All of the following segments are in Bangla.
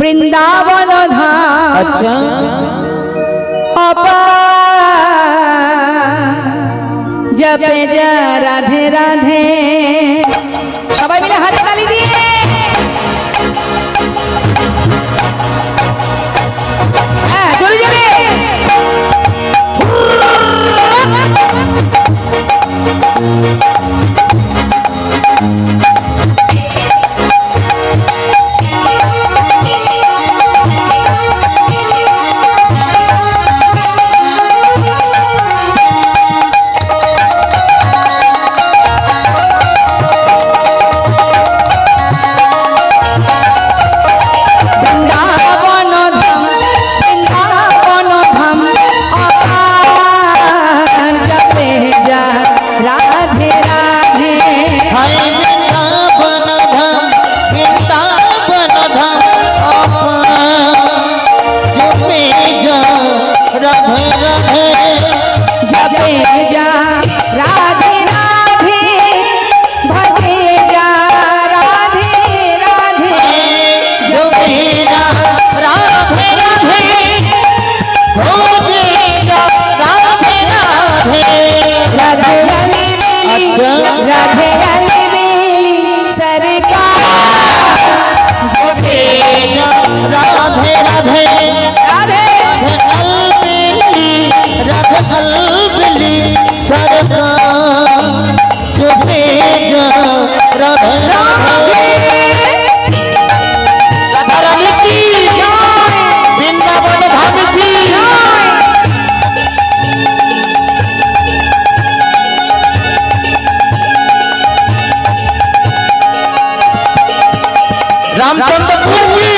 বৃন্দাবন ধাম। আচ্ছা জপে যা রাধে রাধে। সবাই মিলে হাতে তালি দিয়ে হ্যাঁ জোরে জোরে। रामचंद्रपुर जी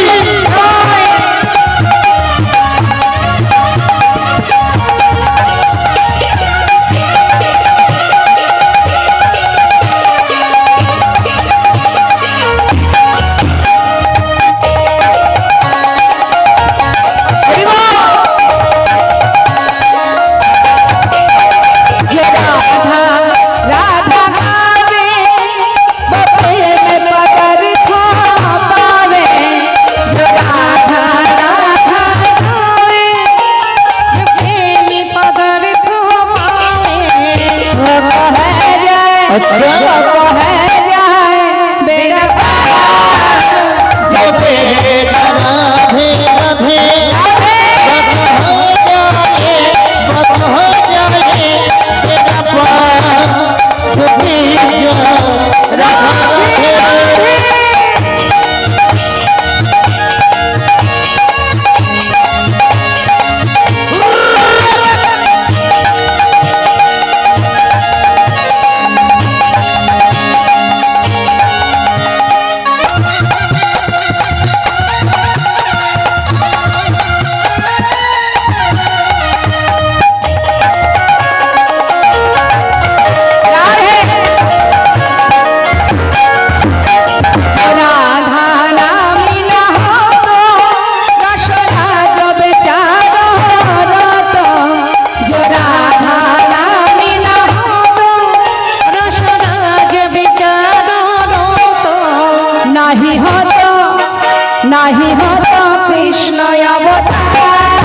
नहीं हो तो कृष्ण अवतार।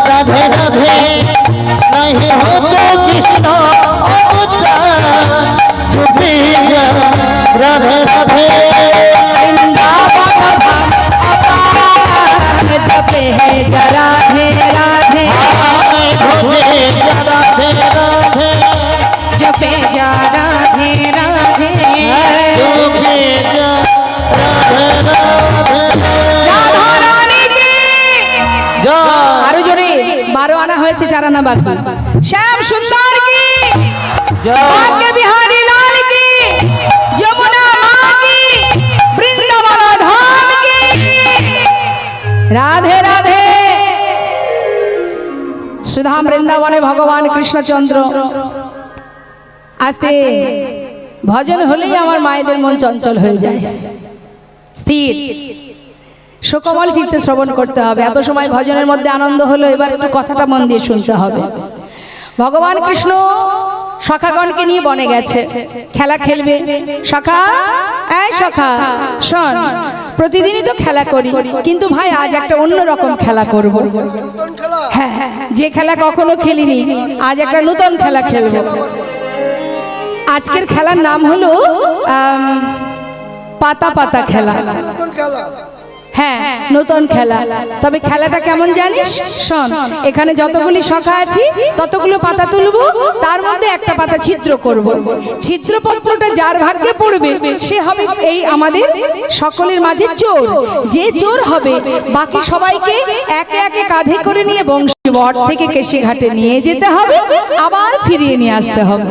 राधे राधे नहीं हो तो कृष्ण अवतार। राधे राधे वृंदावन धाम अपार जपे है जरा राधे राधे राधे राधे जपे जा राधे राधे राधा रानी की आरो जोरे 12 आना হয়েছে 4 आना बाकी। श्याम सुंदर की भाग्य बिहारी लाल की जमुना माँ की वृंदावन धाम की राधे राधे। सुधाम वृंदावने भगवान कृष्णचंद्र आस्ते भजन হলেই আমার মায়েদের মন চঞ্চল হয়ে যায়, স্থির সুকোমল চিত্তে শ্রবণ করতে হবে। এত সময় ভজনের মধ্যে আনন্দ হলো, এবার একটু কথাটা মন দিয়ে শুনতে হবে। ভগবান কৃষ্ণ সখাগণকে নিয়ে বনে গেছে, খেলা খেলবে। সখা, এই সখা শোন, প্রতিদিনই তো খেলা করি, কিন্তু ভাই আজ একটা অন্যরকম খেলা করব। হ্যাঁ হ্যাঁ, যে খেলা কখনো খেলিনি, আজ একটা নতুন খেলা খেলবো। আজকের খেলার নাম হলো পাতা পাতা খেলা। হ্যাঁ, নতুন খেলা। তবে খেলাটা কেমন জানিস? শোন, এখানে যতগুলি সখা আছি ততগুলো পাতা তুলবো, তার মধ্যে একটা পাতা ছিদ্র করব। ছিদ্রপত্রটা যার ভাগ্যে পড়বে সে হবে এই আমাদের সকলের মাঝে চোর। যে চোর হবে বাকি সবাইকে একে একে কাঁধে করে নিয়ে বংশী বট থেকে কেশি ঘাটে নিয়ে যেতে হবে, আবার ফিরিয়ে নিয়ে আসতে হবে।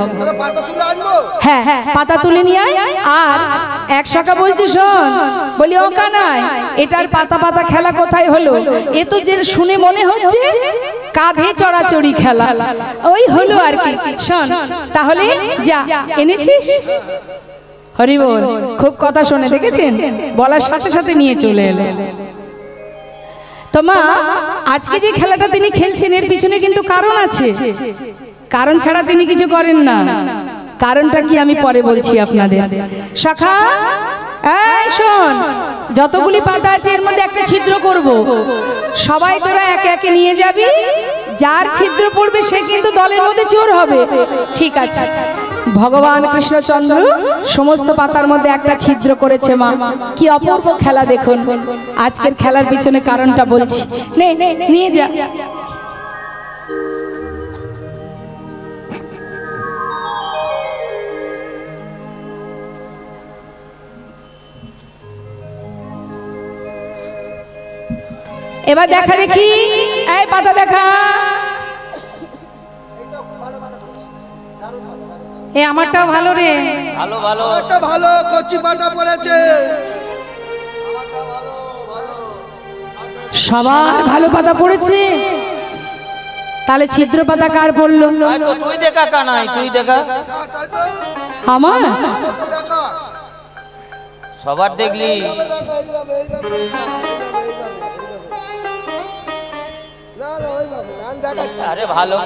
হ্যাঁ হ্যাঁ, পাতা তুলে নিয়ে আয়। আর এক সখা বলছে, শোন, বলি ও কানাই, এটার পাতা পাতা খেলা কোথায় হলো? এ তো যে শুনে মনে হচ্ছে কাঁধে চড়াচড়ি খেলা, ওই হলো আর কি। শোন, তাহলে যা, এনেছিস? হরি বল। খুব কথা শুনে, দেখেছেন, বলার সাথে সাথে নিয়ে চলে এলো। তো মা, আজকে যে খেলাটা তিনি খেলছেন এর পিছনে কিন্তু কারণ আছে। কারণ ছাড়া তিনি কিছু করেন না। কারণটা কি আমি পরে বলছি আপনাদের। সখা, এই শোন, যতগুলি পাতা আছে এর মধ্যে একটা ছিদ্র করব। সবাই তোরা একে একে নিয়ে যাবি, যার ছিদ্র পড়বে সে কিন্তু দলের মধ্যে চোর হবে। ঠিক আছে। ভগবান কৃষ্ণচন্দ্র সমস্ত পাতার মধ্যে একটা ছিদ্র করেছে। মা, কি অপূর্ব খেলা দেখুন। আজকের খেলার পিছনে কারণটা বলছি, নে নিয়ে যা। এবার দেখা দেখি, এই পাতা দেখা। এ আমারটাও ভালো রে, ভালো ভালো, একটা ভালো কচি পাতা পড়েছে। সবার ভালো পাতা পড়েছে। তাহলে ছিদ্র পাতা কার পড়লো? তুই দেখা কানাই, তুই দেখা। আমার সবার দেখলি। আরে ভালো,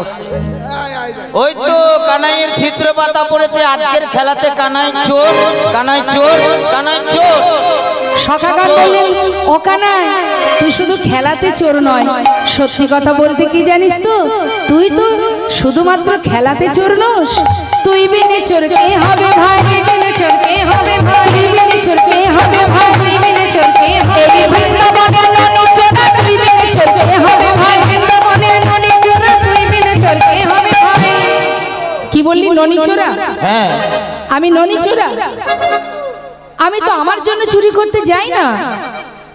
ওই তো কানাইয়ের ছিদ্র পাতা পড়েছে। আজকের খেলাতে কানাই চোর, কানাই চোর, কানাই চোর। সখাগণ বললেন, ও কানাই, তুই শুধু খেলাতে চোর নয়, সত্যি কথা বলতে কি জানিস তো, তুই তো শুধুমাত্র খেলাতে চোর নস, তুই বিনে চোর কে হবে ভাই? বিনে চোর কে হবে ভাই? তুই বিনে চোর কে হবে ভাই? তুই বিনে চোর কে হবে? এই বৃন্দাবনের ননি চোরা, তুই বিনে চোর কে হবে ভাই? বৃন্দাবনের ননি চোরা, তুই বিনে চোর কে হবে ভাই? কি বললি, ননি চোরা? হ্যাঁ, আমি ননি চোরা? আমি তো আমার জন্য চুরি করতে যাই না,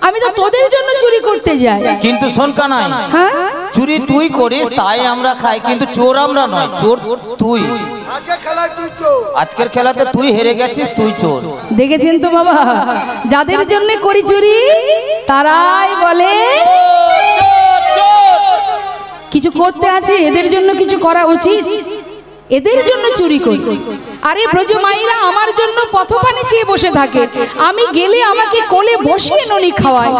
আমি তো তোদের জন্য চুরি করতে যাই। কিন্তু শোন কানাই, হ্যাঁ, চুরি তুই করিস তাই আমরা খাই, কিন্তু চোর আমরা নয়, চোর তুই। আজকের খেলাতে তুই হেরে গেছিস, তুই চোর। দেখেছেন তো বাবা, যাদের জন্য করি চুরি তারাই বলে কিছু করতে আছে, এদের জন্য কিছু করা উচিত, এদের জন্য চুরি করি। আরে ব্রজ মাইরা আমার জন্য পথপানে চেয়ে বসে থাকে, আমি গেলে আমাকে কোলে বসিয়ে ননি খাওয়ায়,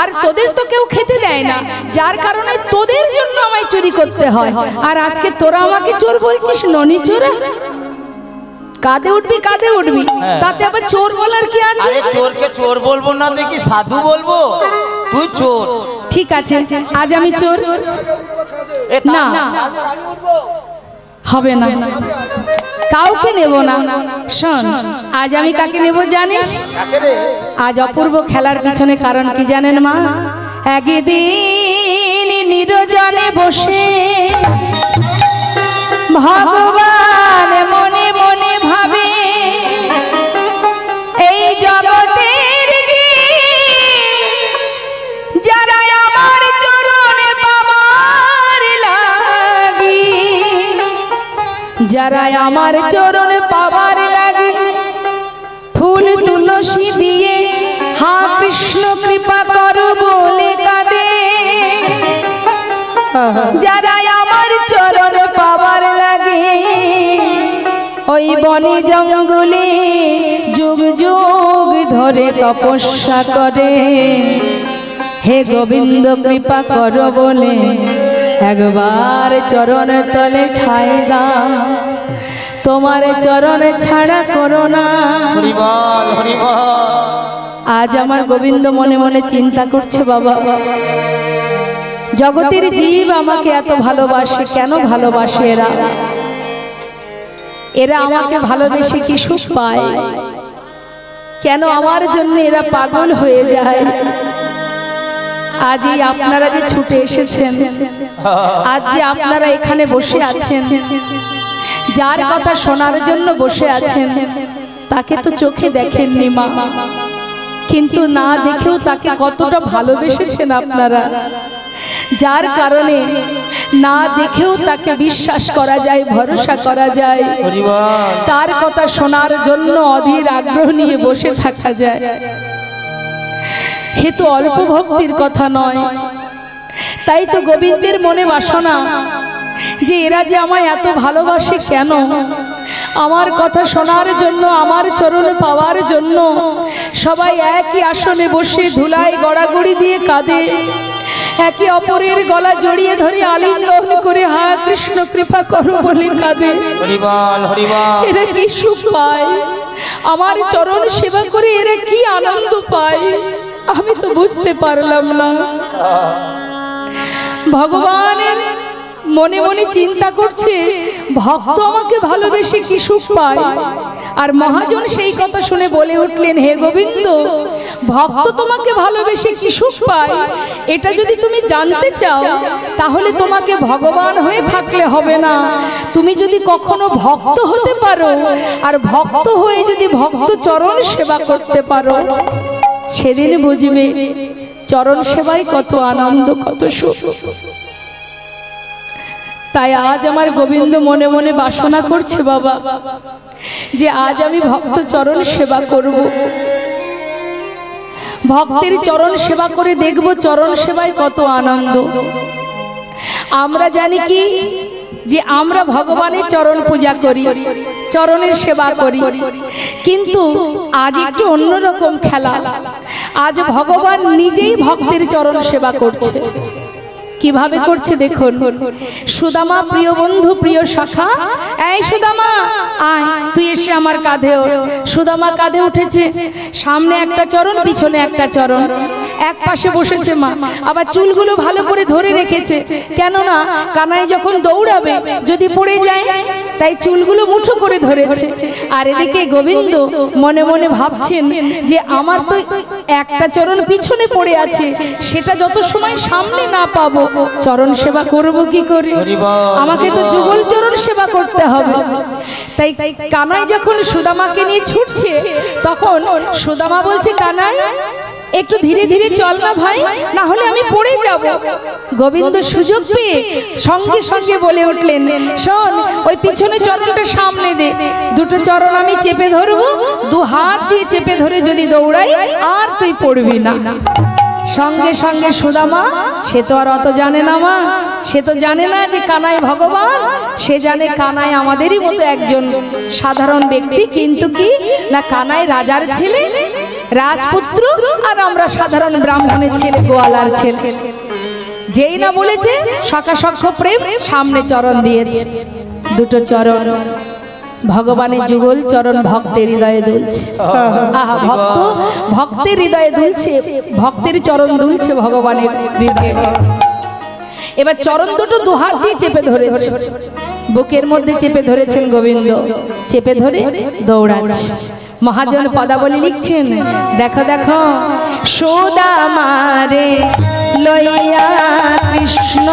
আর তোদের তো কেউ খেতে দেয় না, যার কারণে তোদের জন্য আমায় চুরি করতে হয়। আর আজকে তোরা আমাকে চোর বলছিস, ননি চোরা? কাঁদে উঠবি, কাঁদে উঠবি, তাতে আবার চোর বলার কি আছে? আরে চোরকে চোর বলবো না, দেখি সাধু বলবো, তুই চোর। ঠিক আছে, আজ আমি চোর না, হবে না, কাউকে নেব না। শোন, আজ আমি কাকে নেব জানিস? আজ অপূর্ব খেলার পিছনে কারণ কি জানেন মা? একদিন নিরজনে বসে ভগবান মনে মনে ভাবে, এই জগতের যারা আমার চরণে পাবার লাগি, যারা আমার চরণে পাবার লাগি, ফুল তুলসী দিয়ে হা কৃষ্ণ কৃপা করো বলে কাঁদে, যারা আমার চরণে পাবার লাগে, ওই বনে জঙ্গলে যুগ যুগ ধরে তপস্যা করে, হে গোবিন্দ কৃপা করো বলে একবার চরণ তলে ঠাই দাও, তোমার চরণে ছাড়া করো না। হরিবল হরিবল। আজ আমার গোবিন্দ মনে মনে চিন্তা করছে, বাবা জগতের জীব আমাকে এত ভালোবাসে, কেন ভালোবাসে এরা? এরা আমাকে ভালোবেসে কি সুখ পায়? কেন আমার জন্য এরা পাগল হয়ে যায়? আজ এই আপনারা যে ছুটে এসেছেন, আজ যে আপনারা এখানে বসে আছেন, যার কথা শোনার জন্য বসে আছেন, তাকে তো চোখে দেখেননি মা, কিন্তু না দেখেও তাকে কতটা ভালোবেসেছেন আপনারা, যার কারণে না দেখেও তাকে বিশ্বাস করা যায়, ভরসা করা যায়, তার কথা শোনার জন্য অধীর আগ্রহ নিয়ে বসে থাকা যায়। হে তো অল্প ভক্তির কথা নয়। তাই তো গোবিন্দের মনে বাসনা যে এরা যে আমায় এত ভালোবাসে কেন? আমার কথা শোনার জন্য, আমার চরণ পাওয়ার জন্য সবাই একই আসনে বসে ধুলায় গড়াগড়ি দিয়ে কাঁদে, একে অপরের গলা জড়িয়ে ধরে আলিঙ্গন করে হা কৃষ্ণ কৃপা করো বলে কাঁদে। এরা কি সুখ পায়? আমার চরণ সেবা করে এরা কি আনন্দ পায়? আমি তো বুঝতে পারলাম না। ভগবানের মনে মনে চিন্তা করছে, ভক্ত আমাকে ভালোবেসে কি সুখ পায়? আর মহাজন সেই কথা শুনে বলে উঠলেন, হে গোবিন্দ, ভক্ত তোমাকে ভালোবেসে কি সুখ পায় এটা যদি তুমি জানতে চাও, তাহলে তোমাকে ভগবান হয়ে থাকলে হবে না। তুমি যদি কখনো ভক্ত হতে পারো, আর ভক্ত হয়ে যদি ভক্ত চরণ সেবা করতে পারো, সেদিন বুঝবে চরণ সেবায় কত আনন্দ, কত সুখ। তাই আজ আমার গোবিন্দ মনে মনে বাসনা করছে, বাবা, যে আজ আমি ভক্ত চরণ সেবা করব, ভক্তের চরণ সেবা করে দেখব চরণ সেবায় কত আনন্দ। আমরা জানি কি যে আমরা ভগবানের চরণ পূজা করি, চরণের সেবা করি, কিন্তু আজ একটু অন্যরকম খেলা। আজ ভগবান নিজেই ভক্তের চরণ সেবা করছে। কিভাবে করছে দেখুন। সুদামা প্রিয় বন্ধু, প্রিয় সখা, এই সুদামা আয়, তুই এসে আমার কাঁধে ওঠ। সুদামা কাঁধে উঠেছে, সামনে একটা চরণ, পিছনে একটা চরণ, এক পাশে বসেছে মা, আবার চুলগুলো ভালো করে ধরে রেখেছে, কেননা কানাই যখন দৌড়াবে যদি পড়ে যায়, তাই চুলগুলো মুঠো করে ধরেছে। আর এদিকে গোবিন্দ মনে মনে ভাবছেন যে আমার তো একটা চরণ পিছনে পড়ে আছে, সেটা যত সময় সামনে না পাবো চরণ সেবা করব কি করে? আমাকে তো যুগল চরণ সেবা করতে হবে। তাই কানাই যখন সুদামাকে নিয়ে ছুটছে, তখন সুদামা বলছে, কানাই একটু ধীরে ধীরে চল না ভাই, না হলে আমি পড়ে যাব। গোবিন্দ সুযোগ পেয়ে সঙ্গে সঙ্গে বলে উঠলেন, শোন, ওই পিছনে চরণটা সামনে দে, দুটো চরণ আমি চেপে ধরবো, দু হাত দিয়ে চেপে ধরে যদি দৌড়াই আর তুই পড়বি না। সঙ্গে সঙ্গে সুদামা, সে তো আর অত জানে না মা, সে তো জানে না যে কানাই ভগবান, সে জানে কানাই আমাদেরই মতো একজন সাধারণ ব্যক্তি, কিন্তু কি না কানাই রাজার ছেলে, রাজপুত্র, আর আমরা সাধারণ ব্রাহ্মণের ছেলে, গোয়ালার ছেলে। যেই না বলেছে সখাসখ্য প্রেম, সামনে চরণ দিয়েছে, দুটো চরণ, ভগবানের যুগল চরণ ভক্তের হৃদয়ে দুলছে। আহা, ভক্ত ভক্তের হৃদয়ে দুলছে, ভক্তের চরণ দুলছে ভগবানের হৃদয়ে। এবার চরণ দুটো দুহাত দিয়ে চেপে ধরেছে, বুকের মধ্যে চেপে ধরেছেন গোবিন্দ, চেপে ধরে দৌড়াচ্ছে। মহাজন পদাবলী লিখছেন, দেখো দেখো সুদামারে লইয়া কৃষ্ণ,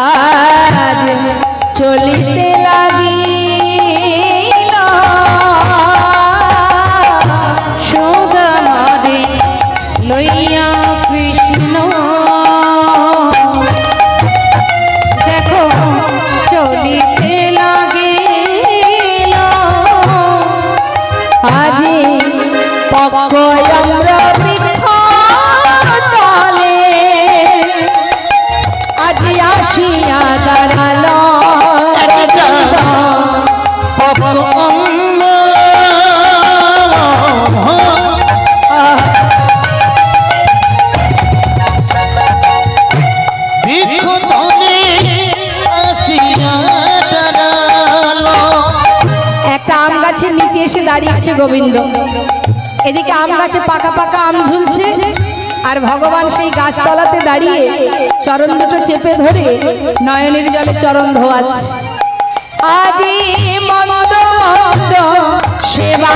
আজ চলিতে লাগিল সুদামারে লইয়া কৃষ্ণ, দেখো চলিতে লাগিল আজি পক্ষ আমরা বৃক্ষ তলে, আজি আসিয়া দাঁড়াল এসে দাঁড়িয়েছে গোবিন্দ। এদিকে আম গাছে পাকা পাকা আম ঝুলছে, আর ভগবান সেই গাছতলাতে দাঁড়িয়ে চরণ দুটো চেপে ধরে নয়নের জলে চরণ ধোয়াচ্ছে। আজি মন্দ মন্দ সেবা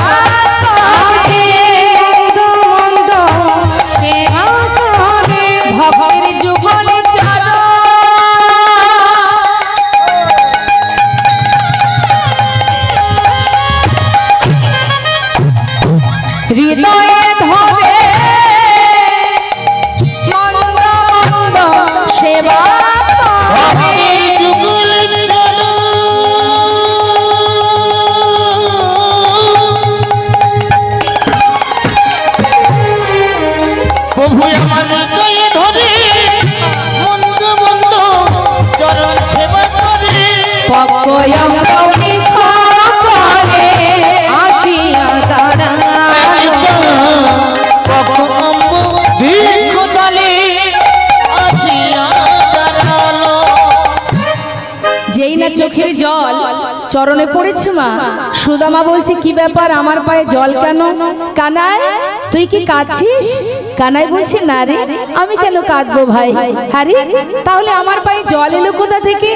করে, মন্দ সেবা করে, ভক্তের যুগলে চরণ, হৃদয়ে ধরে মন্দ মন্দ সেবা করে। প্রভু আমার হৃদয়ে ধরে মন্দ মন্দ চরণ সেবা করে, পকয়ম করে আসিয়া দাঁড়ায়, দলে আসিয়া দাঁড়ালো। যেই না চোখের জল চরণে পড়েছে মা, সুদামা বলছে কি ব্যাপার, আমার পায়ে জল কেন? কানাই তুই কি কাঁদছিস? কানাই বলছে না রে, আমি কেন কাঁদবো ভাই। আরে তাহলে আমার পায়ে জল এলো কোথা থেকে?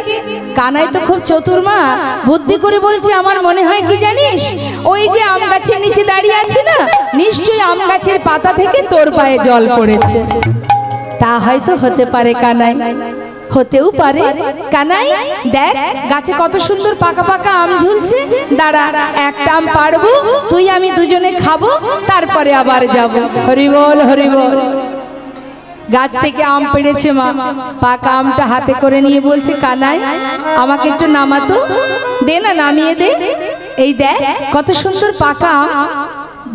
কানাই তো খুব চতুর মা, বুদ্ধি করে বলছে আমার মনে হয় কি জানিস, ওই যে আম গাছের নিচে দাঁড়িয়ে আছে না, নিশ্চয়ই আম গাছের পাতা থেকে তোর পায়ে জল পড়েছে। তা হয়তো হতে পারে কানাই, হতেও পারে। কানাই দেখ গাছে কত সুন্দর পাকা পাকা আম ঝুলছে, দাঁড়া একটা আম পারবো, তুই আমি দুজনে খাবো, তারপরে আবার যাব। হরি বল হরি বল। গাছ থেকে আম পেড়েছে মা, পাকা আমটা হাতে করে নিয়ে বলছে কানাই আমাকে একটু নামাতো, দে না নামিয়ে দে। এই দেখ কত সুন্দর পাকা আম।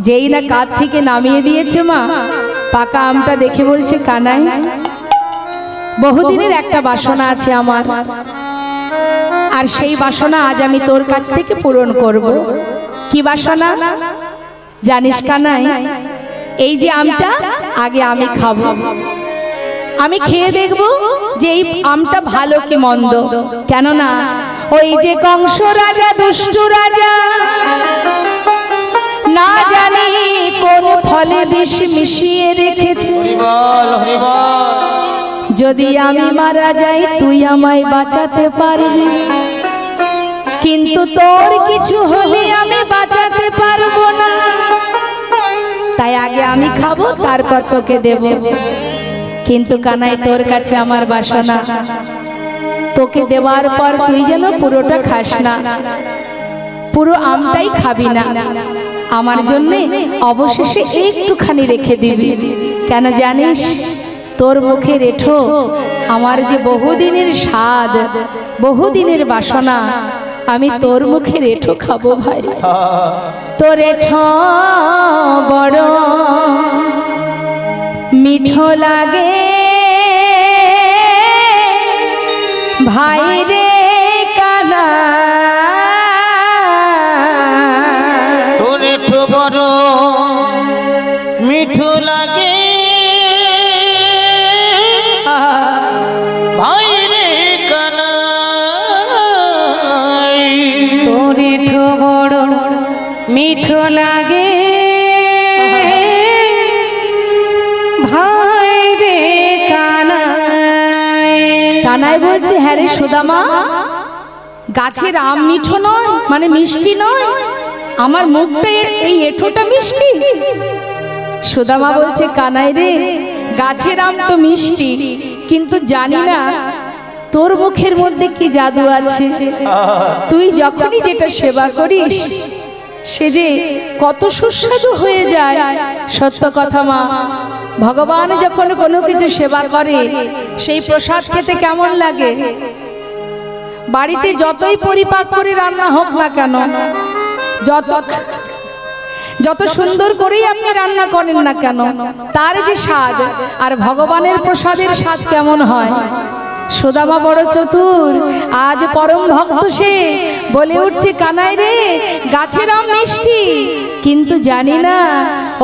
যেই না কাঁধ থেকে নামিয়ে দিয়েছে মা, পাকা আমটা দেখে বলছে কানাই বহুদিনের একটা বাসনা আছে আমার, আর সেই বাসনা আজ আমি তোর কাছ থেকে পূরণ করব। কি বাসনা জানিস কানাই? এই যে আমটা আগে আমি খাবো, আমি খেয়ে দেখব যে এই আমটা ভালো কি মন্দ। কেননা ওই যে কংস রাজা দুষ্ট রাজা না জানি কোন ফলে বিষ মিশিয়ে রেখেছে, হরিবল হরিবল। যদি আমি মারা যাই তুই আমায় বাঁচাতে পারবি, কিন্তু তোর কিছু হলে আমি বাঁচাতে পারবো না, তাই আগে আমি খাবো তারপর তোকে দেব। কিন্তু কানাই তোর কাছে আমার বাসনা, তোকে দেওয়ার পর তুই যেন পুরোটা খাস না, পুরো আমটাই খাবি না, আমার জন্যে অবশেষে একটুখানি রেখে দিবি। কেন জানিস? তোর মুখে রেঠো আমার যে বহুদিনের স্বাদ, বহুদিনের বাসনা, আমি তোর মুখে রেঠো খাবো ভাই। তোর রেঠো বড় মিঠো লাগে ভাই রে কানা, তোর রেঠো বড় মিঠু লাগে ভাই রে কানাই, তোর রেঠো বড় মিঠো লাগে ভাই রে কানাই। কানাই বলছে হ্যাঁ রে সুদামা, গাছের আম মিঠো নয় মানে মিষ্টি নয়, আমার মুখটা এই এঁঠোটা মিষ্টি। সুদামা বলছে কানাই রে গাছের আম তো মিষ্টি, কিন্তু জানি না তোর মুখের মধ্যে কি জাদু আছে, তুই যখনই যেটা সেবা করিস সে যে কত সুস্বাদু হয়ে যায়। সত্য কথা মা, ভগবান যখন কোনো কিছু সেবা করে সেই প্রসাদ খেতে কেমন লাগে? বাড়িতে যতই পরিপাক করে রান্না হোক না কেন, যত সুন্দর করেই আপনি রান্না করেন না কেন, তার যে স্বাদ আর ভগবানের প্রসাদের স্বাদ কেমন হয়। সুদামা বড় চতুর, আজ পরম ভক্ত সে বলে উঠছে কানাই রে গাছের আম মিষ্টি, কিন্তু জানি না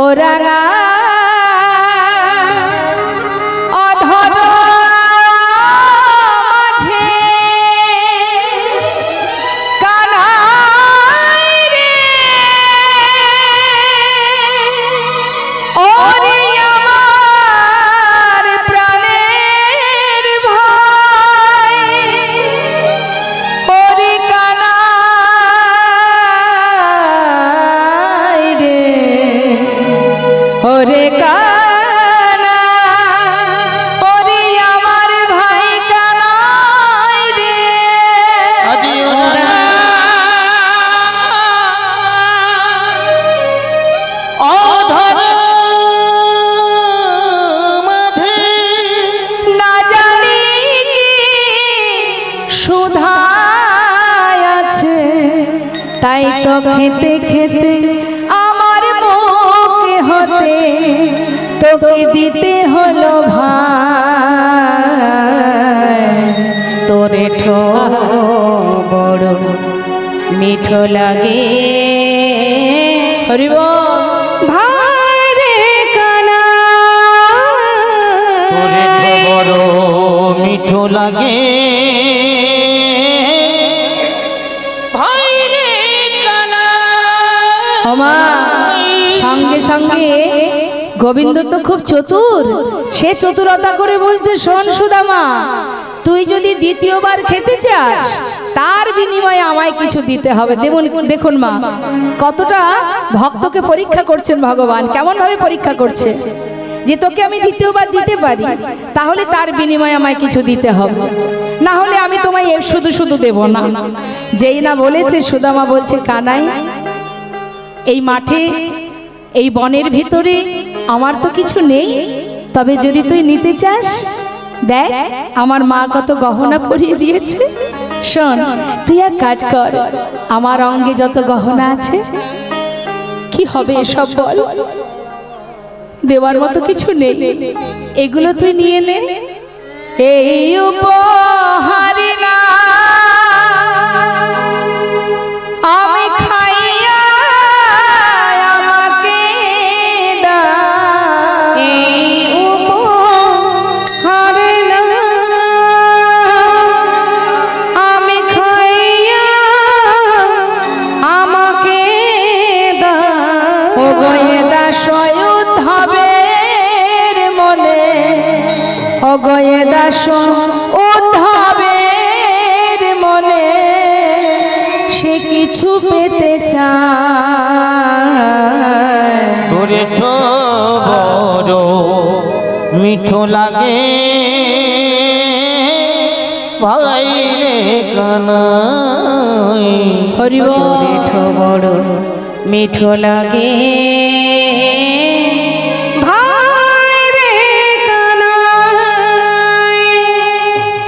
ও রাঙা অধর মাঝে কানাই রে তাই তো খেতে খেতে আমার মুখে হতে তোকে দিতে হলো ভাই তোরে ঠো বড় মিঠো লাগে হরিব ভাই রে কানা তোরে তো বড় মিঠো লাগে ভাই রে কানা। ওমা সঙ্গে সঙ্গে গোবিন্দ তো খুব চতুর, সে চতুরতা করে বলছে, শোন সুদামা, তুই যদি দ্বিতীয়বার খেতে চাস তার বিনিময়ে আমায় কিছু দিতে হবে। দেখুন মা, কতটা ভক্তকে পরীক্ষা করছেন ভগবান, কেমন ভাবে পরীক্ষা করছে যে তোকে আমি দ্বিতীয়বার দিতে পারি, তাহলে তার বিনিময়ে আমায় কিছু দিতে হবে, না হলে আমি তোমায় শুধু শুধু দেব না। যেই না বলেছে, সুদামা বলছে, কানাই, এই মাঠে এই বনের ভিতরে আমার তো কিছু নেই, তবে যদি তুই নিতে চাস, দেখ আমার মা কত গহনা পরিয়ে দিয়েছে। শোন, তুই এক কাজ কর, আমার অঙ্গে যত গহনা আছে, কি হবে এসব বল, দেওয়ার মতো কিছু নেই, এগুলো তুই নিয়ে নে। এই উপহারি না আমি খাইয়া আমাকে দা, এই উপহারি না আমি খাইয়া আমাকে দা। ও গয়েদা সয়ুত হবে রে মনে, ও গয়েদা সয়ুত হবে রে মনে, সে কিছু পেতে চায়। তোরে তো বড় মিঠো লাগে ভাই রে কানাই। হরিব বড় মিঠো লাগে ভাই রে কানাই।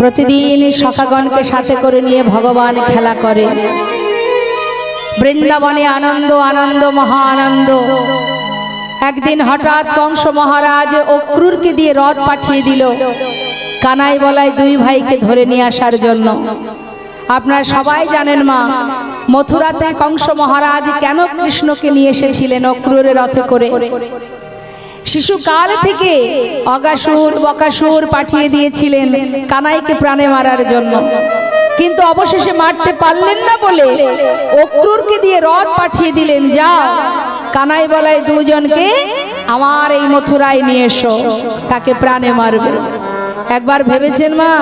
প্রতিদিন সখাগণকে সাথে করে নিয়ে ভগবান খেলা করে বৃন্দাবনে, আনন্দ আনন্দ মহা আনন্দ। একদিন হঠাৎ কংস মহারাজ অক্রুরকে দিয়ে রথ পাঠিয়ে দিল কানাই বলায় দুই ভাইকে ধরে নিয়ে আসার জন্য। আপনারা সবাই জানেন মা, মথুরাতে কংস মহারাজ কেন কৃষ্ণকে নিয়ে এসেছিলেন অক্রুরের রথে করে। শিশুকাল থেকে অগাসুর বকাসুর পাঠিয়ে দিয়েছিলেন কানাইকে প্রাণে মারার জন্য, কিন্তু অবশেষে মারতে পারলেন না বলে অক্রুরকে দিয়ে রথ পাঠিয়ে দিলেন, যা কানাই বলায় দুজনকে আমার এই মথুরায় নিয়ে এসো, তাকে প্রাণে মারবে। একবার ভেবেছেন মা,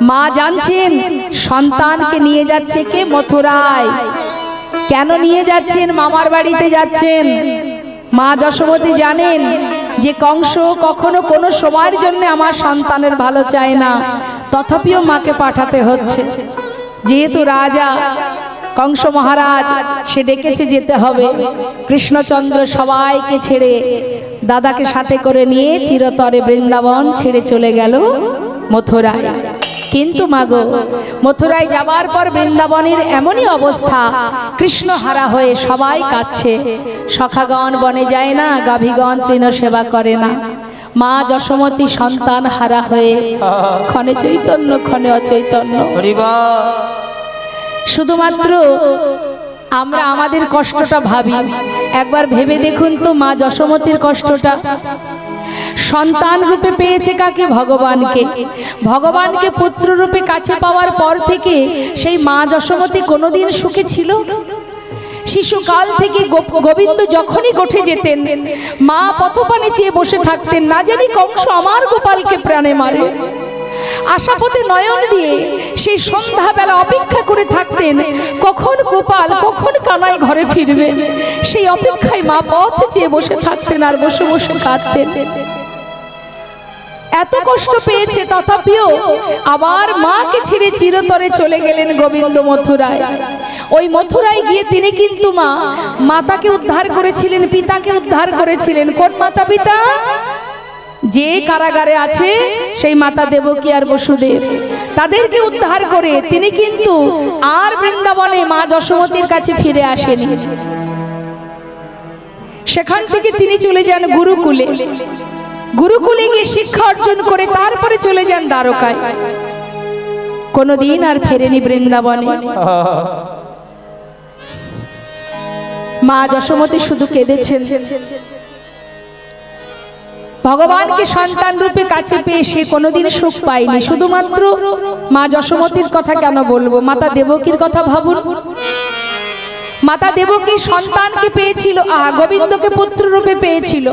মা জানছেন সন্তানকে নিয়ে যাচ্ছে কে মথুরায়, কেন নিয়ে যাচ্ছেন, মামার বাড়িতে যাচ্ছেন। মা যশোমতী জানেন যে কংস কখনো কোনো সময়ের জন্য আমার সন্তানের ভালো চায় না, তথাপিও মাকে পাঠাতে হচ্ছে, যেহেতু রাজা কংস মহারাজ, সে ডেকেছে যেতে হবে। কৃষ্ণচন্দ্র সবাইকে ছেড়ে দাদাকে সাথে করে নিয়ে চিরতরে বৃন্দাবন ছেড়ে চলে গেল মথুরায়। কিন্তু মাগো, মথুরায় যাবার পর বৃন্দাবনের এমনই অবস্থা, কৃষ্ণ হারা হয়ে সবাই কাঁদছে। সখাগণ বনে যায় না, গাভীগণ তৃণ সেবা করে না। মা যশোমতী সন্তান হারা হয়ে ক্ষণে চৈতন্য ক্ষণে অচৈতন্য। শুধুমাত্র আমরা আমাদের কষ্টটা ভাবি, একবার ভেবে দেখুন তো মা যশোমতীর কষ্টটা। সন্তান রূপে পেয়েছে কাকে? ভগবানকে। ভগবানকে পুত্র রূপে কাছে পাওয়ার পর থেকে সেই মা যশোমতী কোনোদিন সুখে ছিল? শিশুকাল থেকে গোবিন্দ যখনই গোঠে যেতেন, মা পথপানে চেয়ে বসে থাকতেন, না জানি কংস আমার গোপালকে প্রাণে মারে। আশাপথে নয়ন দিয়ে সেই সন্ধ্যাবেলা অপেক্ষা করে থাকতেন, কখন গোপাল কখন কানাই ঘরে ফিরবে। সেই অপেক্ষায় মা পথ চেয়ে বসে থাকতেন আর বসে বসে কাঁদতেন। এত কষ্ট পেয়েছে, তথাপিও আবার মাকে ছেড়ে চিরতরে চলে গেলেন গোবিন্দ মথুরায়। ওই মথুরায় গিয়ে তিনি কিন্তু মা মাতাকে উদ্ধার করেছিলেন, পিতাকে উদ্ধার করেছিলেন। কোন মাতা পিতা? যে কারাগারে আছে সেই মাতা দেবকী আর বসুদেব, তাদেরকে উদ্ধার করে তিনি কিন্তু আর বৃন্দাবনে মা যশোমতীর কাছে ফিরে আসেনি। সেখান থেকে তিনি চলে যান গুরুকুলে। গুরুকুলে গিয়ে শিক্ষা অর্জন করে তারপরে চলে যান দ্বারকায়। কোনদিন আর ফেরেনি বৃন্দাবনে। মা যশোমতী শুধু কেঁদেছেন। ভগবানকে সন্তান রূপে কাছে পেয়ে সে কোনোদিন সুখ পায়নি। শুধুমাত্র মা যশোমতীর কথা কেন বলবো, মাতা দেবকীর কথা ভাবুন। মাতা দেবকী সন্তানকে পেয়েছিল, গোবিন্দকে পুত্র রূপে পেয়েছিল।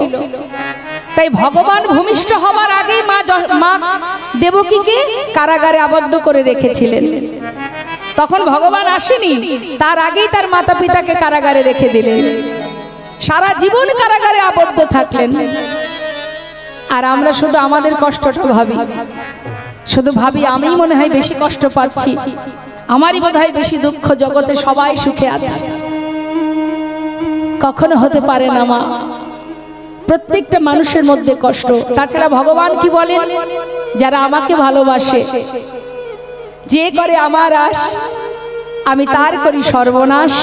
তাই ভগবান ভূমিষ্ঠ হবার আগেই মা দেবকীকে কারাগারে আবদ্ধ করে রেখেছিলেন। তখন ভগবান আসেনি, তার আগেই তার মাতা পিতাকে কারাগারে রেখে দিলেন। সারা জীবন কারাগারে আবদ্ধ থাকলেন। আর আমরা শুধু আমাদের কষ্টটা ভাবি, শুধু ভাবি আমি মনে হয় বেশি কষ্ট পাচ্ছি, আমারই বোধ হয় বেশি দুঃখ, জগতে সবাই সুখে আছে। কখনো হতে পারে না মা, প্রত্যেকটা মানুষের মধ্যে কষ্ট। তাছাড়া ভগবান কি বলেন, যারা আমাকে ভালোবাসে, যে করে আমার আশ আমি তার করি সর্বনাশ,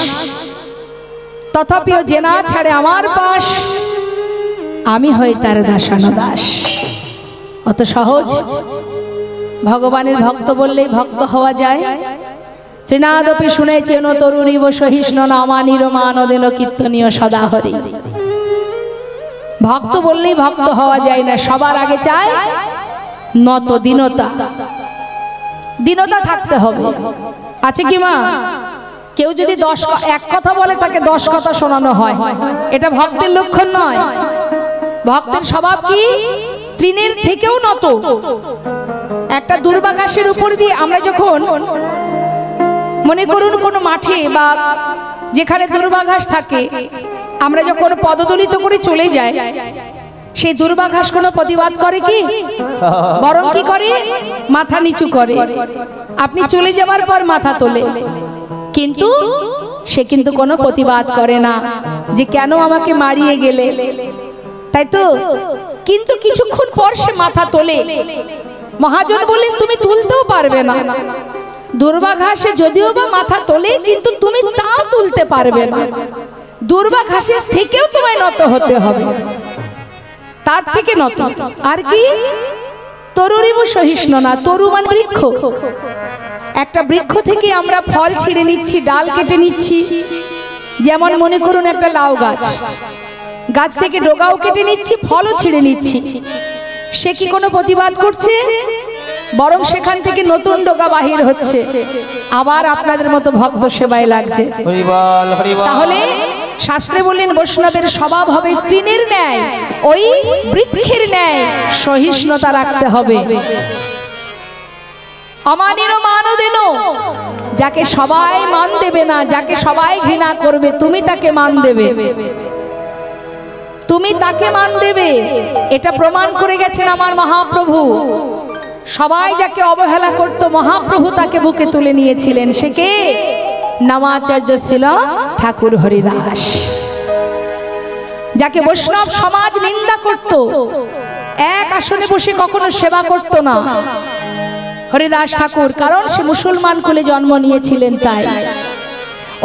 তথাপিও যে না ছাড়ে আমার পাশ আমি হই তার দাসানুদাস। অত সহজ ভগবানের ভক্ত বললেই ভক্ত হওয়া যায়? তৃণাদপি শুনেছেন তরুণীব সহিষ্ণ নামানির মানদেন কীর্তনীয় সদা হরি। ভক্ত বললেই ভক্ত হওয়া যায় না, সবার আগে চায় নত দীনতা। দীনতা থাকতে হবে। আছে কি মা? কেউ যদি এক কথা বলে তাকে 10 কথা শোনানো হয়, এটা ভক্তের লক্ষণ নয়। ভক্তের স্বভাব কি? তৃণের থেকেও নত। একটা দুর্বাঘাসের উপর দিয়ে আমরা যখন, মনে করুন কোনো মাঠে বা যেখানে দুর্বাঘাস থাকে, আমরা যখন পদদলিত করে চলে যাই, সেই দুর্বাঘাস কোনো প্রতিবাদ করে কি? বরং কি করে? মাথা নিচু করে। আপনি চলে যাবার পর মাথা তোলে, কিন্তু সে কিন্তু কোনো প্রতিবাদ করে না যে কেন আমাকে মারিয়ে গেলে, তাই তো? কিন্তু কিছুক্ষণ পর সে মাথা তোলে। মহাজন বললেন তুমি তুলতেও পারবে না। দুর্বাঘাসে যদিও বা মাথা তোলে, কিন্তু তুমি তাও তুলতে পারবে না। দুর্বাঘাসের থেকেও তোমায় নত হতে হবে, তার থেকে নত। আর কি? তরুরিব সহিষ্ণু না। তরু মানে বৃক্ষ। একটা বৃক্ষ থেকে আমরা ফল ছিঁড়ে নিচ্ছি, ডাল কেটে নিচ্ছি। যেমন মনে করুন একটা লাউ গাছ, গাছ থেকে ডগাও কেটে নিচ্ছি, ফলও ছিঁড়ে নিচ্ছি। সে কি কোনো প্রতিবাদ করছে? বরং সেখান থেকে নতুন ডগা বাহির হচ্ছে, আবার আপনাদের মতো ভক্ত সেবায় লাগছে। তাহলে শাস্ত্রে বললেন বৈষ্ণবের স্বভাব হবে তৃণের ন্যায়, ওই বৃক্ষের ন্যায় সহিষ্ণুতা রাখতে হবে। অমানির মানদেন, যাকে সবাই মান দেবে না, যাকে সবাই ঘৃণা করবে, তুমি তাকে মান দেবে, তুমি তাকে মান দেবে। এটা প্রমাণ করে গেছেন আমার মহাপ্রভু। সবাই যাকে অবহেলা করত, মহাপ্রভু তাকে বুকে তুলে নিয়েছিলেন। সে কে? নামাচার্য ছিল ঠাকুর হরিদাস। যাকে বৈষ্ণব সমাজ নিন্দা করত, এক আসনে বসে কখনো সেবা করত না, হরিদাস ঠাকুর, কারণ সে মুসলমান কুলে জন্ম নিয়েছিলেন। তাই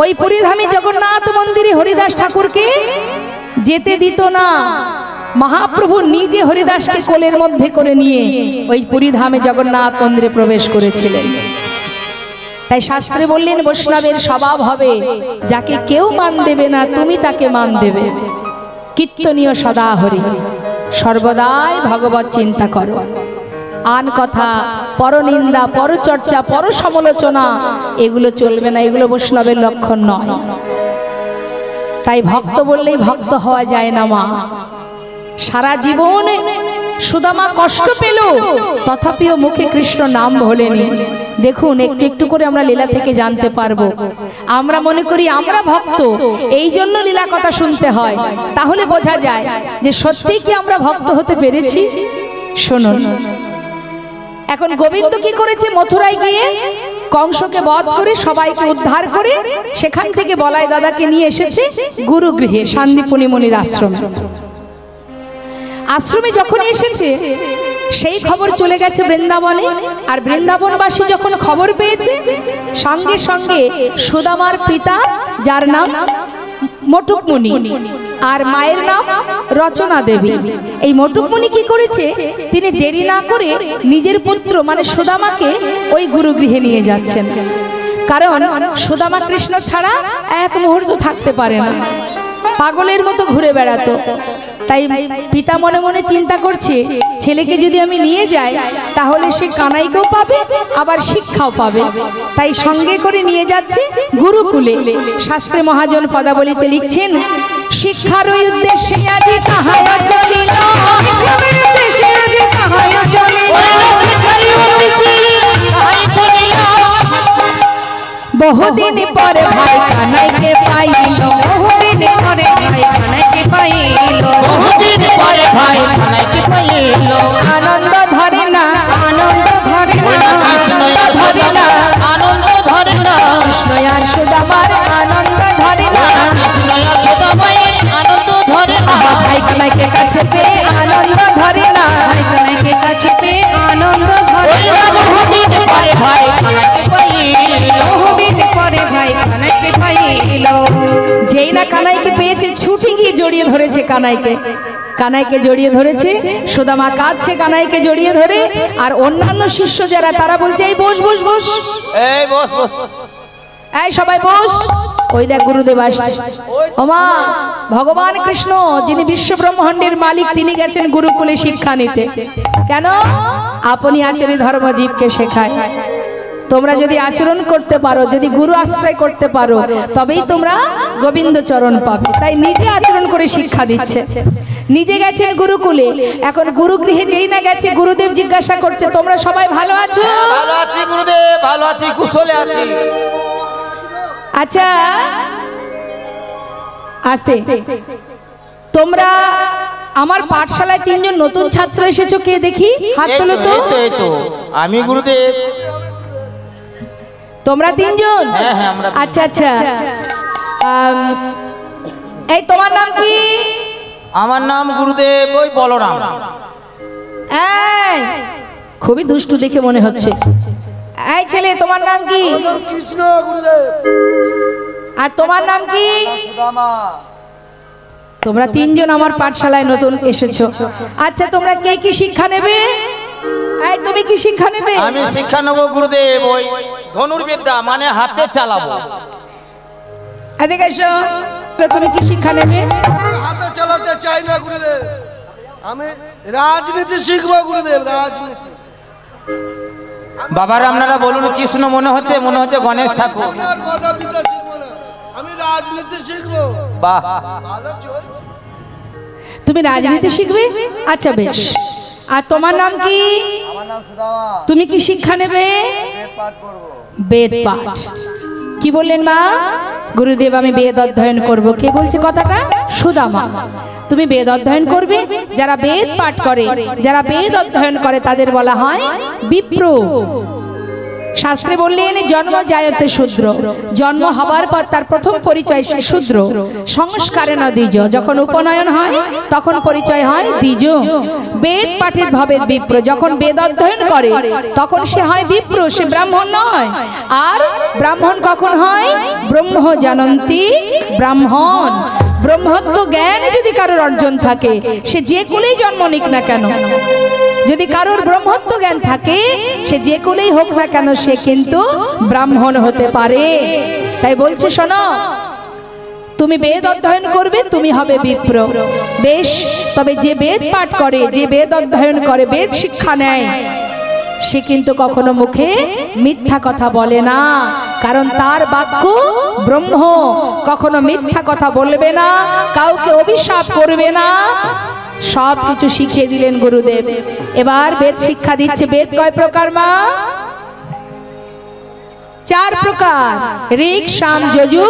ওই পুরীধামী জগন্নাথ মন্দিরে হরিদাস ঠাকুরকে যেতে দিত না। মহাপ্রভু নিজে হরিদাসকে কোলের মধ্যে করে নিয়ে ওই পুরীধামে জগন্নাথ মন্দিরে প্রবেশ করেছিলেন। তাই শাস্ত্রে বললেন বৈষ্ণবের স্বভাব হবে যাকে কেউ মান দেবে না, তুমি তাকে মান দেবে। কীর্তনীয় সদা হরি, সর্বদাই ভগবত চিন্তা করো। আন কথা, পরনিন্দা, পরচর্চা, পর সমালোচনা এগুলো চলবে না, এগুলো বৈষ্ণবের লক্ষণ নয়। তাই ভক্ত বললেই ভক্ত হওয়া যায় না মা। সারা জীবনে সুদামা কষ্ট পেল, তথাপিও মুখে কৃষ্ণ নাম ভোলেনি। দেখুন, একটু একটু করে আমরা লীলা থেকে জানতে পারবো। আমরা মনে করি আমরা ভক্ত, এই জন্য লীলা কথা শুনতে হয়। তাহলে বোঝা যায় যে সত্যিই কি আমরা ভক্ত হতে পেরেছি। শুনুন, এখন গোবিন্দ কি করেছে? মথুরায় গিয়ে কংসকে বধ করে সবাইকে উদ্ধার করে সেখান থেকে বলাই দাদাকে নিয়ে এসেছে গুরুগৃহে, শান্তিপুনি মুনির আশ্রমে। আশ্রমে যখন এসেছে সেই খবর চলে গেছে বৃন্দাবনে, আর বৃন্দাবনবাসী যখন খবর পেয়েছে সঙ্গে সঙ্গে সুদামার পিতা, যার নাম মটুকমণি, আর মায়ের নাম রচনা দেবী, এই মটুকমণি কি করেছে, তিনি দেরি না করে নিজের পুত্র মানে সুদামাকে ওই গুরুগৃহে নিয়ে যাচ্ছেন। কারণ সুদামা কৃষ্ণ ছাড়া এক মুহূর্ত থাকতে পারে না, পাগলের মতো ঘুরে বেড়াতো। তাই পিতা মনে মনে চিন্তা করছে, ছেলেকে যদি আমি নিয়ে যাই তাহলে সে কানাইকেও পাবে আবার শিক্ষাও পাবে, তাই সঙ্গে করে নিয়ে যাচ্ছে গুরুকুলে। শাস্ত্রে মহাজন পদাবলীতে লিখছেন, শিক্ষার ওই উদ্দেশ্যে আজি তাহায় চলিল, বহুদিন পরে ভাই কানাইকে পাইল, বহুদিন পরে ভাই কানাইকে পাইল, বহুদিন পরে ভাই কানাইকে পাইল। আনন্দ ধরে না, আনন্দ ধরে না, কৃষ্ণ আর ধরে না, আনন্দ ধরে না, কৃষ্ণ আর সুদামার আনন্দ ধরে না, কৃষ্ণ আর সুদামায়ের আনন্দ ধরে না। ভাই কানাইকে কাছে পেয়ে আনন্দ ধরে না, ভাই কানাইকে কাছে পেয়ে আনন্দ ধরে না, বহুদিন পরে ভাই কানাইকে পাইল। বহুদিন পরে ভাই কানাইকে পাইল। যেই না কানাইকে পেয়েছে ছুটি গিয়ে জড়িয়ে ধরেছে কানাইকে, কানাইকে জড়িয়ে ধরেছে, সুদামা কাঁদছে কানাইকে জড়িয়ে ধরে, আর অন্যান্য শিষ্য যারা তারা বলছে এই বস বস বস, এই বস বস, এই সবাই বস। ওই দেখ গুরুদেব আসছে। ওমা, ভগবান কৃষ্ণ যিনি বিশ্ব ব্রহ্মাণ্ডের মালিক তিনি গেছেন গুরুকুলে শিক্ষা নিতে। কেন? আপনি আচরণ ধর্ম জীবকে শেখায়। তোমরা যদি আচরণ করতে পারো, যদি গুরু আশ্রয় করতে পারো, তবেই তোমরা গোবিন্দ চরণ পাবে। তাই নিজে আচরণ করে শিক্ষা দিচ্ছে। নিজে গেছেন গুরুকুলে, এখন গুরুগৃহে যেই না গেছে গুরুদেব জিজ্ঞাসা করছে তোমরা সবাই ভালো আছো? ভালো আছি গুরুদেব, ভালো আছি, কুশলে আছি। আচ্ছা আস্তে, তোমরা আমার পাঠশালায় 3 জন নতুন ছাত্র এসেছো, কে দেখি হাত তোলো তো। এই তো আমি গুরুদেব। তোমরা 3 জন? হ্যাঁ হ্যাঁ আমরা। আচ্ছা আচ্ছা, এই তোমার নাম কি? আমার নাম গুরুদেব ওই বলরাম। এই খুবই দুষ্টু দেখে মনে হচ্ছে। এই ছেলে তোমার নাম কি? আমার নাম কৃষ্ণ গুরুদেব। আর তোমার নাম কি? সুদামা। তোমরা 3 জন আমার পাঠশালায় নতুন এসেছো। আচ্ছা তোমরা কে কি শিক্ষা নেবে? এই তুমি কি শিক্ষা নেবে? আমি শিক্ষা নেবো গুরুদেব ওই ধনুর্বিদ্যা, মানে হাতে চালাবো। এদিকে এসো, তুমি কি শিক্ষা নেবে? আমি হাতে চালাতে চাই না গুরুদেব, আমি রাজনীতি শিখবো গুরুদেব, রাজনীতি। বাবার আপনারা বলুন, কৃষ্ণ মনে হচ্ছে, মনে হচ্ছে গণেশ ঠাকুর। আপনার কথা বিদ্যা শিখবো না, আমি রাজনীতি শিখবো। বাহ, ভালো চলছে। তুমি রাজনীতি শিখবে? আচ্ছা বেশ। আর তোমার নাম কি? আমার নাম সুদামা, তুমি কি শিক্ষা নেবে? বেদ পাঠ করবো। বেদ পাঠ। কি বললেন মা? গুরুদেব আমি বেদ অধ্যয়ন করব। কে বলছে কথাটা? সুদামা। তুমি বেদ অধ্যয়ন করবে? যারা বেদ পাঠ করে, যারা বেদ অধ্যয়ন করে তাদের বলা হয় বিপ্র। শাস্ত্রে বললেন জন্ম জায়তে শূদ্র, জন্ম হবার পর তার প্রথম পরিচয় সে শূদ্র। সংস্কারে না দ্বিজ, যখন উপনয়ন হয় তখন পরিচয় হয় দ্বিজ। বেদ পাঠের ভাবে বিপ্র, যখন বেদ অধ্যয়ন করে তখন সে হয় বিপ্র, সে ব্রাহ্মণ নয়। আর ব্রাহ্মণ কখন হয়? ব্রহ্ম জানন্তি ব্রাহ্মণ। ব্রহ্মত্ব জ্ঞান যদি কারোর অর্জন থাকে, সে যে কুলেই জন্ম নিক না কেন, যদি কারোর ব্রহ্মত্ব জ্ঞান থাকে সে যে কুলেই হোক না কেন, সে কিন্তু ব্রাহ্মণ হতে পারে। তাই বলছে শোনো, তুমি বেদ অধ্যয়ন করবে, তুমি হবে বিপ্র। বেশ, তবে যে বেদ পাঠ করে, যে বেদ অধ্যয়ন করে, বেদ শিক্ষা নেয়, সে কিন্তু কখনো মুখে মিথ্যা কথা বলে না, কারণ তার বাক্য ব্রহ্ম। কখনো মিথ্যা কথা বলবে না, কাউকে অভিশাপ করবে না, সব কিছু শিখিয়ে দিলেন গুরুদেব। এবার বেদ শিক্ষা দিচ্ছে। বেদ কয় প্রকার মা? 4 প্রকার, ঋক, সাম, যজু,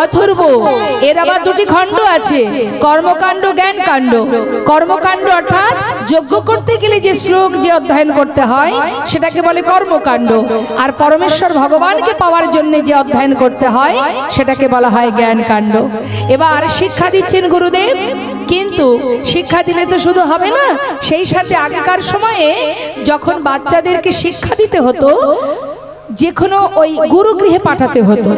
অথর্ব। এর আবার 2টি খণ্ড আছে, কর্মকাণ্ড, জ্ঞান কাণ্ড। কর্মকাণ্ড অর্থাৎ যজ্ঞ করতে গেলে যে শ্লোক যে অধ্যয়ন করতে হয় সেটাকে বলে কর্মকাণ্ড, আর পরমেশ্বর ভগবানকে পাওয়ার জন্য যে অধ্যয়ন করতে হয় সেটাকে বলা হয় জ্ঞান কাণ্ড। এবার শিক্ষা দিচ্ছেন গুরুদেব কিন্তু শিক্ষা দিলে তো শুধু হবে না, সেই সাথে আগেকার সময়ে যখন বাচ্চাদেরকে শিক্ষা দিতে হতো যে কোনো ওই গুরুগৃহে পাঠাতে হতো।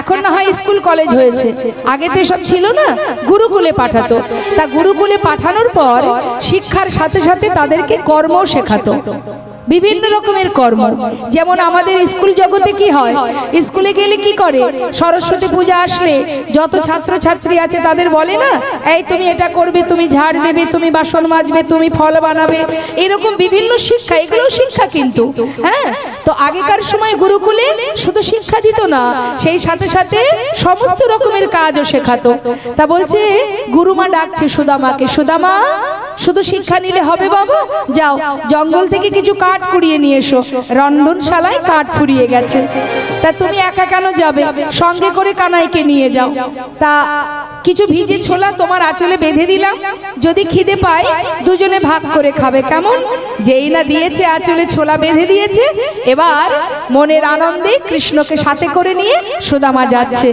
এখন না হয় স্কুল কলেজ হয়েছে, আগে তো সব ছিল না, গুরুকুলে পাঠাতো। তা গুরুকুলে পাঠানোর পর শিক্ষার সাথে সাথে তাদেরকে কর্ম শেখাতো, বিভিন্ন রকমের কর্ম। যেমন আমাদের স্কুল জগতে কি হয়, স্কুলে গেলে কি করে, সরস্বতী পূজা আসলে যত ছাত্রছাত্রী আছে তাদের বলে না, এই তুমি এটা করবে, তুমি ঝাড় দেবে, তুমি বাসন মাজবে, তুমি ফল বানাবে, এরকম বিভিন্ন শিক্ষা, এগুলো শিক্ষা কিন্তু। হ্যাঁ, তো আগেকার সময় গুরুকুলে শুধু শিক্ষা দিত না, সেই সাথে সাথে সমস্ত রকমের কাজও শেখাতো। তা বলছে গুরুমা ডাকছে সুদামাকে, সুদামা শুধু শিক্ষা নিলে হবে বাবা, যাও জঙ্গল থেকে কিছু কাঠ কুড়িয়ে নিয়ে এসো। রন্ধনশালায় কাঠ ফুরিয়ে গেছে, তা তুমি একা কেন যাবে, সঙ্গে করে কানাইকে নিয়ে যাও। তা কিছু ভিজে ছোলা তোমার আঁচলে বেঁধে দিলাম, যদি খিদে পায় দুজনে ভাগ করে খাবে, কেমন? যেই না দিয়েছে আঁচলে ছোলা বেঁধে দিয়েছে, এবার মনের আনন্দে কৃষ্ণকে সাথে করে নিয়ে সুদামা যাচ্ছে।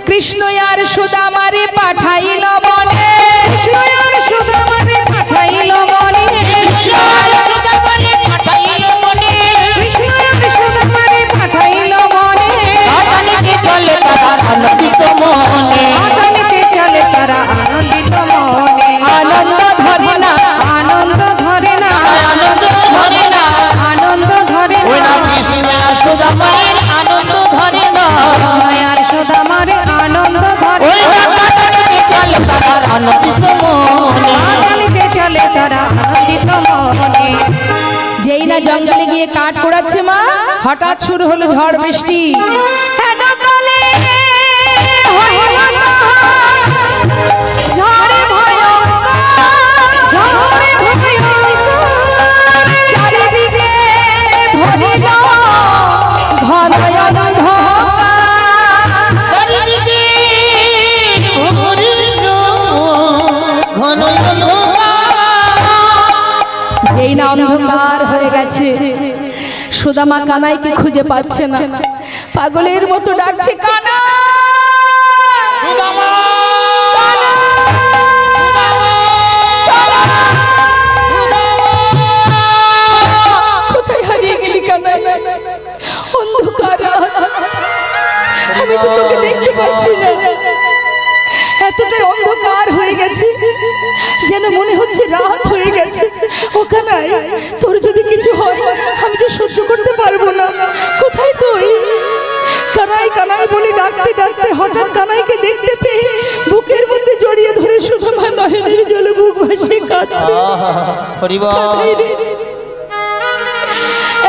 কৃষ্ণ আর সুদামারে পাঠাইল বনে, কৃষ্ণ আর সুদামারে পাঠাইল বনে, কৃষ্ণ আর সুদামারে পাঠাইল বনে, কৃষ্ণ আর সুদামারে পাঠাইল বনে। আটালিতে চলে তারা আনন্দিত মনে, আটালিতে চলে তারা আনন্দিত মনে। আনন্দ ধরে না, আনন্দ ধরে না, আনন্দ ধরে না, আনন্দ ধরে ওই না, না কৃষ্ণ আর সুদামার আনন্দ ধরে না, কৃষ্ণ আর সুদামারে আনন্দ ধরে ওই না আটালিতে চলে তারা আনন্দিত মনে। আটালিতে চলে তারা আনন্দিত মনে। যেই না জঙ্গলে গিয়ে কাঠ কোড়াচ্ছে মা, হঠাৎ শুরু হলো ঝড় বৃষ্টি। ঝড়ে ভয়ঙ্কর, ঝড়ে ভয়ঙ্কর, চারিদিকে ভরিল ঘন অন্ধকার। চারিদিকে ভরিল ঘন অন্ধকার। যেই না অন্ধকার হয়ে গেছে, সুদামা কানাইকে খুঁজে পাচ্ছে না, পাগলের মতো ডাকছে, কানা সুদামা, কানা, কানা। কোথায় হারিয়ে গেলি কানাই? অন্ধকার রাত, আমি তো তোকে দেখতে পাচ্ছি না, এতটাই অন্ধকার হয়ে গেছে যেন মনে হচ্ছে রাত হয়ে গেছে। ও কানাই, তোর যদি কিছু হয় আমি যে সহ্য করতে পারবো না। কোথায় তুই? কানাই কানাই বলে ডাকতে ডাকতে হঠাৎ কানাইকে দেখতে পেয়ে বুকের মধ্যে জড়িয়ে ধরে সুদামা নয়নের জলে বুক ভাসিয়ে কাঁদছে। কানাই রে,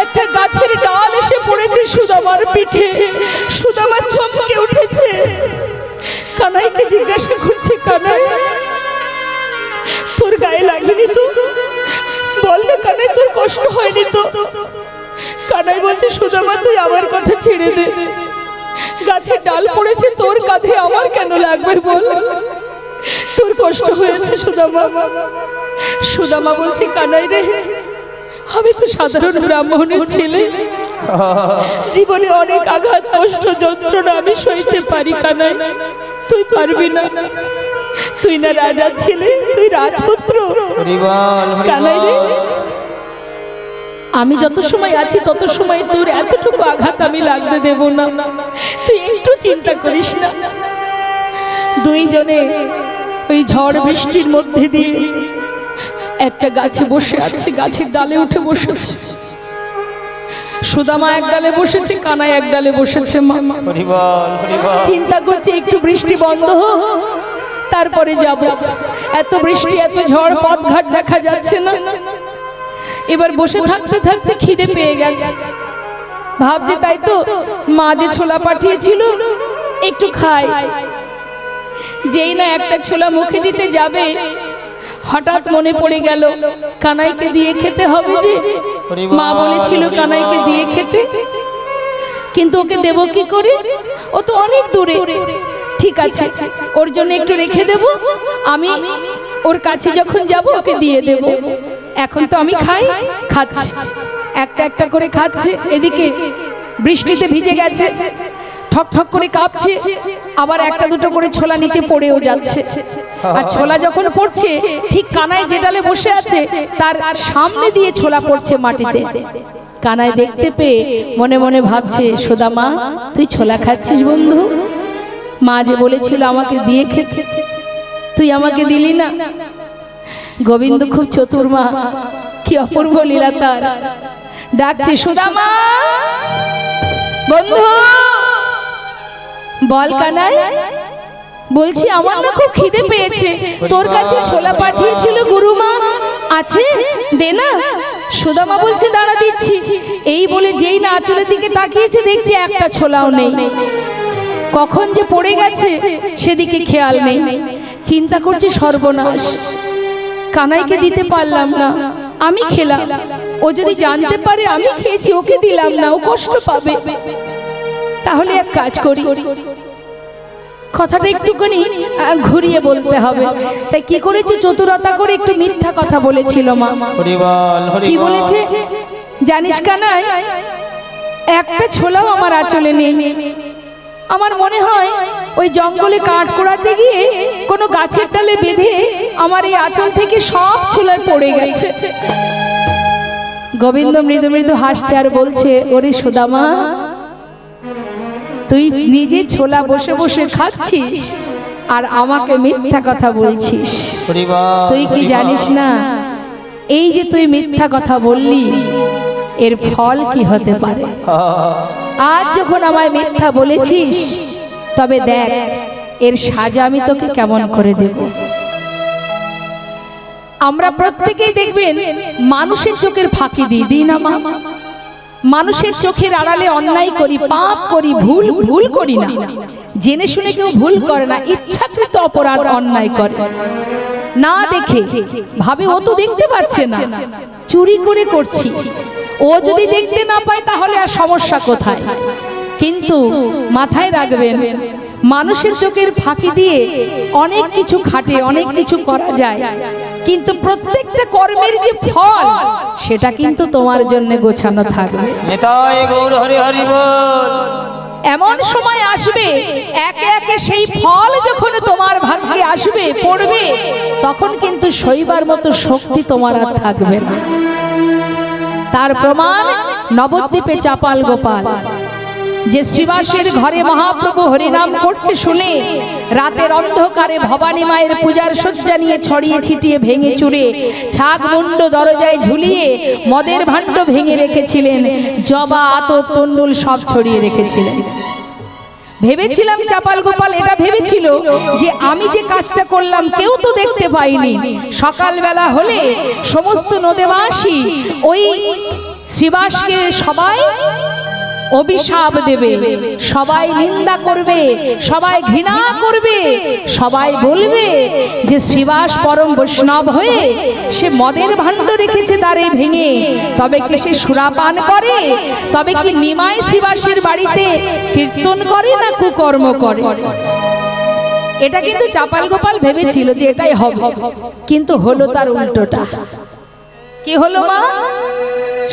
একটা গাছের ডাল এসে পড়েছে সুদামার পিঠে, সুদামা চমকে উঠেছে। কানাইকে জিজ্ঞাসা করছে, কানাই তোর গায়ে লাগেনি তো? বল না কানাই, তোর কষ্ট হয়নি তো? কানাই বলছে, সুদামা তুই আমার কথা ছেড়ে দে, গাছের ডাল পড়েছে তোর কাঁধে, আমার কেন লাগবে বল? তোর কষ্ট হয়েছে সুদামা। সুদামা বলছে, কানাই রে, আমি তো সাধারণ ব্রাহ্মণের ছেলে, জীবনে অনেক আঘাত কষ্ট যন্ত্রণা আমি সইতে পারি। কানাই তুই পারবি না, তুই না রাজার ছেলে, তুই রাজপুত্র। কানাই রে, আমি যত সময় আছি তত সময় তোর এতটুকু আঘাত আমি লাগতে দেব না, তুই একটু চিন্তা করিস না। দুইজনে ওই ঝড় বৃষ্টির মধ্যে দিয়ে একটা গাছে বসে আছে, গাছের ডালে উঠে বসেছে। সুদামা এক ডালে বসেছে, কানাই এক ডালে বসেছে। চিন্তা করছে একটু বৃষ্টি বন্ধ হোক, তারপরে যাব। এত বৃষ্টি, এত ঝড়, পথঘাট দেখা যাচ্ছে না। এবার বসে থাকতে থাকতে খিদে পেয়ে গেছে, ভাবছে তাই তো মা যে ছোলা পাঠিয়েছিল একটু খাই। যেই না একটা ছোলা মুখে দিতে যাবে, হঠাৎ মনে পড়ে গেল কানাইকে দিয়ে খেতে হবে, যে মা বলেছিল কানাইকে দিয়ে খেতে, কিন্তু ওকে দেব কি করে? ও তো অনেক দূরে। ঠিক আছে, ওর জন্য একটু রেখে দেব, আমি ওর কাছে যখন যাব ওকে দিয়ে দেব। এখন তো আমি খাচ্ছি, একটা একটা করে খাচ্ছে। এদিকে বৃষ্টিতে ভিজে গেছে, ঠক ঠক করে কাঁপছে, আবার একটা দুটো করে ছোলা নিচে পড়েও যাচ্ছে। আর ছোলা যখন পড়ছে ঠিক কানাই যে ডালে বসে আছে তার সামনে দিয়ে ছোলা পড়ছে মাটিতে। কানাই দেখতে পেয়ে মনে মনে ভাবছে, সুদামা তুই ছোলা খাচ্ছিস বন্ধু? মা যে বলেছিল আমাকে দিয়ে খেতে, তুই আমাকে দিলি না। গোবিন্দ খুব চতুর মা, কি অপূর্ব লীলা তার। ডাকছে, সুদামা বন্ধু বল কানাই। বলছি আমার না খুব খিদে পেয়েছে, তোর কাছে ছোলা পাঠিয়েছিল গুরুমা, আছে দে না। সুদামা বলছে দাঁড়া দিচ্ছি। এই বলে যেই না আঁচলের দিকে তাকিয়েছে দেখছে একটা ছোলাও নেই। কখন যে পড়ে গেছে সেদিকে খেয়াল নেই। চিন্তা করছে সর্বনাশ, কানাইকে দিতে পারলাম না, আমি খেলাম, ও যদি জানতে পারে আমি খেয়েছি, ওকে দিলাম না, ও কষ্ট পাবে। তাহলে এক কাজ করি, কথাটা একটুখানি ঘুরিয়ে বলতে হবে। তাই কি করেছে, চতুরতা করে একটু মিথ্যা কথা বলেছিল মা। কি বলেছে জানিস কানাই? একটা ছোলাও আমার আঁচলে নেই। আমার মনে হয় ওই জঙ্গলে কাঠ কোড়াতে গিয়ে কোনো গাছের ডালে বেঁধে আমার এই আঁচল থেকে সব ছোলা পড়ে গেছে। গোবিন্দ মৃদু মৃদু হাসছে আর বলছে, ওরে সুদামা, তুই নিজে ছোলা বসে বসে খাচ্ছিস আর আমাকে মিথ্যা কথা বলছিস। তুই কি জানিস না এই যে তুই মিথ্যা কথা বললি এর ফল কি হতে পারে? আজ যখন আমায় মিথ্যা বলেছিস, তবে দেখ এর সাজা আমি তোকে কেমন করে দেব। আমরা প্রত্যেকেই দেখবেন মানুষের চোখের ফাঁকি দিই না মা। মানুষের চোখের আড়ালে অন্যায় করি, পাপ করি, ভুল করি না। জেনে শুনে কেউ ভুল করে না, ইচ্ছাকৃত অপরাধ অন্যায় করে। না দেখে ভাবে ও তো দেখতে পাচ্ছে না, চুরি করে করছি। ও যদি দেখতে না পায় তাহলে আর সমস্যা কোথায়? কিন্তু মাথায় রাখবেন, মানুষের চোখের ফাঁকি দিয়ে অনেক কিছু খাটে, অনেক কিছু করা যায়, কিন্তু প্রত্যেকটা কর্মের যে ফল সেটা কিন্তু তোমার জন্য গোছানো থাকবে। এমন সময় আসবে একে একে সেই ফল যখন তোমার ভাগ্যে আসবে, পড়বে, তখন কিন্তু সইবার মতো শক্তি তোমার আর থাকবে না। তার প্রমাণ নবদ্বীপে চাপাল গোপাল, যে শ্রীবাসের ঘরে মহাপ্রভু হরিনাম করছে শুনে রাতের অন্ধকারে ভবানী মায়ের পূজার সজ্জা নিয়ে ছড়িয়ে ছিটিয়ে ভেঙে চুরে ছাগ মুন্ড দরজায় ঝুলিয়ে মদের ভাণ্ড ভেঙে রেখেছিলেন, জবা আতপ তন্ডুল সব ছড়িয়ে রেখেছিলেন। ভেবেছিলাম চাপাল গোপাল এটা ভেবেছিল যে আমি যে কাজটা করলাম কেউ তো দেখতে পাইনি। সকালবেলা হলে সমস্ত নদেবাসী ওই শ্রীবাসকে সবাই অভিশাপ দেবে, সবাই নিন্দা করবে, সবাই ঘৃণা করবে, সবাই বলবে যে শ্রীবাস পরম বৈষ্ণব হয়ে সে মদের ভাণ্ড রেখেছে দ্বারে ভেঙে, তবে কি সে সুরাপান করে? তবে কি নিমাই শ্রীবাসের বাড়িতে কীর্তন করে না কুকর্ম করে? এটা কিন্তু চাপাল গোপাল ভেবেছিল যে এটাই হবে, কিন্তু হলো তার উল্টোটা। কি হলো মা?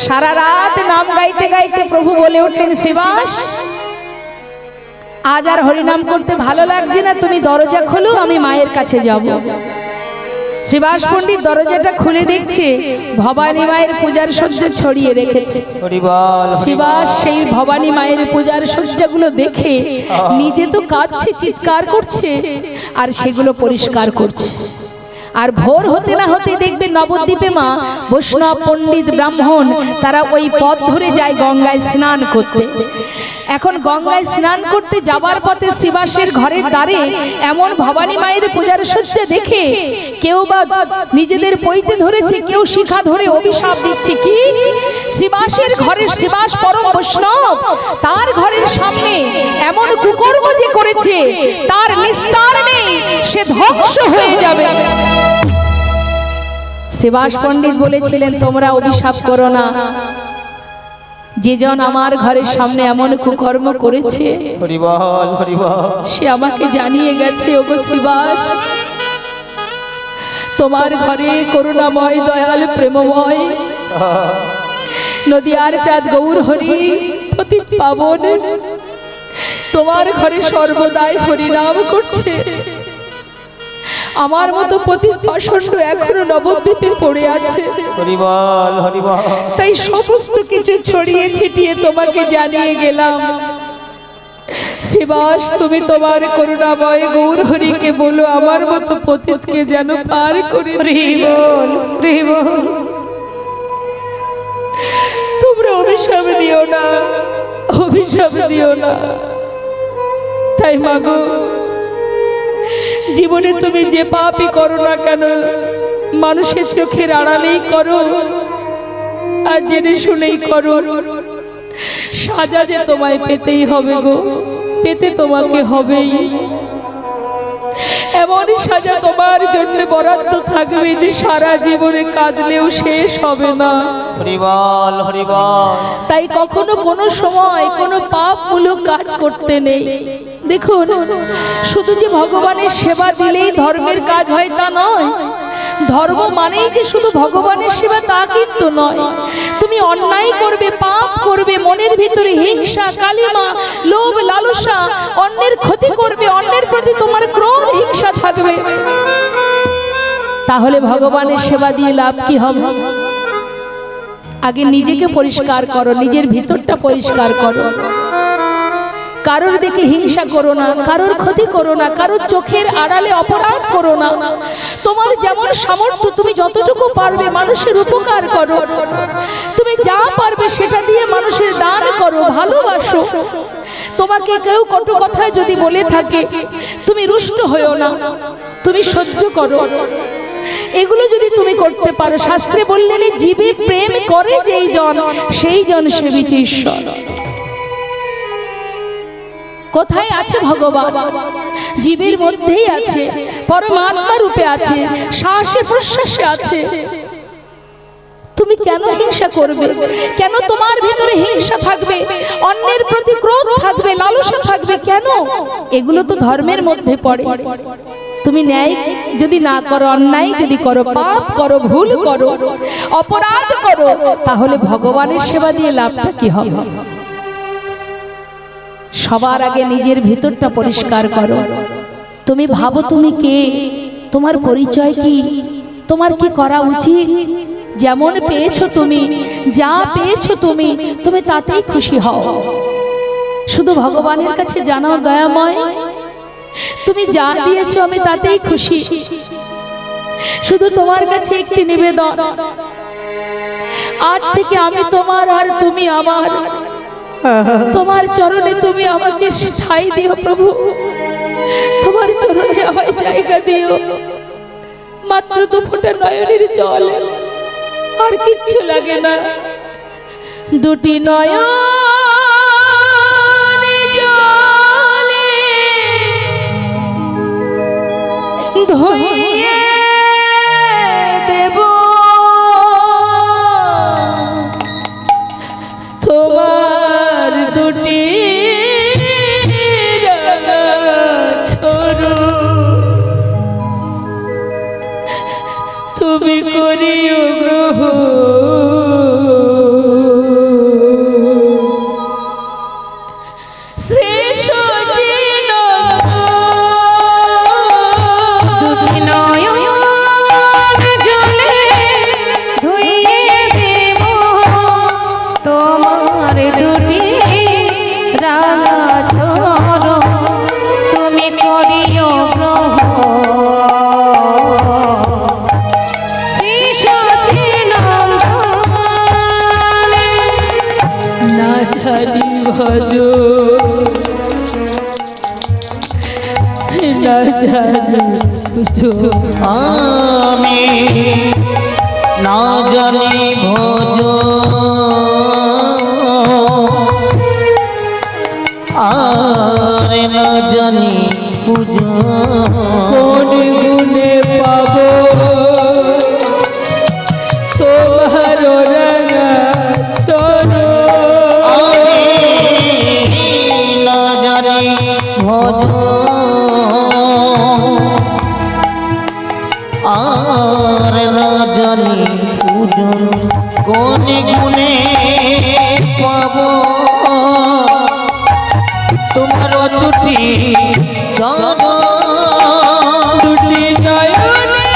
সারা রাত নাম গাইতে গাইতে প্রভু বলে উঠলেন, শ্রীবাস আজ আর হরিনাম করতে ভালো লাগছে না, তুমি দরজা খোলো, আমি মায়ের কাছে যাব। শ্রীবাস পণ্ডিত দরজাটা খুলে দেখছে ভবানী মায়ের পূজার সজ্জা ছড়িয়ে রেখেছে। শ্রীবাস সেই ভবানী মায়ের পূজার সজ্জাগুলো দেখে নিজে তো কাঁদছে, চিৎকার করছে, আর সেগুলো পরিষ্কার করছে। আর ভোর হতে না হতে দেখবে নবদ্বীপে মা বৈষ্ণব পণ্ডিত ব্রাহ্মণ তারা ওই পথ ধরে যায় গঙ্গায় স্নান করতে। এখন গঙ্গায় স্নান করতে যাবার পথে শ্রীবাসের ঘরের দ্বারে এমন ভবানী মায়ের পূজার সজ্জা দেখে কেউ বা নিজেদের পইতে ধরেছে, কেউ শিখা ধরে অভিশাপ দিচ্ছে। কি শ্রীবাসের ঘরের শ্রীবাস পরম বৈষ্ণব, তার ঘরের সামনে এমন কুকর্ম যে করেছে তার নিস্তার নেই, সে ধ্বংস হয়ে যাবে। শ্রীবাস পণ্ডিত বলেছিলেন, তোমরা অভিশাপ করো না, যে জন আমার ঘরের সামনে এমন কুকর্ম করেছে সে আমাকে জানিয়ে গেছে। ওগো শ্রীবাস, তোমার ঘরে করুণাময় দয়াল প্রেমময় নদিয়ার চাঁদ গৌর হরি পতিত পাবন তোমার ঘরে সর্বদাই হরিনাম করছে, আমার মতো পতিত পাষণ্ড এখনো নবদ্বীপে পড়ে আছে। হরি বল, হরি বল। তাই সমস্ত কিছু ছড়িয়ে ছিটিয়ে তোমাকে জানিয়ে গেলাম। শ্রীবাস, তুমি তোমার করুণাময় গৌর হরিকে বলো আমার মতো পতিতকে যেন পার করে। তোমরা অভিশাপ দিও না, অভিশাপ দিও না। তাই মাগো, জীবনে তুমি যে পাপই করো না কেন, মানুষের চোখের আড়ালেই করো আর জেনে শুনেই করো, সাজা যে তোমায় পেতেই হবে গো, পেতে তোমাকে হবেই। এমন সাজা তোমার জন্য বরাদ্দ থাকবে যে সারা জীবনে কাঁদলেও শেষ হবে না। হরি বল, হরি বল। তাই কখনো কোনো সময় কোনো পাপমূলক কাজ করতে নেই। দেখুন, শুধু যে ভগবানের সেবা দিলেই ধর্মের কাজ হয় তা নয়। ধর্ম মানেই যে শুধু ভগবানের সেবা তা কিন্তু নয়। তুমি অন্যায় করবে, পাপ করবে, মনের ভিতরে হিংসা, কালিমা, লোভ, লালসা, অন্যের ক্ষতি করবে, অন্যের প্রতি তোমার ক্রোধ, হিংসা থাকবে, তাহলে ভগবানের সেবা দিয়ে লাভ কি হবে? আগে নিজেকে পরিষ্কার করো, নিজের ভিতরটা পরিষ্কার করো। কারোর দেখে হিংসা করো না, কারোর ক্ষতি করো না, কারোর চোখের আড়ালে অপরাধ করো না। তোমার যেমন সামর্থ্য তুমি যতটুকু পারবে মানুষের উপকার করো। তুমি যা পারবে সেটা দিয়ে মানুষের দান করো, ভালোবাসো। তোমাকে কেউ কটু কথায় যদি বলে থাকে, তুমি রুষ্ট হয়েও না, তুমি সহ্য করো। এগুলো যদি তুমি করতে পারো, শাস্ত্রে বললেন জীবে প্রেম করে যেই জন, সেই জন সেবিছে ঈশ্বর। কোথায় আছে ভগবান? জীবের মধ্যেই আছে, পরমাত্মা রূপে আছে, শ্বাসে প্রশ্বাসে আছে। তুমি কেন হিংসা করবে? কেন তোমার ভিতরে হিংসা থাকবে, অন্যের প্রতি ক্রোধ থাকবে, লালসা থাকবে? কেন? এগুলো তো ধর্মের মধ্যে পড়ে। তুমি ন্যায় যদি না করো, অন্যায় যদি করো, পাপ করো, ভুল করো, অপরাধ করো, তাহলে ভগবানের সেবা দিয়ে লাভটা কি হবে? সবার আগে নিজের ভিতরটা পরিষ্কার করো। তুমি ভাবো তুমি কে, তোমার পরিচয় কি, তোমার কি করা উচিত। যেমন পেয়েছো তুমি, যা পেয়েছো তুমি, তুমি তাতেই খুশি হও। শুধু ভগবানের কাছে জানাও, দয়াময় তুমি যা দিয়েছো আমি তাতেই খুশি। শুধু তোমার কাছে একটি নিবেদন, আজ থেকে আমি তোমার আর তুমি আমার। তোমার চরণে তুমি আমাকে ঠাঁই দিও প্রভু, তোমার চরণে আমায় জায়গা দিও। মাত্র 2 ফোঁটা নয়নের জল, আর কিচ্ছু লাগে না। 2টি নয়নের জলে ধুইয়ে দেব তোমার 2টি ছোড়ো। তুমি করিও গ্রহণ, শেষ জীবন 2টি নয়ন জলে ধুইয়ে দেব তোমার 2টি রাঙা চরণ। তুমি করিও না জানি ভজ, না জানি বুঝো, আমি না জানি ভজ, আর না জানি পুজো। কোন গুণে পাবো তোমার রাঙা চরণ। না জানি ভজ, আর না জানি পূজন। কোন গুণে পাবো তোমার দুটি চরণ দুটি নয়নে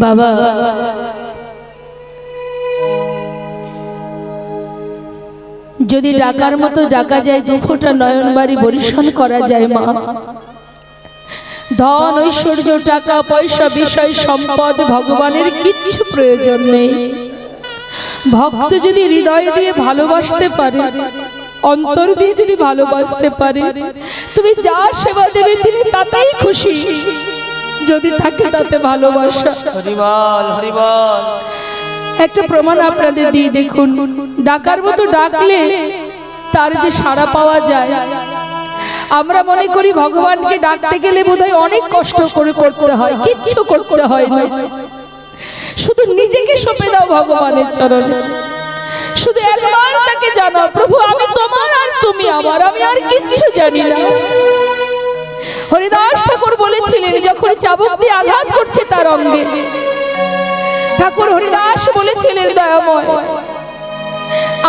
বাবা যদি ডাকার মতো ডাকা যায় দু ফোঁটা নয়ন বাড়ি বরিশন করা যায় মা ধন ঐশ্বর্য টাকা পয়সা বিষয় সম্পদ ভগবানের কিচ্ছু প্রয়োজন নেই ভক্ত যদি হৃদয় দিয়ে ভালোবাসতে পারে অন্তর দিয়ে যদি ভালোবাসতে পারে তুমি যা সেবা দেবে তিনি তাতেই খুশি যদি থাকে তাতে ভালোবাসা হরিবল হরিবল একটা প্রমাণ আপনাদের দিয়ে দেখুন ডাকার মতো ডাকলে তার যে সাড়া পাওয়া যায় আমরা মনে করি ভগবানকে ডাকতে গেলে বোধহয় অনেক কষ্ট করে করতে হয় কিচ্ছু করতে হয় না শুধু নিজেকে সঁপে দাও ভগবানের চরণে শুধু একবার তাকে জানাও প্রভু আমি তোমার আর তুমি আমার আমি আর কিচ্ছু জানি না হরিদাস ঠাকুর বলেছিলেন যখন চাবুক দিয়ে আঘাত করছে তার অঙ্গে ঠাকুর হরিদাস বলেছিলেন দয়াময়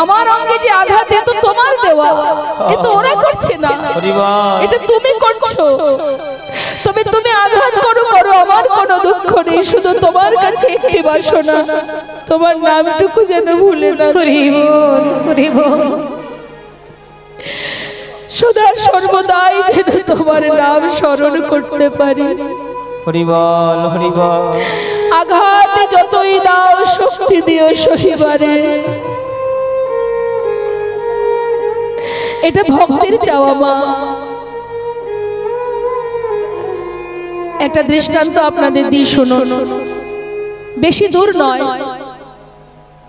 আমার অঙ্গে যে আঘাত এ তো তোমার দেওয়া এ তো ওরা করছে না এটা তুমি করছো তবে তুমি আঘাত করো করো আমার কোনো দুঃখ নেই শুধু তোমার কাছে একটি বাসনা তোমার নামটুকু যেন ভুলে না সদা সর্বদাই যেন তোমার নাম স্মরণ করতে পারি হরিবল হরিবল আঘাত যতই দাও শক্তি দিও সহিবারে এটা ভক্তের চাওয়া মা একটা দৃষ্টান্ত আপনাদের দিয়ে শুনুন বেশি দূর নয়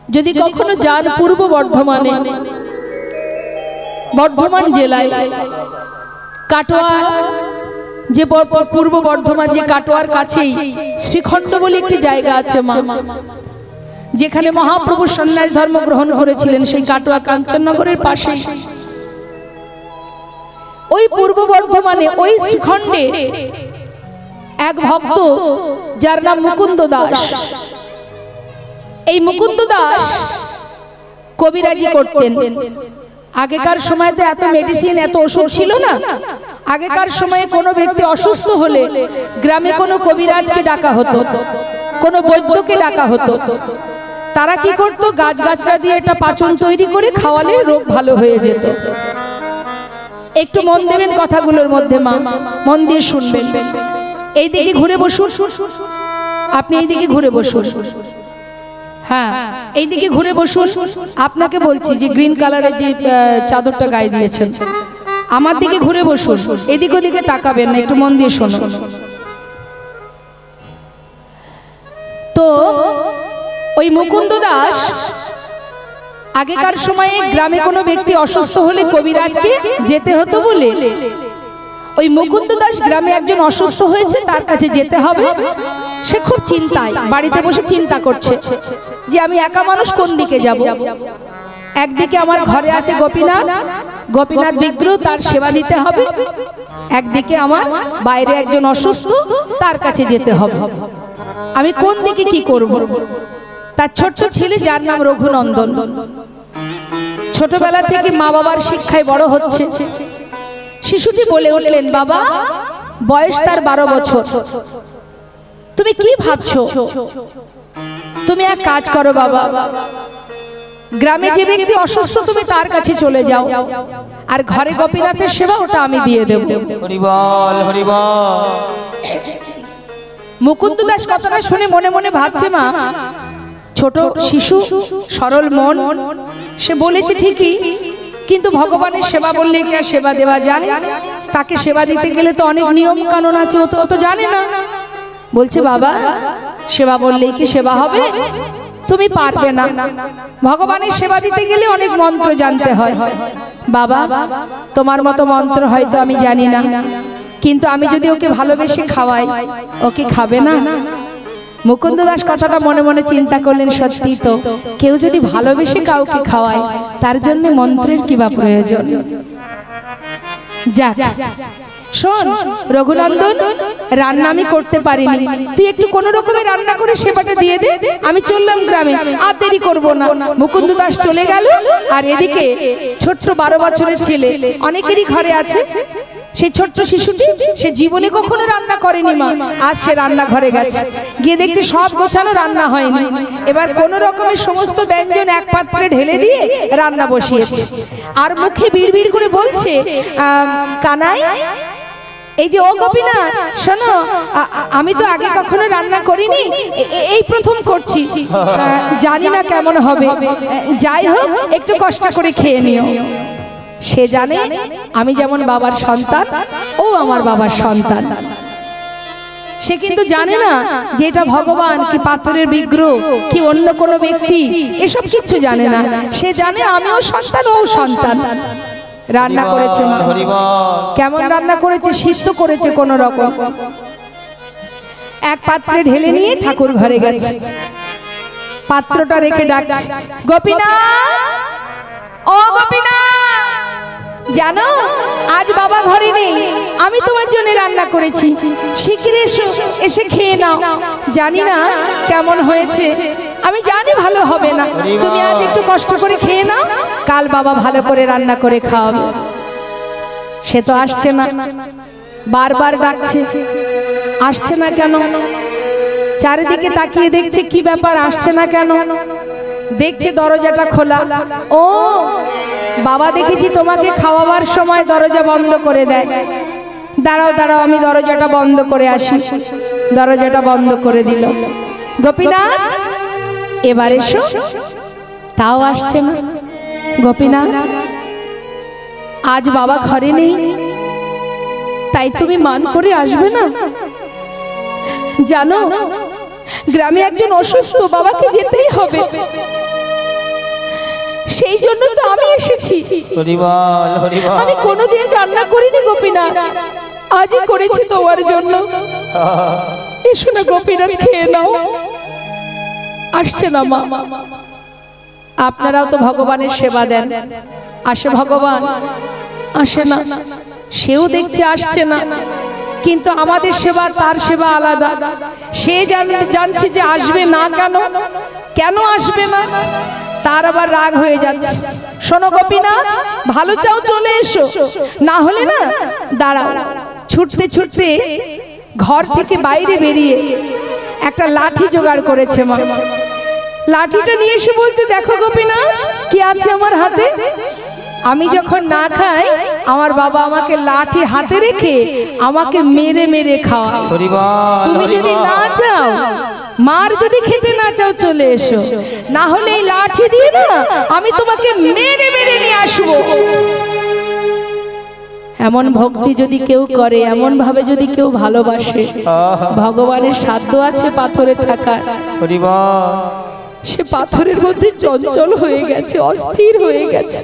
যদি কখনো যান পূর্ব বর্ধমানে বর্ধমান জেলায় কাটোয়া যে পূর্ব বর্ধমান যে কাটোয়ার কাছেই শ্রীখণ্ড বলে একটি জায়গা আছে মা যেখানে মহাপ্রভু সন্ন্যাস ধর্ম গ্রহণ করেছিলেন সেই কাটোয়া কাঞ্চননগরের পাশে ওই পূর্ব বর্ধমানে ওই শ্রীখণ্ডে এক ভক্ত যার নাম মুকুন্দ দাস এই মুকুন্দ দাস কবিরাজি করতেন আগেকার সময় তো এত মেডিসিন এত ওষুধ ছিল না আগেকার সময়ে কোনো ব্যক্তি অসুস্থ হলে গ্রামে কোনো কবিরাজকে ডাকা হতো কোনো বৈদ্যকে ডাকা হতো তারা কি করতো গাছগাছরা দিয়ে একটা পাচন তৈরি করে খাওয়ালে রোগ ভালো হয়ে যেত একটু মন দেবেন কথাগুলোর মধ্যে মা মন দিয়ে শুনবেন এইদিকে ঘুরে বসুন আপনি এইদিকে ঘুরে বসুন হ্যাঁ এইদিকে ঘুরে বসুন আপনাকে বলছি যে গ্রিন কালারের যে চাদরটা গায়ে দিয়েছেন আমার দিকে ঘুরে বসুন এদিক ওদিকে তাকাবেন না একটু মন দিয়ে শুনুন তো ওই মুকুন্দ দাস আগেকার সময়ে গ্রামে কোনো ব্যক্তি অসুস্থ হলে কবিরাজকে যেতে হতো বলে ওই মুকুন্দ দাস গ্রামে একজন অসুস্থ হয়েছে তার কাছে যেতে হবে সে খুব চিন্তায় বাড়িতে বসে চিন্তা করছে যে আমি একা মানুষ কোন দিকে যাব একদিকে আমার ঘরে আছে গোপীনাথ, গোপীনাথ বিগ্রহ, তার সেবা দিতে হবে। একদিকে আমার বাইরে একজন অসুস্থ, তার কাছে যেতে হবে। আমি কোন দিকে কি করব? তার ছোট্ট ছেলে যার নাম রঘুনন্দন, ছোটবেলা থেকে মা বাবার শিক্ষায় বড় হচ্ছে। শিশুটি বলে উঠলেন, বাবা, বয়স তার 12 বছর, তুমি কি ভাবছো? তুমি এক কাজ করো বাবা, গ্রামে যে ব্যক্তি অসুস্থ তুমি তার কাছে চলে যাও, আর ঘরে গোপীনাথের সেবা ওটা আমি দিয়ে দেব। হরি বল, হরি বল। মুকুন্দ দাস কথাটা শুনে মনে মনে ভাবছে, মা, ছোট শিশু, সরল মন, সে বলেছে ঠিকই, কিন্তু ভগবানের সেবা বললে কি আর সেবা দেওয়া যায়? তাকে সেবা দিতে গেলে তো অনেক নিয়ম কানুন আছে, ও তো জানে না। বলছে, বাবা, সেবা বললেই কি সেবা হবে? তুমি পারবে না। ভগবানের সেবা দিতে গেলে অনেক মন্ত্র জানতে হয়। বাবা, তোমার মতো মন্ত্র হয়তো আমি জানি না, কিন্তু আমি যদি ওকে ভালোবেসে খাওয়াই, ও কি খাবে না? মুকুন্দ দাস কথাটা মনে মনে চিন্তা করলেন, সত্যি তো, কেউ যদি ভালোবেসে কাউকে খাওয়ায়, তার জন্য মন্ত্রের কি বা প্রয়োজন? যাক, শোন রঘুনন্দন, রান্না আমি করতে পারিনি, তুই একটু কোন রকমে রান্না করে সেবাটা দিয়ে দে, আমি চললাম গ্রামে, আর দেরি করব না। মুকুন্দ দাস চলে গেল। আর এদিকে ছোট্ট 12 বছরের ছেলে, অনেকেরই ঘরে আছে, সেই ছোট্ট শিশুটি, সে জীবনে কখনো রান্না করেনি মা, আজ সে রান্না ঘরে গেছে, গিয়ে দেখছে সব গোছানো, রান্না হয়নি। এবার কোন রকমের সমস্ত ব্যঞ্জন এক পাত্রে ঢেলে দিয়ে রান্না বসিয়েছে, আর মুখে বিড়বিড় করে বলছে, কানাই, এই যে ও গোপীনাথ, শোনো, আমি তো আগে কখনো রান্না করিনি, এই প্রথম করছি, জানি না কেমন হবে, যাই হোক একটু কষ্ট করে খেয়ে নিও। সে জানে আমি যেমন বাবার সন্তান, ও আমার বাবার সন্তান। সে কিন্তু জানে না যে এটা ভগবান কি পাথরের বিগ্রহ কি অন্য কোনো ব্যক্তি, এসব কিচ্ছু জানে না। সে জানে আমিও সন্তান, ও সন্তান। রান্না করেছে মা, কেমন রান্না করেছে? সিদ্ধ করেছে কোন রকম, এক পাত্রে ঢেলে নিয়ে ঠাকুর ঘরে গেছে, পাত্রটা রেখে ডাকছে, গোপীনাথ, ও গোপীনাথ, জানো আজ বাবা ঘরে নেই, আমি তোমার জন্য রান্না করেছি, শিগগির এসো, এসে খেয়ে নাও। জানি না কেমন হয়েছে, আমি জানি ভালো হবে না, তুমি আজ একটু কষ্ট করে খেয়ে নাও, কাল বাবা ভালো করে রান্না করে খাওয়াবে। সে তো আসছে না, বারবার ডাকছে, আসছে না কেন? চারিদিকে তাকিয়ে দেখছে কি ব্যাপার, আসছে না কেন? দেখছে দরজাটা খোলা। ও বাবা, দেখেছি তোমাকে খাওয়াবার সময় দরজা বন্ধ করে দেয়, দাঁড়াও দাঁড়াও, আমি দরজাটা বন্ধ করে আসি। দরজাটা বন্ধ করে দিল। গোপীনাথ, এবার এসো, তাও আসছে না। গোপীনাথ, আজ বাবা ঘরে নেই, তাই তুমি মান করে আসবে না? জানো গ্রামে একজন অসুস্থ, বাবাকে যেতেই হবে, সেই জন্য তো আমি এসেছি। আমি কোনোদিন রান্না করিনি গোপীনাথ, আজই করেছি তোমার জন্য। এসো না গোপীনাথ, খেয়ে নাও। আসছে না মা। আপনারাও তো ভগবানের সেবা দেন, আসে ভগবান? আসে না। সেও দেখছে আসছে না, কিন্তু আমাদের সেবা তার সেবা আলাদা। সে জানছে যে আসবে না, কেন আসবে না, তার আবার রাগ হয়ে যাচ্ছে। শোনো গোপীনাথ, ভালো চাও চলে এসো, না হলে না দাঁড়াও। ছুটতে ছুটতে ঘর থেকে বাইরে বেরিয়ে একটা লাঠি জোগাড় করেছে মা। লাঠিটা নিয়ে এসে বলছে, দেখো গোপীনাথ, কি আছে আমার হাতে। আমি যখন না খাই, আমার বাবা আমাকে লাঠি হাতে রেখে আমাকে মেরে মেরে খাওয়ায়। তুমি যদি না চাও, মার যদি খেতে না চাও, চলে এসো, না হলে এই লাঠি দিয়ে না আমি তোমাকে মেরে মেরে নিয়ে আসবো। এমন ভক্তি যদি কেউ করে, এমন ভাবে যদি কেউ ভালোবাসে, ভগবানের সাধ্য আছে পাথরে থাকা। সে পাথরের মধ্যে চঞ্চল হয়ে গেছে, অস্থির হয়ে গেছে,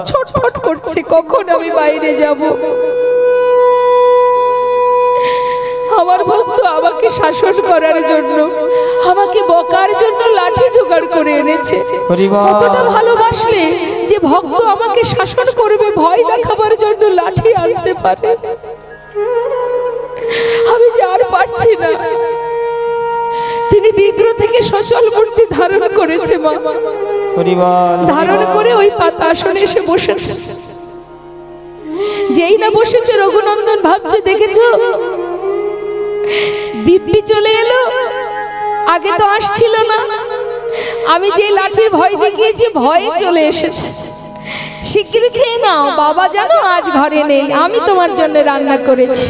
ছটফট করছে, কখন আমি বাইরে যাব। আমার ভক্ত আমাকে শাসন করার জন্য, আমাকে বকার জন্য লাঠি জোগাড় করে এনেছে। কতটা ভালোবাসলে যে ভক্ত আমাকে শাসন করবে, ভয় দেখাবার জন্য লাঠি আনতে পারে। আমি যে আর পারছি না। তিনি বিগ্রহ থেকে সচল মূর্তি ধারণ করেছে মা, ধারণ করে ওই পাতা আসনে এসে বসেছে। যেই না বসেছে রঘুনন্দন ভাবছে, দেখেছো দিব্যি চলে এলো, আগে তো আসছিল না। আমি যে লাঠির ভয় দেখিয়েছি, ভয়ে চলে এসেছে। শিগগির খেয়ে নাও, বাবা জানো আজ ঘরে নেই, আমি তোমার জন্য রান্না করেছি।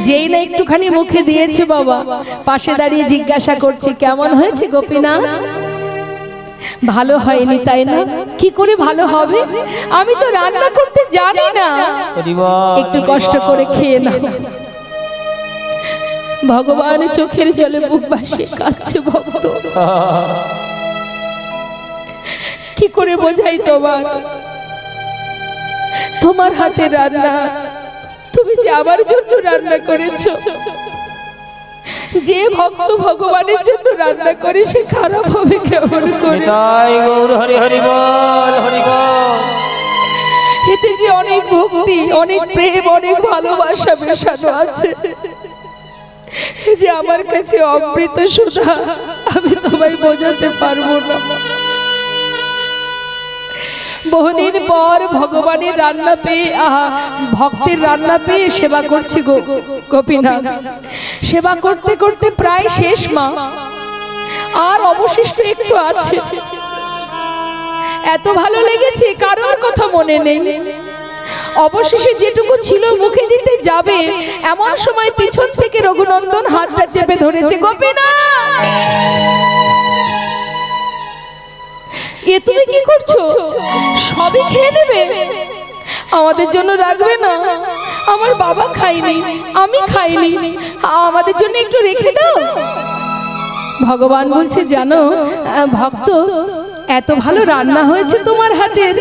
যেই না একটুখানি মুখে দিয়েছে, বাবা পাশে দাঁড়িয়ে জিজ্ঞাসা করছে, কেমন হয়েছে গোপীনাথ? ভালো হয়নি তাই না? কি করে ভালো হবে? আমি তো রান্না করতে জানি না, একটু কষ্ট করে খেয়ে নাও। ভগবান চোখের জলে বুক ভাসিয়ে কাঁদছে ভক্ত। কি করে বোঝাই তোমার, তোমার হাতে রান্না, তুমি যে আমার জন্য রান্না করেছো। যে ভক্ত ভগবানের জন্য রান্না করে সে খারাপ হবে কেমন করে? হরি হরি বল, হরি বল। এতে যে অনেক ভক্তি, অনেক প্রেম, অনেক ভালোবাসা মেশানো আছে, যে আমার কাছে অমৃত সুধা, আমি তোমায় বোঝাতে পারবো না। বহুদিন পর ভগবানের রান্না পেয়ে, ভক্তের রান্না পেয়ে সেবা করছি গোপীনাথ। সেবা করতে করতে প্রায় শেষ মা, আর অবশিষ্ট একটু আছে। এত ভালো লেগেছে, কারোর কথা মনে নেই। অবশেষে যেটুকু ছিল মুখে দিতে যাবে, এমন সময় পিছন থেকে রঘুনন্দন হাতটা চেপে ধরেছে। গোপীনাথ, এ তুমি কি করছো? সবই খেয়ে নেবে, আমাদের জন্য রাখবে না? আমার বাবা খায়নি, আমি খাইনি, আমাদের জন্য একটু রেখে দাও। ভগবান বলছে, জানো ভক্ত, এত ভালো রান্না হয়েছে তোমার হাতের,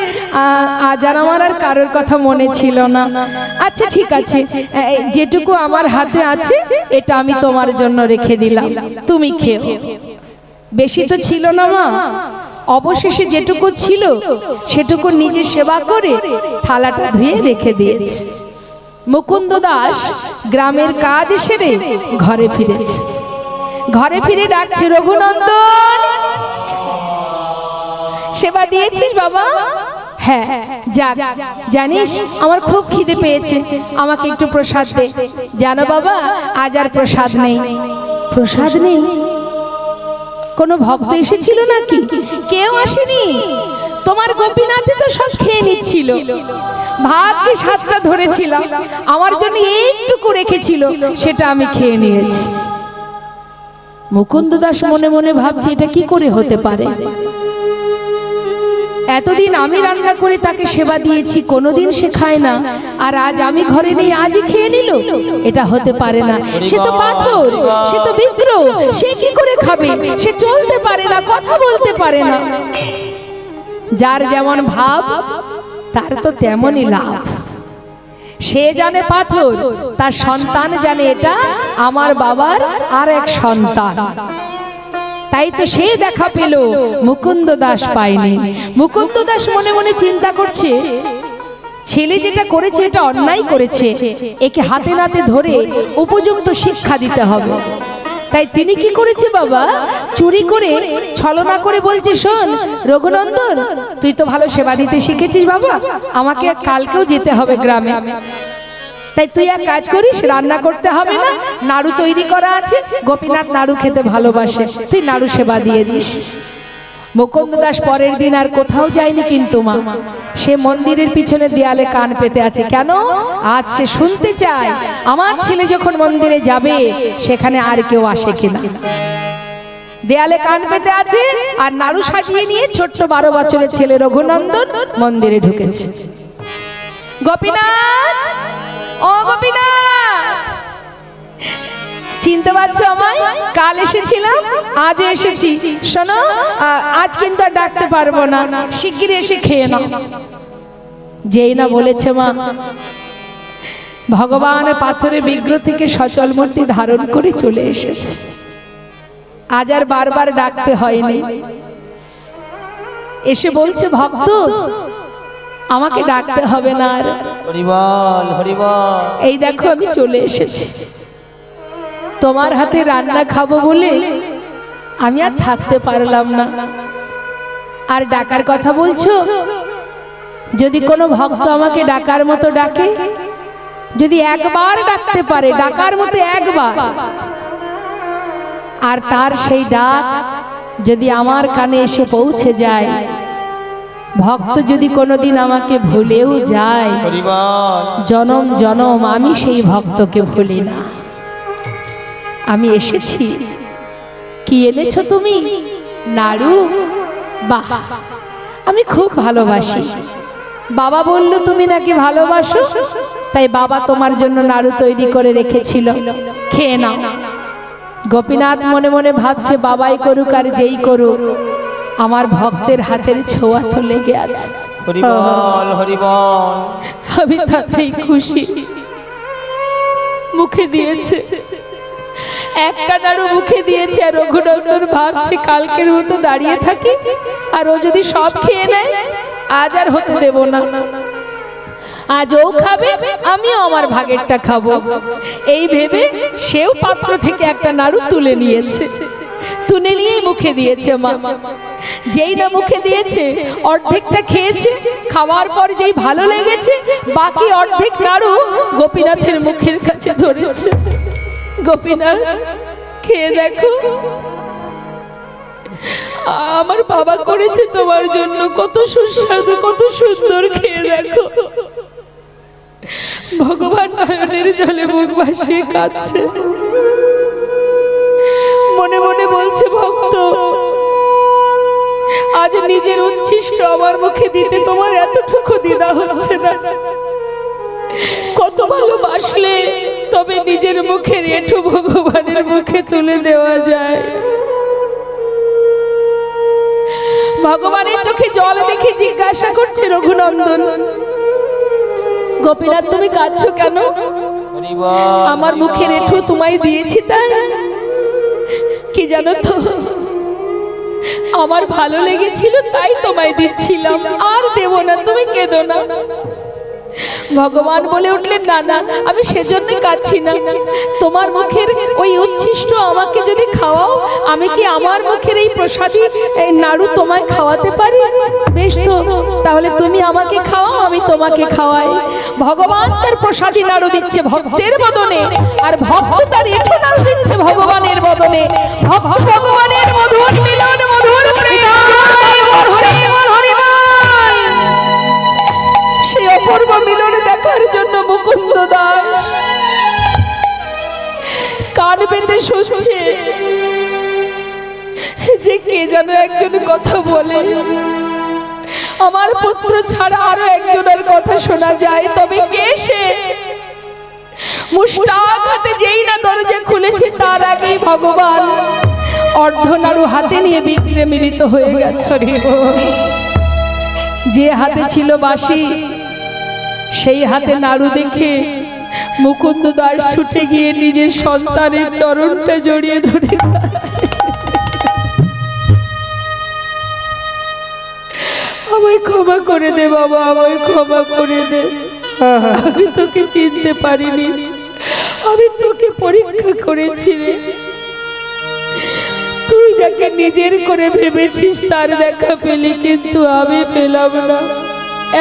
আজ আর আমার আর কারোর কথা মনে ছিল না। আচ্ছা ঠিক আছে, যেটুকু আমার হাতে আছে এটা আমি তোমার জন্য রেখে দিলাম, তুমি খেও। বেশি তো ছিল না মা, অবশেষে যেটুকু ছিল সেটুকু নিজে সেবা করে থালাটা ধুয়ে রেখে দিয়েছে। মুকুন্দ দাস গ্রামের কাজ সেরে ঘরে ফিরেছে। ঘরে ফিরে ডাকছে, রঘুনন্দন, সেবা দিয়েছিস বাবা? হ্যাঁ, যাক, জানিস আমার খুব খিদে পেয়েছে, আমাকে একটু প্রসাদ দে। জানো বাবা, আজ আর প্রসাদ নেই। প্রসাদ নেই? কোনো ভক্ত এসেছিল নাকি? কেউ আসেনি। তোমার গোপীনাথে তো সব খেয়ে নিচ্ছিল, ভাগ্যে সাতটা ধরেছিলাম, আমার জন্য একটুকু রেখেছিল, সেটা আমি খেয়ে নিয়েছি। মুকুন্দ দাস মনে মনে ভাবছে, এটা কি করে হতে পারে? এতদিন আমি রান্না করে তাকে সেবা দিয়েছি, কোনোদিন সে খায় না, আর আজ আমি ঘরে নেই, আজই খেয়ে নিল? এটা হতে পারে না। সে তো পাথর, সে তো বিগ্রহ, সে কি করে খাবে? সে চলতে পারে না, কথা বলতে পারে না। যার যেমন ভাব তার তো তেমনই লাভ। সে জানে পাথর, তার সন্তান জানে এটা আমার বাবার আর এক সন্তান। তাই তো সে দেখা পেল, মুকুন্দ দাস পায়নি। মুকুন্দ দাস মনে মনে চিন্তা করছে, ছেলে যেটা করেছে এটা অন্যায় করেছে, একে হাতে নাতে ধরে উপযুক্ত শিক্ষা দিতে হবে। তাই তিনি কি করেছে বাবা, চুরি করে, ছলনা করে বলছে, শোন রঘুনন্দন, তুই তো ভালো সেবা দিতে শিখেছিস বাবা, আমাকে কালকেও যেতে হবে গ্রামে। তাই তুই এক কাজ করিস, রান্না করতে হবে না, নাড়ু তৈরি করা আছে, গোপীনাথ নাড়ু খেতে ভালোবাসে, তুই নাড়ু সেবা দিয়ে দিস। মুকুন্দ দাস পরের দিন আর কোথাও যায়নি, কিন্তু মা সে মন্দিরের পিছনে দেয়ালে কান পেতে আছে। কেন? আজ সে শুনতে চায় আমার ছেলে যখন মন্দিরে যাবে সেখানে আর কেউ আসে কিনা। দেয়ালে কান পেতে আছে আর নাড়ু সাজিয়ে নিয়ে ছোট্ট 12 বছরের ছেলে রঘুনন্দন মন্দিরে ঢুকেছে। গোপীনাথ, ও গোপীনাথ, চিনতে পারছো আমায়? কাল এসেছিলাম, আজও এসেছি। শোনো, আজ কিন্তু আর ডাকতে পারবো না, শিগগির এসে খেয়ে নাও। যেই না বলেছে মা, ভগবান পাথরের বিগ্রহ থেকে সচল মূর্তি ধারণ করে চলে এসেছে। আজ আর বারবার ডাকতে হয়নি। এসে বলছে, ভক্ত আমাকে ডাকতে হবে না আর। হরিবল হরিবল। এই দেখো আমি চলে এসেছি, তোমার হাতে রান্না খাবো বলে আমি আর থাকতে পারলাম না। আর ডাকার কথা বলছো, যদি কোনো ভক্ত আমাকে ডাকার মতো ডাকে, যদি একবার ডাকতে পারে, ডাকার মতো একবার, আর তার সেই ডাক যদি আমার কানে এসে পৌঁছে যায়, ভক্ত যদি কোনোদিন আমাকে ভুলেও যায়, হরিবল। জনম জনম আমি সেই ভক্তকে ভুলি না। আমি এসেছি। কি এনেছো তুমি? নাড়ু? বাহ, আমি খুব ভালোবাসি। বাবা বলল তুমি নাকি ভালোবাসো, তাই বাবা তোমার জন্য নাড়ু তৈরি করে রেখেছিল, খেয়ে নাও। গোপীনাথ মনে মনে ভাবছে, বাবাই করুক আর যেই করুক, আমার ভক্তের হাতের ছোঁয়া তো লেগে আছে। হরিবল হরিবল। আমি তাতেই খুশি। মুখে দিয়েছে, একটা নাড়ু মুখে দিয়েছে, আর রঘুনন্দন ভাবছে কালকের মতো দাঁড়িয়ে থাকি, আর ও যদি সব খেয়ে নেয় আজ আর হতে দেব না। আজ ও খাবে, আমিও আমার ভাগেরটা খাবো। এই ভেবে সেও পাত্র থেকে একটা নাড়ু তুলে নিয়েছে, তুলে নিয়ে মুখে দিয়েছে। মা যেই না মুখে দিয়েছে, অর্ধেকটা খেয়েছে। খাওয়ার পর যেই ভালো লেগেছে, বাকি অর্ধেক নাড়ু গোপীনাথের মুখের কাছে ধরেছে। গোপীনাথ, খেয়ে দেখো, আমার বাবা করেছে তোমার জন্য, কত সুস্বাদু, কত সুন্দর, খেয়ে দেখো। ভগবান নয়নের জলে মুখ ভাসিয়ে কাঁদছে, মনে মনে বলছে, ভক্ত আজ নিজের উচ্ছিষ্ট আমার মুখে দিতে তোমার এতটুকু দ্বিধা হচ্ছে না। কত ভালোবাসলে তবে নিজের মুখের এঁঠো ভগবানের মুখে তুলে দেওয়া যায়। ভগবানের চোখে জল দেখে জিজ্ঞাসা করছে রঘুনন্দন, গোপীনাথ তুমি কাঁদছো কেন? আমার মুখের এঁঠো তোমায় দিয়েছি তাই? কি জানো তো, আমার ভালো লেগেছিল তাই তোমায় দিচ্ছিলাম, আর দেব না, তুমি কেঁদো না। ভগবান বলে উঠলেন, না না, আমি সেজন্য কাঁদছি না। তোমার মুখের ওই উচ্ছিষ্ট আমাকে যদি খাওয়াও, আমি কি আমার মুখের এই প্রসাদী নাড়ু তোমায় খাওয়াতে পারি? বেশ তো, তাহলে তুমি আমাকে খাওয়াও, আমি তোমাকে খাওয়াই। ভগবান তার প্রসাদী নাড়ু দিচ্ছে ভক্তের বদনে, আর ভক্ত তার এঁঠো নাড়ু দিচ্ছে ভগবানের বদনে। ভক্ত ভগবানের মধুর মিলন, মধুর প্রেম। সেই অপূর্ব মিলন দেখার জন্য মুকুন্দ দাস কান পেতে শুনছে যে কে যেন একজন কথা বলে, আমার পুত্র ছাড়া আরো একজনের কথা শোনা যায়, তবে কে সে? মুস্তাক হাতে যেই না দরজা খুলেছে, তার আগেই ভগবান অর্ধনাড়ু হাতে নিয়ে বিক্রে মিলিত হয়ে গেছে। যে হাতে ছিল বাঁশি, সেই হাতে নাড়ু দেখে মুকুন্দ দাস ছুটে গিয়ে নিজের সন্তানের চরণটা জড়িয়ে ধরে কাঁদছে। আমায় ক্ষমা করে দে বাবা, আমায় ক্ষমা করে দে। আমি তোকে চিনতে পারিনি, আমি তোকে পরীক্ষা করেছি রে। তুই যাকে নিজের করে ভেবেছিস তার দেখা পেলি, কিন্তু আমি পেলাম না।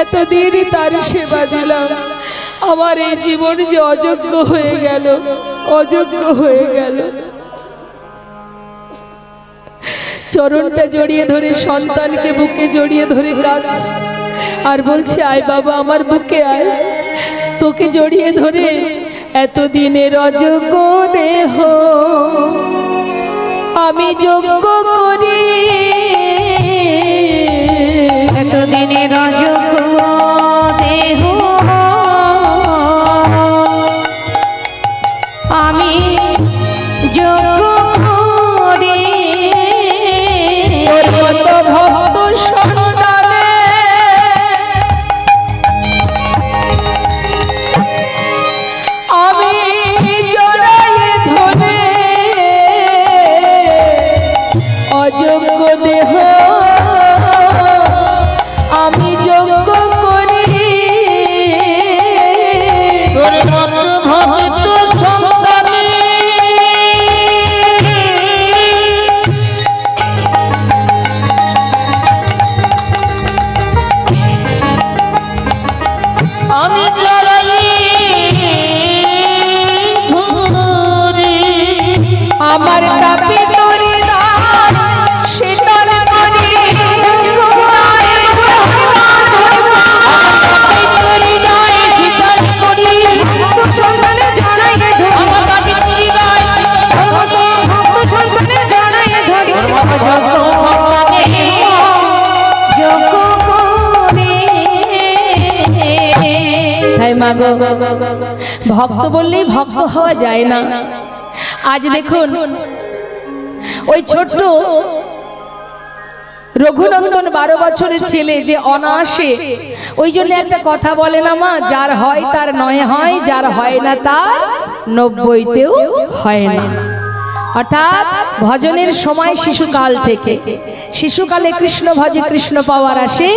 এতদিনই তার সেবা দিলাম, আমার এই জীবন যে অযোগ্য হয়ে গেল, অযোগ্য হয়ে গেল। চরণটা জড়িয়ে ধরে, সন্তানকে বুকে জড়িয়ে ধরে কাঁদছে আর বলছে, আয় বাবা আমার বুকে আয়। তোকে জড়িয়ে ধরে এতদিনের অযোগ্য দেহ আমি যোগ্য করি, এতদিনের অযোগ্য দেহ আমি যোগ্য করি। তোর মতো ভক্ত সন্তানে আমি জড়াই ধরি আমার তাপে তোরে শীতল করে মাগো ভক্ত বললেই ভক্ত হওয়া যায় না। আজ দেখুন ওই ছোট্ট রঘুনন্দন 12 বছরের ছেলে যে অনায়াসে, ওই জন্য একটা কথা বলে না মা, যার হয় তার 9 হয়, যার হয় না তার 90তেও হয় না। অর্থাৎ ভজনের সময় শিশুকাল থেকে, শিশুকালে কৃষ্ণ ভজে কৃষ্ণ পাওয়ার আসে,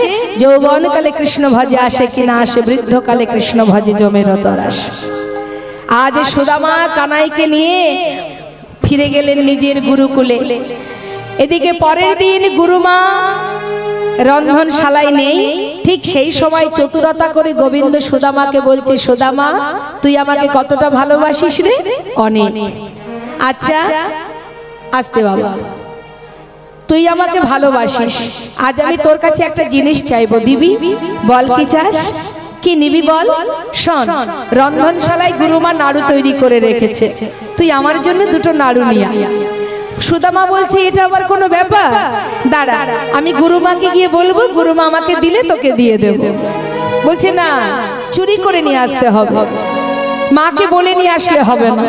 যৌবনকালে কৃষ্ণ ভজে আসে কিনা আসে, বৃদ্ধকালে কৃষ্ণ ভজে জমের তর আসে। আজ সুদামা কানাইকে নিয়ে ফিরে গেলেন নিজের গুরুকুলে। এদিকে পরের দিন গুরুমা রন্ধনশালায় নেই, ঠিক সেই সময় চতুরতা করে গোবিন্দ সুদামাকে বলছে, সুদামা তুই আমাকে কতটা ভালোবাসিস রে? অনেক। আচ্ছা আসতে বাবা, তুই আমাকে ভালোবাসিস, আজ আমি তোর কাছে একটা জিনিস চাইবো, দিবি? বল কি চাস, কি নিবি বল? শোন, রন্ধনশালায় গুরুমা নাড়ু তৈরি করে রেখেছে, তুই আমার জন্য 2টো নাড়ু নিয়ে আয়। সুদামা বলছে এটা আবার কোনো ব্যাপার? দাঁড়া, আমি গুরুমাকে গিয়ে বলবো, গুরুমা আমাকে দিলে তোকে দিয়ে দেব। বলছে না, চুরি করে নিয়ে আসতে হবে, মাকে বলে নিয়ে আসলে হবে না।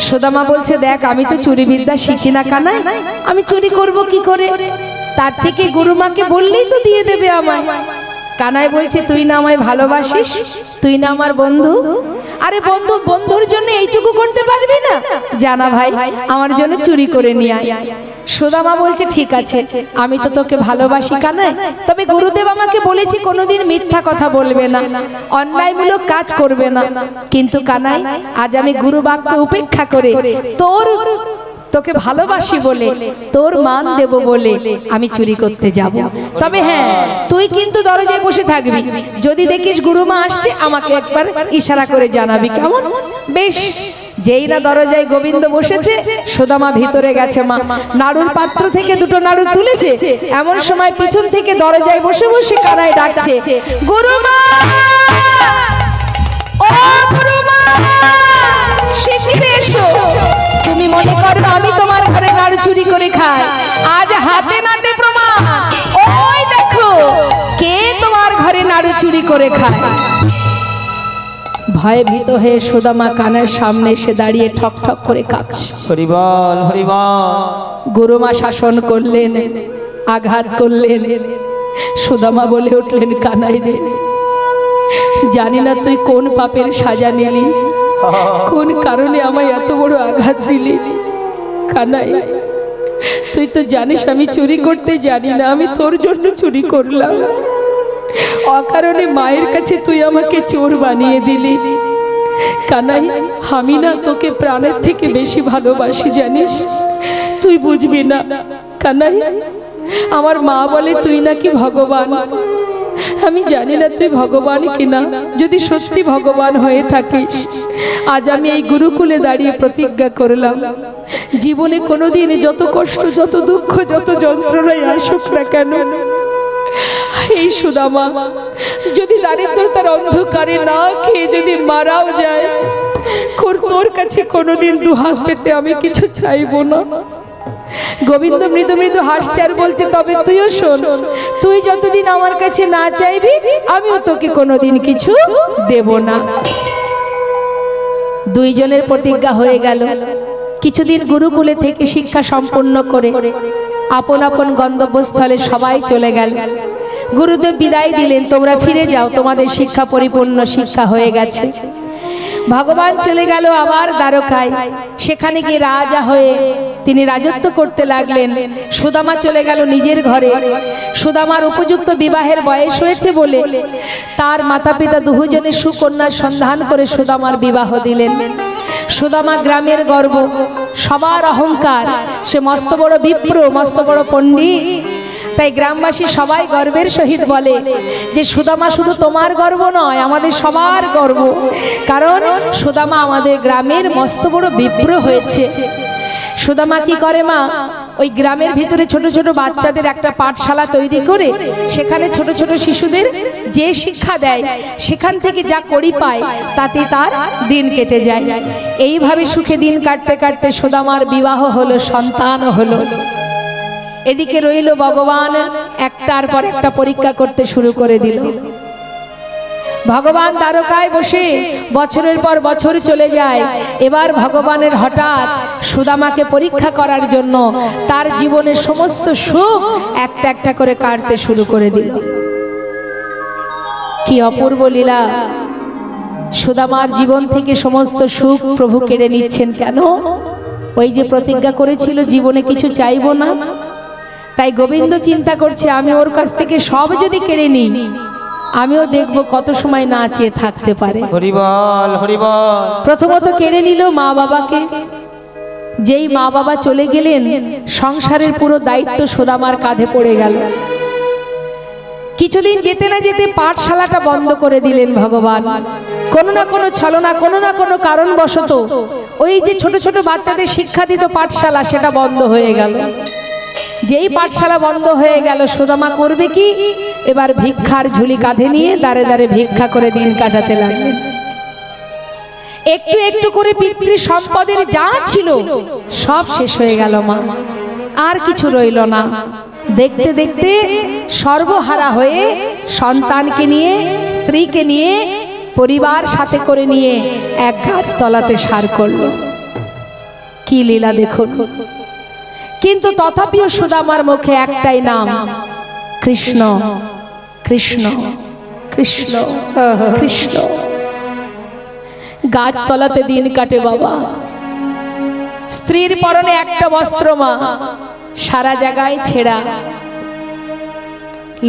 সুদামা বলছে দেখ, আমি তো চুরি বিদ্যা শিখি না কানাই, আমি চুরি করব কি করে? তার থেকে গুরুমাকে বললেই তো দিয়ে দেবে আমায়। কানাই বলছে তুই না আমায় ভালোবাসিস, তুই না আমার বন্ধু। আরে বন্ধু বন্ধুর জন্য এইটুকু করতে পারবি না? জানা ভাই, আমার জন্য চুরি করে নিয়ে আয়। সুদামা বলছে ঠিক আছে, আমি তো তোকে ভালোবাসি কানাই, তবে গুরুদেব আমাকে বলেছে কোনোদিন মিথ্যা কথা বলবে না, অন্যায়মূলক কাজ করবে না। কিন্তু কানাই, আজ আমি গুরু বাক্য উপেক্ষা করে তোকে ভালোবাসি বলে, তোর মান দেব বলে আমি চুরি করতে যাব। তবে হ্যাঁ, তুই কিন্তু দরজায় বসে থাকবি, যদি দেখিস গুরুমা আসছে আমাকে একবার ইশারা করে জানাবি, কেমন? বেশ। যেই না দরজায় গোবিন্দ বসেছে, সুদামা ভিতরে গেছে, মা নাড়ুর পাত্র থেকে 2টো নাড়ু তুলেছে, এমন সময় পিছন থেকে দরজায় বসে বসে কানাই ডাকছে, গুরুমা, ও গুরুমা, শিগগির এসো। তুমি মনে করো আমি তোমার ঘরে নাড়ু চুরি করে খাই? আজ হাতে নাতে প্রমাণ, ওই দেখো কে তোমার ঘরে নাড়ু চুরি করে খায়। ভয়ে ভীত হয়ে সুদামা কানের সামনে এসে দাঁড়িয়ে ঠক ঠক করে কাঁদছে। হরিবল হরিবল। গুরুমা শাসন করলেন, আঘাত করলেন। সুদামা বলে উঠলেন, কানাই রে, জানি না তুই কোন পাপের সাজা নিলি, কোন কারণে আমায় এত বড় আঘাত দিলি। কানাই, তুই তো জানিস আমি চুরি করতে জানি না, আমি তোর জন্য চুরি করলাম। অকারণে মায়ের কাছে তুই আমাকে চোর বানিয়ে দিলি। কানাই, আমি না তোকে প্রাণের থেকে বেশি ভালোবাসি জানিস, তুই বুঝবি না। কানাই, আমার মা বলে তুই নাকি ভগবান, আমি জানি না তুই ভগবান কিনা। যদি সত্যি ভগবান হয়ে থাকিস, আজ আমি এই গুরুকুলে দাঁড়িয়ে প্রতিজ্ঞা করলাম, জীবনে কোনোদিন যত কষ্ট, যত দুঃখ, যত যন্ত্রণায় আসুক না কেন, এই সুদামা যদি দারিদ্রতার অন্ধকারে না খেয়ে যদি মারাও যায়, তোর কাছে কোনোদিন দুহাত পেতে আমি কিছু চাইবো না। গোবিন্দ মৃদু মৃদু হাসছে আর বলছে, তবে তুইও শোন, তুই যতদিন আমার কাছে না চাইবি আমিও তোকে কোনোদিন কিছু দেব না। দুইজনের প্রতিজ্ঞা হয়ে গেল। কিছুদিন গুরুকুলে থেকে শিক্ষা সম্পন্ন করে আপন আপন গন্তব্যস্থলে সবাই চলে গেল। গুরুদেব বিদায় দিলেন, তোমরা ফিরে যাও, তোমাদের শিক্ষা পরিপূর্ণ শিক্ষা হয়ে গেছে। ভগবান চলে গেল আবার দ্বারকায়, সেখানে গিয়ে রাজা হয়ে তিনি রাজত্ব করতে লাগলেন। সুদামা চলে গেল নিজের ঘরে। সুদামার উপযুক্ত বিবাহের বয়স হয়েছে বলে তার মাতা পিতা দুজনে সুকন্যার সন্ধান করে সুদামার বিবাহ দিলেন। সুদামা গ্রামের গর্ব, সবার অহংকার, সে মস্ত বড় বিপ্র, মস্ত বড় পণ্ডিত। তাই গ্রামবাসী সবাই গর্বের সহিত বলে যে সুদামা শুধু তোমার গর্ব নয়, আমাদের সবার গর্ব, কারণ সুদামা আমাদের গ্রামের মস্ত বড় বিপ্র হয়েছে। সুদামা কি করে মা, ওই গ্রামের ভিতরে ছোট ছোট বাচ্চাদের একটা পাঠশালা তৈরি করে সেখানে ছোট ছোট শিশুদের যে শিক্ষা দেয়, সেখান থেকে যা কড়ি পায় তাতে তার দিন কেটে যায়। এইভাবে সুখে দিন কাটতে কাটতে সুদামার বিবাহ হলো, সন্তান হলো। এদিকে রইল ভগবান একটার পর একটা পরীক্ষা করতে শুরু করে দিল। ভগবান দ্বারকায় বসে বছরের পর বছর চলে যায়। এবার ভগবানের হঠাৎ সুদামাকে পরীক্ষা করার জন্য তার জীবনের সমস্ত সুখ একটা একটা করে কাটতে শুরু করে দিল। কি অপূর্ব লীলা! সুদামার জীবন থেকে সমস্ত সুখ প্রভু কেড়ে নিচ্ছেন কেন? ওই যে প্রতিজ্ঞা করেছিল জীবনে কিছু চাইবো না, তাই গোবিন্দ চিন্তা করছে আমি ওর কাছ থেকে সব যদি কেড়ে নিই, আমিও দেখব কত সময় না চেয়ে থাকতে পারে। হরিবল হরিবল। প্রথমত কেড়ে নিল মা বাবাকে। যেই মা বাবা চলে গেলেন, সংসারের পুরো দায়িত্ব সুদামার কাঁধে পড়ে গেল। কিছুদিন যেতে না যেতে পাঠশালাটা বন্ধ করে দিলেন ভগবান। কোনো না কোনো ছলনা, কোনো না কোনো কারণবশত ওই যে ছোট ছোট বাচ্চাদের শিক্ষা দিত পাঠশালা, সেটা বন্ধ হয়ে গেল। যেই পাঠশালা বন্ধ হয়ে গেল, সুদামা করবে কি? এবার ভিক্ষার ঝুলি কাঁধে নিয়ে দাঁড়ে দাঁড়ে ভিক্ষা করে দিন কাটাতে লাগলেন। একটু একটু করে পিতৃ সম্পদের যা ছিল সব শেষ হয়ে গেল মা, আর কিছু রইল না। দেখতে দেখতে সর্বহারা হয়ে সন্তানকে নিয়ে, স্ত্রীকে নিয়ে, পরিবার সাথে করে নিয়ে এক গাছতলাতে সার করল। কি লীলা দেখুন! কিন্তু তথাপিও সুদামার মুখে একটাই নাম, কৃষ্ণ কৃষ্ণ কৃষ্ণ কৃষ্ণ। গাছতলাতে দিন কাটে বাবা। স্ত্রীর পরনে একটা বস্ত্র মা, সারা জায়গায় ছেঁড়া,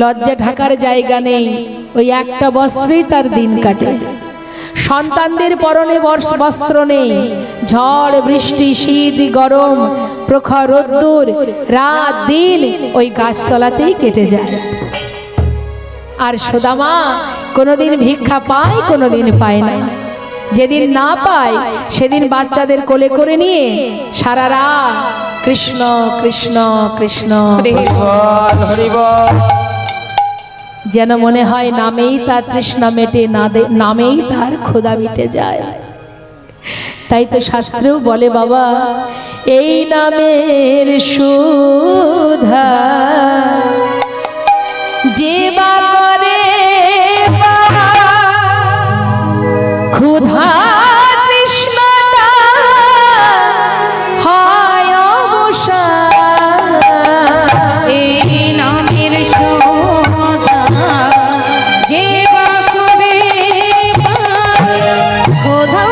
লজ্জা ঢাকার জায়গা নেই, ওই একটা বস্ত্রেই তার দিন কাটে। সন্তানদের পরনে বস্ত্র নেই, ঝড় বৃষ্টি শীত গরম প্রখর রোদ্দুর রাত দিন ওই গাছতলাতেই কেটে যায়। আর সুদামা কোনোদিন ভিক্ষা পায়, কোনোদিন পায় না। যেদিন না পায় সেদিন বাচ্চাদের কোলে করে নিয়ে সারা রাত কৃষ্ণ কৃষ্ণ কৃষ্ণ, হরিবল হরিবল। যেন মনে হয় নামেই তার তৃষ্ণা মেটে, নামেই তার ক্ষুধা মিটে যায়। তাই তো শাস্ত্রেও বলে বাবা, এই নামের সুধা যে বা করে ক্ষুধা তৃষ্ণাটা হয় অবসান। এই নামের শোধা যে বা করে ক্ষুধা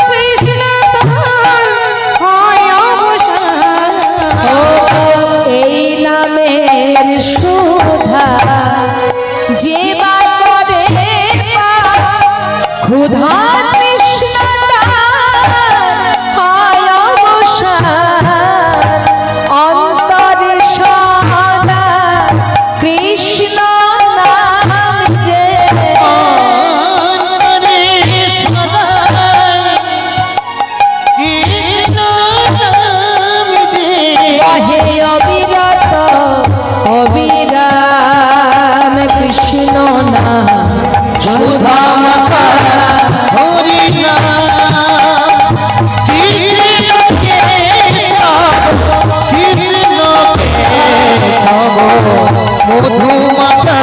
তৃষ্ণাটার হয় অবসান। এই নামের সুধা যে বা করে ক্ষুধা তৃষ্ণাটা হয় অবসান। অন্তরে সদা কৃষ্ণ নাম যে, কহে অবিরত অবিরাম কৃষ্ণ নাম সুধা মাতা হরি নাম, কৃষ্ণ কেশব কৃষ্ণ কেশব মধু মাতা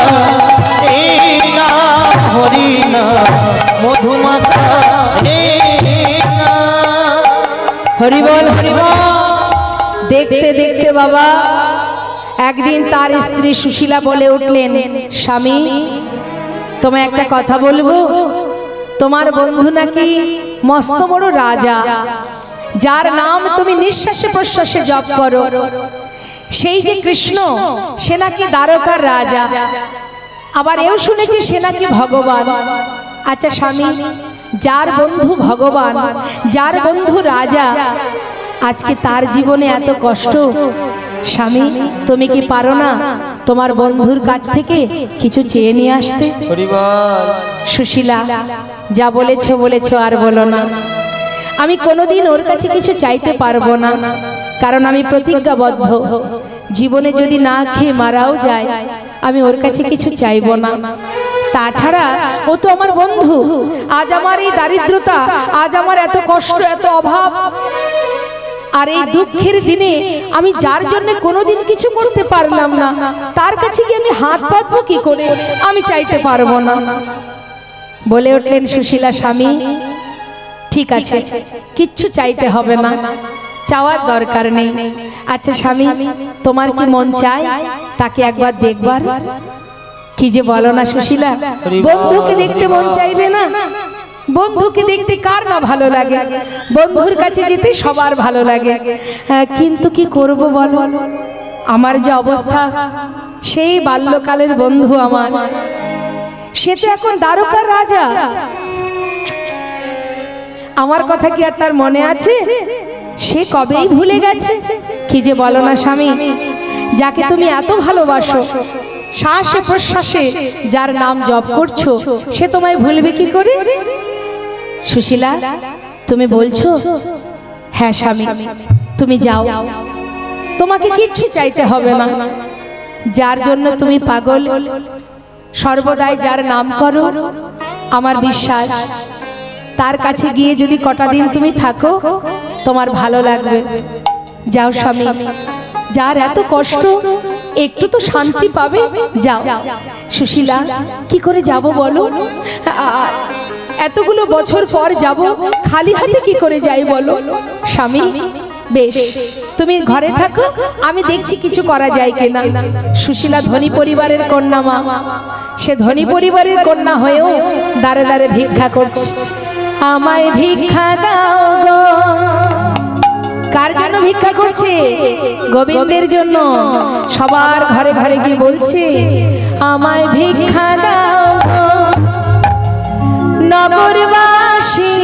এই নাম হরি নাম, মধু মাতা এই নাম। হরিবল হরিবল। দেখতে দেখতে বাবা একদিন তার স্ত্রী সুশীলা বলে উঠলেন, স্বামী তোমায় একটা কথা বলবো। তোমার বন্ধু নাকি মস্ত বড় রাজা, যার নাম তুমি নিঃশ্বাসে প্রশ্বাসে জপ করো, সেই যে কৃষ্ণ, সে নাকি দ্বারকার রাজা। আবার এও শুনেছি সে নাকি ভগবান। আচ্ছা স্বামী, যার বন্ধু ভগবান, যার বন্ধু রাজা, আজকে তার জীবনে এত কষ্ট, স্বামী তুমি কি পারো না তোমার বন্ধুর কাছ থেকে কিছু চেয়ে নিয়ে আসতে? হরিবল। সুশীলা যা বলেছো বলেছো, আর বলো না। আমি কোনোদিন ওর কাছে কিছু চাইতে পারবো না, কারণ আমি প্রতিজ্ঞাবদ্ধ, জীবনে যদি না খেয়ে মারাও যায় আমি ওর কাছে কিছু চাইবো না। তাছাড়া ও তো আমার বন্ধু। আজ আমার এই দারিদ্রতা, আজ আমার এত কষ্ট, এত অভাব, আর এই দুঃখের দিনে আমি যার জন্য কোনোদিন কিছু করতে পারলাম না, তার কাছে গিয়ে আমি হাত পাতবো কি করে? আমি চাইতে পারবো না। বলে উঠলেন সুশীলা, স্বামী ঠিক আছে, কিচ্ছু চাইতে হবে না, চাওয়ার দরকার নেই। আচ্ছা স্বামী, তোমার কি মন চায় তাকে একবার দেখবার? কি যে বলো না সুশীলা, বন্ধুকে দেখতে মন চাইবে না? বন্ধুকে দেখতে কার না ভালো লাগে? বন্ধুর কাছে যেতে সবার ভালো লাগে। কিন্তু কি করব বলো, আমার যে অবস্থা, সেই বাল্যকালের বন্ধু আমার, সে তো এখন দ্বারকার রাজা। আমার কথা কি আর তার মনে আছে? সে কবেই ভুলে গেছে। কি যে বলো না স্বামী, যাকে তুমি এত ভালোবাসো, শ্বাসে প্রশ্বাসে যার নাম জপ করছো, সে তোমায় ভুলবে কি করে? সুশীলা তুমি বলছো? হ্যাঁ স্বামী, তুমি যাও, তোমাকে কিচ্ছু চাইতে হবে না। যার জন্য তুমি পাগল, সর্বদাই যার নাম করো, আমার বিশ্বাস তার কাছে গিয়ে যদি কটা দিন তুমি থাকো, তোমার ভালো লাগবে। যাও স্বামী, যার এত কষ্ট, একটু তো শান্তি পাবে, যাও। সুশীলা কি করে যাব বলো? এতগুলো বছর পর যাব, খালি হাতে কি করে যাই বলো? স্বামী বেশ, তুমি ঘরে থাকো, আমি দেখছি কিছু করা যায় কিনা। সুশীলা ধনী পরিবারের কন্যা মা, সে ধনী পরিবারের কন্যা হয়েও দাঁড়ে দাঁড়ে ভিক্ষা করছে। আমায় ভিক্ষা দাও গো। কার জন্য ভিক্ষা করছে? গোবিন্দের জন্য। সবার ঘরে ঘরে গিয়ে বলছে, আমায় ভিক্ষা দাও গো নগরবাসী,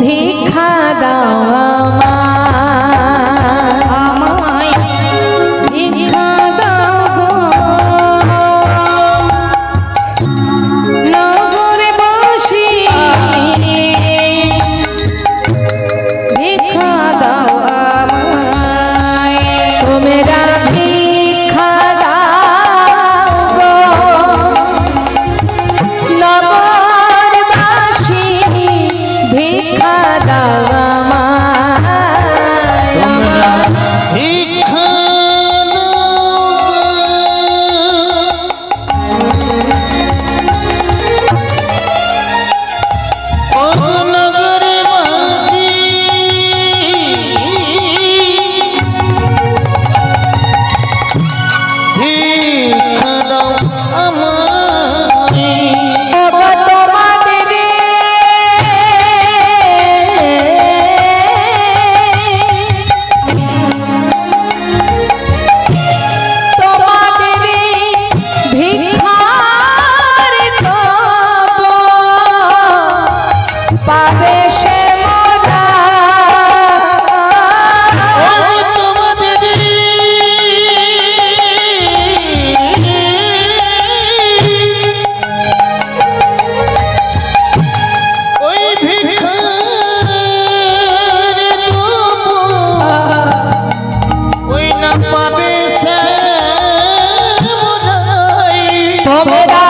ভিক্ষা দাও আমায় ভিক্ষা দাও গো নগরবাসী, ভিক্ষা দাও আমায়। তোমরা ভিক্ষা দাও গো নগরবাসী, ভিক্ষা দাও আমায়। ভিক্ষা দাও গো নগরবাসী, ভিক্ষা দাও আমায়। ওগো তোমাদের ভিক্ষার পাবে সে মোরা। তোমরা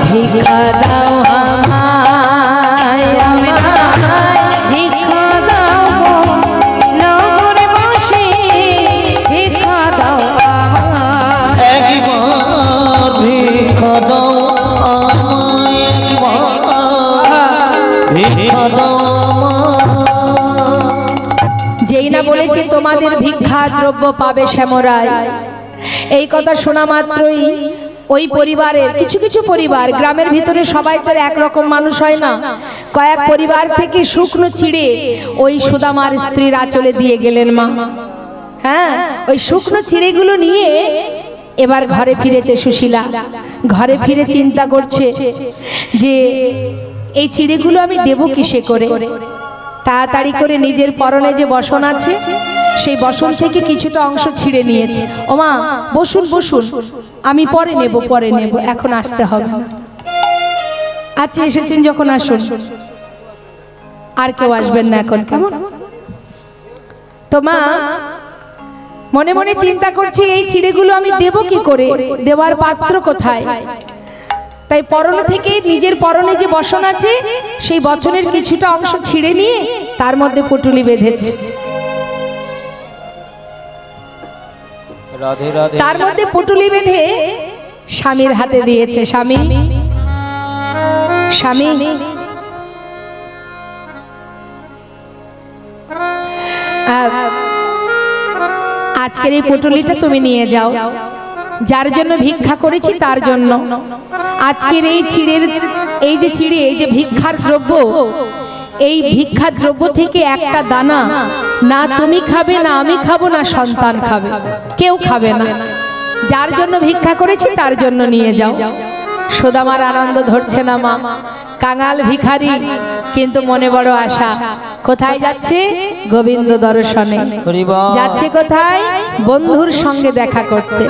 ভিক্ষা দাও আমায়, আমায়। ভিক্ষা দাও গো নগরবাসী, ভিক্ষা দাও আমায়। একবার ভিক্ষা দাও আমায়, একবার ভিক্ষা দাও আমায়। যেই না বলেছি তোমাদের ভিক্ষা দ্রব্য পাবে শ্যামরায়, এই কথা শোনা মাত্রই ওই পরিবারের কিছু কিছু পরিবার, গ্রামের ভিতরে সবাই তো একরকম মানুষ হয় না, কয়েক পরিবার থেকে শুকনো চিড়ে ওই সুদামার স্ত্রীর আঁচলে দিয়ে গেলেন মা। হ্যাঁ, ওই শুকনো চিড়েগুলো নিয়ে এবার ঘরে ফিরেছে সুশীলা। ঘরে ফিরে চিন্তা করছে যে এই চিড়েগুলো আমি দেব কিসে করে। তাড়াতাড়ি করে নিজের পরনে যে বসন আছে সেই বসন থেকে কিছুটা অংশ ছিঁড়ে নিয়েছে। ওমা বসুন বসুন, আমি পরে নেব, এখন আসতে হবে না। আচ্ছা এসেছেন যখন আসুন, আর কেউ আসবেন না এখন, কেমন? তো মা মনে মনে চিন্তা করছি এই চিড়েগুলো আমি দেব কি করে, দেওয়ার পাত্র কোথায়? তাই পরনে থেকে নিজের পরনে যে বসন আছে সেই বচনের কিছুটা অংশ ছিঁড়ে নিয়ে তার মধ্যে পুটুলি বেঁধেছে। রাধে রাধে। তার মধ্যে পুটুলি বেঁধে স্বামীর হাতে দিয়েছে। স্বামী স্বামী আজকের এই পুটুলিটা তুমি নিয়ে যাও, যার জন্য ভিক্ষা করেছি তার জন্য। আজকের এই চিড়ের এই যে ভিক্ষার দ্রব্য, এই ভিক্ষার দ্রব্য থেকে একটা দানা না তুমি খাবে, না আমি খাবো, না সন্তান খাবে, কেউ খাবে না। যার জন্য ভিক্ষা করেছি তার জন্য নিয়ে যাও। সুদামার আনন্দ ধরছে না মা, কাঙাল ভিখারি, কিন্তু মনে বড় আশা। কোথায় যাচ্ছে? গোবিন্দ দর্শনে যাচ্ছে। কোথায়? বন্ধুর সঙ্গে দেখা করতে।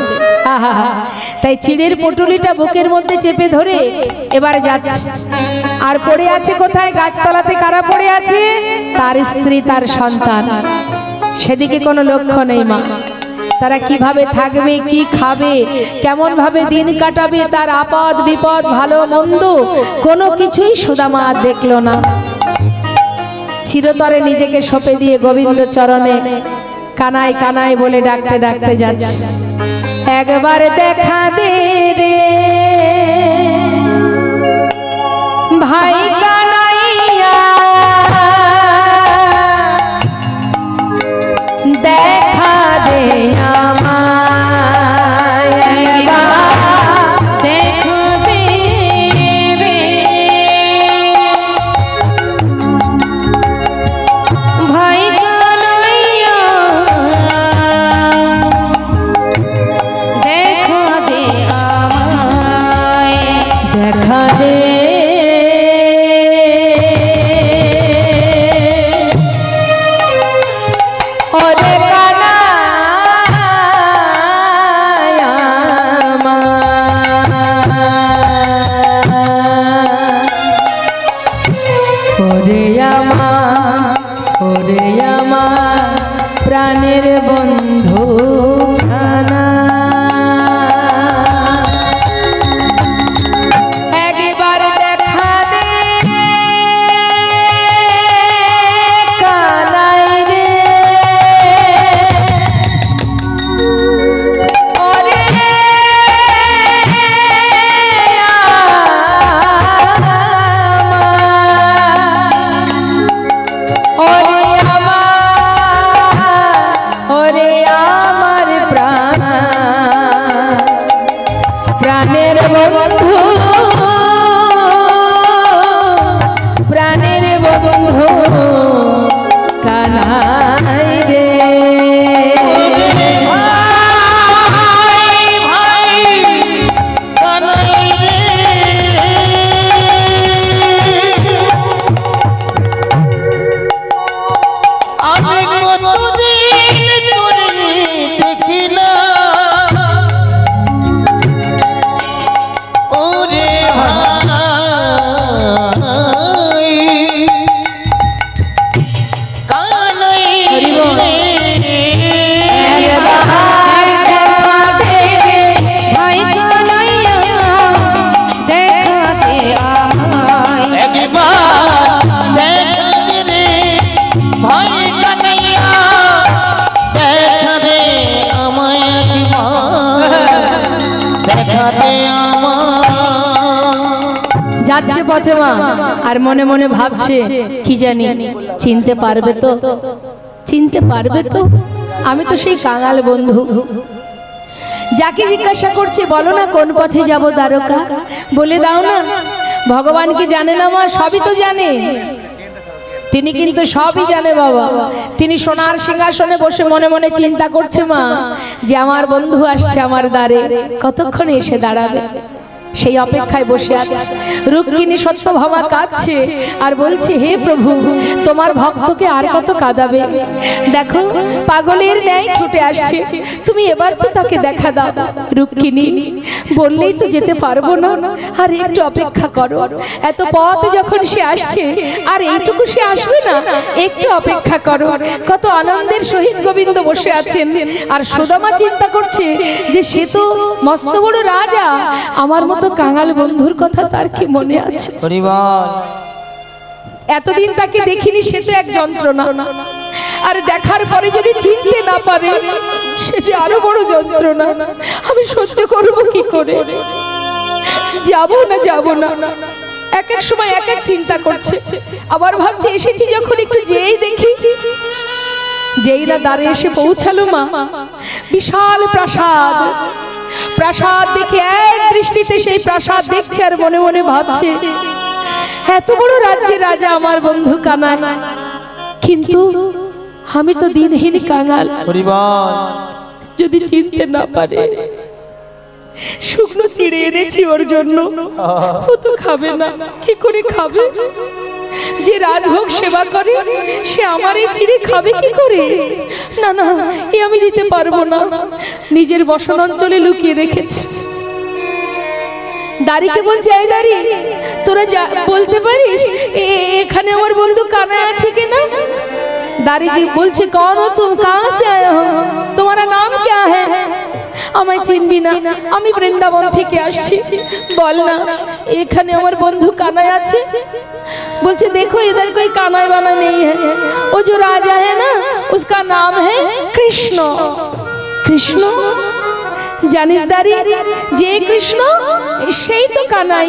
তাই চিড়ের পুটুলিটা বুকের মধ্যে চেপে ধরে এবার যাচ্ছে। আর পড়ে আছে কোথায়? গাছতলাতে কারা পড়ে আছে? তার স্ত্রী, তার সন্তান। সেদিকে কোনো লক্ষ্য নেই মা। তারা কিভাবে থাকবে, কি খাবে, কেমন ভাবে দিন কাটাবে, তার আপদ বিপদ ভালো মন্দ কোনো কিছুই সুদামা দেখলো না। চিরতরে নিজেকে সঁপে দিয়ে গোবিন্দ চরণে কানাই কানাই বলে ডাকতে ডাকতে যাচ্ছে। একবার দেখা দে রে ভাই কানাইয়া, দেখা দে আমায়, দেখা দে রে ভাই কানাইয়া, দেখা দে আমায়, দেখা দে ওরে কানাইয়া ওরে আমার প্রাণের বন্ধু খানা, একবার দেখা দে কানাই রে, ওরে ওরে আমার প্রাণ, প্রাণের বন্ধু, প্রাণের বন্ধু কানাই রে। আমি কতদিন ধরে দেখি না ওরে ভাই কানাই রে। একবার দেখা দে ভাই কানাইয়া, দেখা দে আমায়, একবার দেখা দে রে ভাই কানাইয়া, দেখা দে আমায় একবার, দেখা দে আমায়। যাচ্ছে পথে মা, আর মনে মনে ভাবছে কি জানি চিনতে পারবে তো, চিনতে পারবে তো? আমি তো সেই কাঙাল বন্ধু। যাকে জিজ্ঞাসা করছে বলো না কোন পথে যাব দ্বারকা, বলে দাও না। ভগবান কি জানে না মা? সবই তো জানে। তিনি কিন্তু সবই জানে বাবা। তিনি সোনার সিংহাসনে বসে মনে মনে চিন্তা করছে মা, যে আমার বন্ধু আসছে আমার দ্বারে, কতক্ষণে এসে দাঁড়াবে। সেই অপেক্ষায় বসে আছে। রুক্মিণী সত্যভামা কাঁদছে আর বলছে, হে প্রভু, তোমার ভক্তকে আর কত কাঁদাবে? দেখো পাগলের ন্যায় ছুটে আসছে, তুমি এবার তো তাকে দেখা দাও। রুক্মিণী বললেই তো যেতে পারবো না, আর একটু অপেক্ষা করো। এত পথ যখন সে আসছে আর এইটুকু সে আসবে না, একটু অপেক্ষা করো। কত আনন্দের সহিত গোবিন্দ বসে আছেন, আর সুদামা চিন্তা করছে যে সে তো মস্ত বড় রাজা, আমার মতো কাঙাল বন্ধুর কথা তার কি মনে আছে? হরিবল। এতদিন তাকে দেখিনি, সে তো এক যন্ত্রণা, আর দেখার পরে যদি চিনতে না পারে সে যে আরো বড় যন্ত্রণা। আমি সহ্য করবো কি করে? যাবো না যাবো না, এক এক সময় এক এক চিন্তা করছে। আবার ভাবছে এসেছি যখন একটু যেই দেখি। যেই না দ্বারে এসে পৌঁছালো মা, বিশাল প্রাসাদ। প্রাসাদ দেখে এক দৃষ্টিতে সেই প্রাসাদ দেখছে আর মনে মনে ভাবছে, এত বড় রাজ্যের রাজা আমার বন্ধু কানাই, কিন্তু আমি তো দিনহীন কাঙাল। হরিবল। যদি চিনতে না পারে, শুকনো চিড়ে এনেছি ওর জন্য, ও তো খাবে না। কি করে খাবে? যে রাজভোগ সেবা করে সে আমার এই চিড়ে খাবে কি করে? না না, এ আমি দিতে পারবো না। নিজের বসন অঞ্চলে লুকিয়ে রেখেছি। দাড়িকে বলছে, এই দাড়ি, তোরা বলতে পারিস এখানে আমার বন্ধু কানাই আছে কিনা? दारी जी बोलছে कौन हो तुम, कहाँ से आए हो, तुम्हारा नाम क्या है? আমায় চিনবি না, আমি বৃন্দাবন থেকে আসছি, বল না এখানে আমার বন্ধু কানাই আছে? बोलছে देखो इधर कोई कानाई वाना नहीं है, वो जो राजा है ना उसका नाम है कृष्ण। कृष्ण জানিস দারি, যে কৃষ্ণ সেই তো কানাই।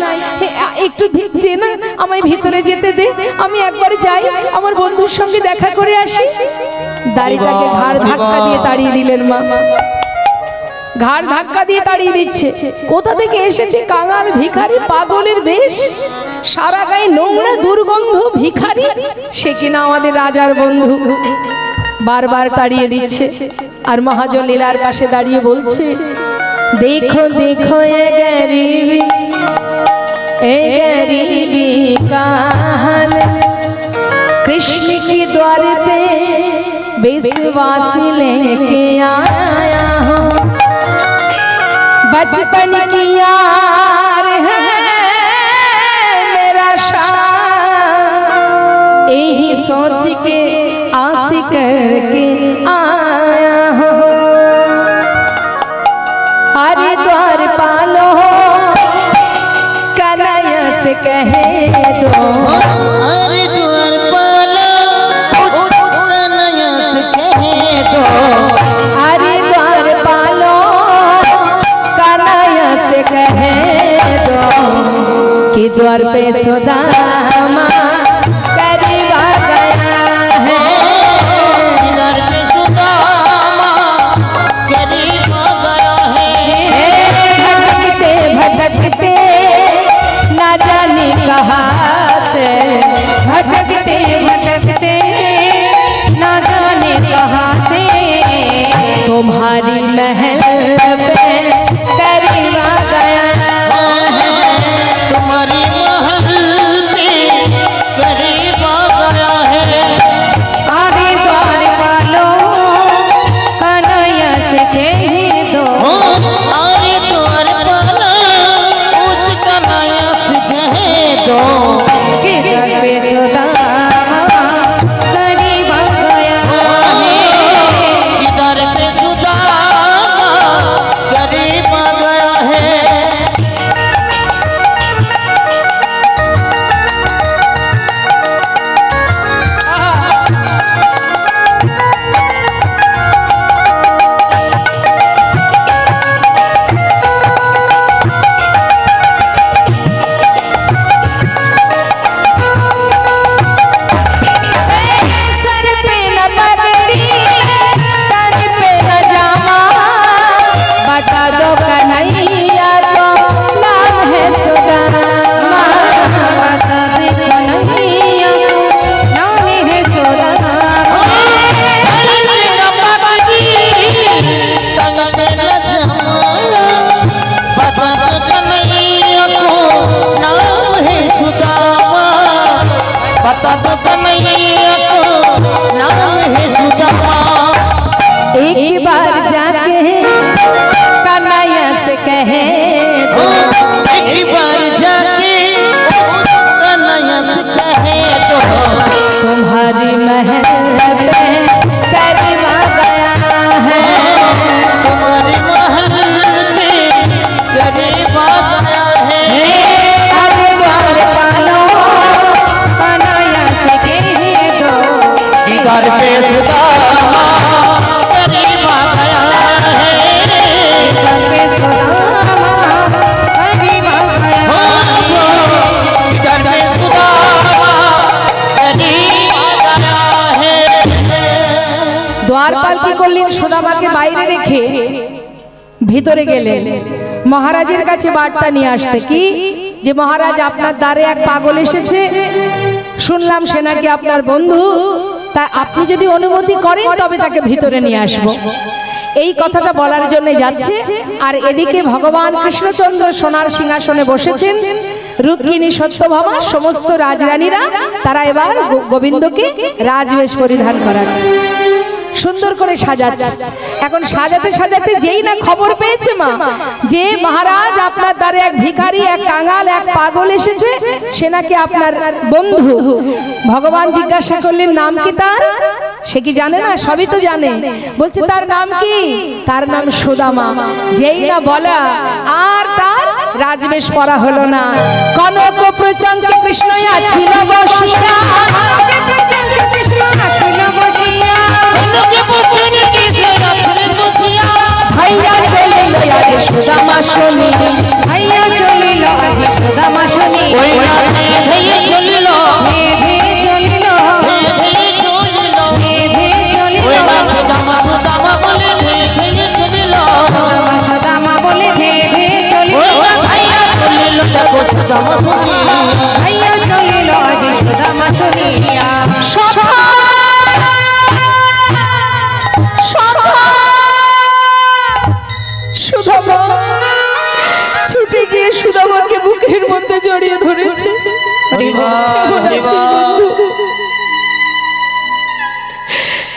একটু দে না, আমায় ভিতরে যেতে দে, আমি একবার যাই, আমার বন্ধুর সঙ্গে দেখা করে আসি। দাড়িটাকে ঘাড় ধাক্কা দিয়ে তাড়িয়ে দিলেন মা, ঘাড় ধাক্কা দিয়ে তাড়িয়ে দিচ্ছে। কোথা থেকে এসেছে কাঙাল ভিখারি, পাগলের বেশ, সারা গায়ে নোংরা দুর্গন্ধ ভিখারি, সে কিনা আমাদের রাজার বন্ধু। বারবার তাড়িয়ে দিচ্ছে। আর মহাজন লীলার পাশে দাঁড়িয়ে বলছে, देखो देखो ये गरीबी का हाल, कृष्ण के द्वार पे विश्वास लेके आया हूँ, बचपन की यार है मेरा शान, यही सोच के आस करके आया हूँ, हरिद्वार पालो कन्हैया से कहे दो, हरिद्वार पालो कन्हैया से कहे दो, हरिद्वार पालो कन्हैया से कहे दो, कि द्वार पे सुदामा करीब आ गया है, द्वार पे सुदामा करीब आ गया है, भटकते भटकते ना जाने कहाँ से, भटकते भटकते ना जाने कहाँ से, तुम्हारी महल पे करीब आ गया है, तुम्हारी महल पे करीब आ गया है, हरिद्वार वालों कन्हैया से कहे दो, हरिद्वार पालो उस कन्हैया से कहे दो, कि द्वार पे सुदामा करीब आ गया है, इधर पे सुदामा করলেন, সুদামাকে বাইরে রেখে ভিতরে গেলেন মহারাজের কাছে বার্তা নিয়ে আসতে। কি যে মহারাজ, আপনার দ্বারে এক পাগল এসেছে, শুনলাম সে নাকি আপনার বন্ধু, তা আপনি যদি অনুমতি করেন তবে তাকে ভিতরে নিয়ে আসবো। এই কথাটা বলার জন্য যাচ্ছে। আর এদিকে ভগবান কৃষ্ণচন্দ্র সোনার সিংহাসনে বসেছেন, রুক্মিণী সত্যভামা সমস্ত রাজরানীরা তারা এবার গোবিন্দকে রাজবেশ পরিধান করাচ্ছে, সুন্দর করে সাজাচ্ছে। এখন সাজাতে সাজাতে যেই না খবর পেয়েছে মা যে মহারাজ আপনার দ্বারে এক ভিখারি, এক কাঙাল, এক পাগল এসেছে, সে নাকি আপনার বন্ধু। ভগবান জিজ্ঞাসা করলেন নাম কি তার? সে কি জানে না? সবই তো জানে। বলছে তার নাম কি? তার নাম সুদামা। যেই না বলা আর তার রাজবেশ পরা হলো না। কনক প্রচঙ্কে কৃষ্ণ আছিল বসিয়া, ভাইয়া চলিল আজ সুদামা শুনি, ভাইয়া চলিল আজ সুদামা শুনি, ওই রাতে ধেয়ে চলিল, ধেয়ে ধেয়ে চলিল, ধেয়ে চলিল, ধেয়ে ধেয়ে চলিল, ওই রাতে সুদামা সুদামা বলে ধেয়ে ধেয়ে চলিল, সুদামা বলে ধেয়ে ধেয়ে চলিল, ওই রাতে ভাইয়া চলিল দেখো সুদামা শুনি, ভাইয়া চলিল আজ সুদামা শুনিয়া। সুদামা ছুটে গিয়ে সুদামাকে বুকের মধ্যে জড়িয়ে ধরেছে।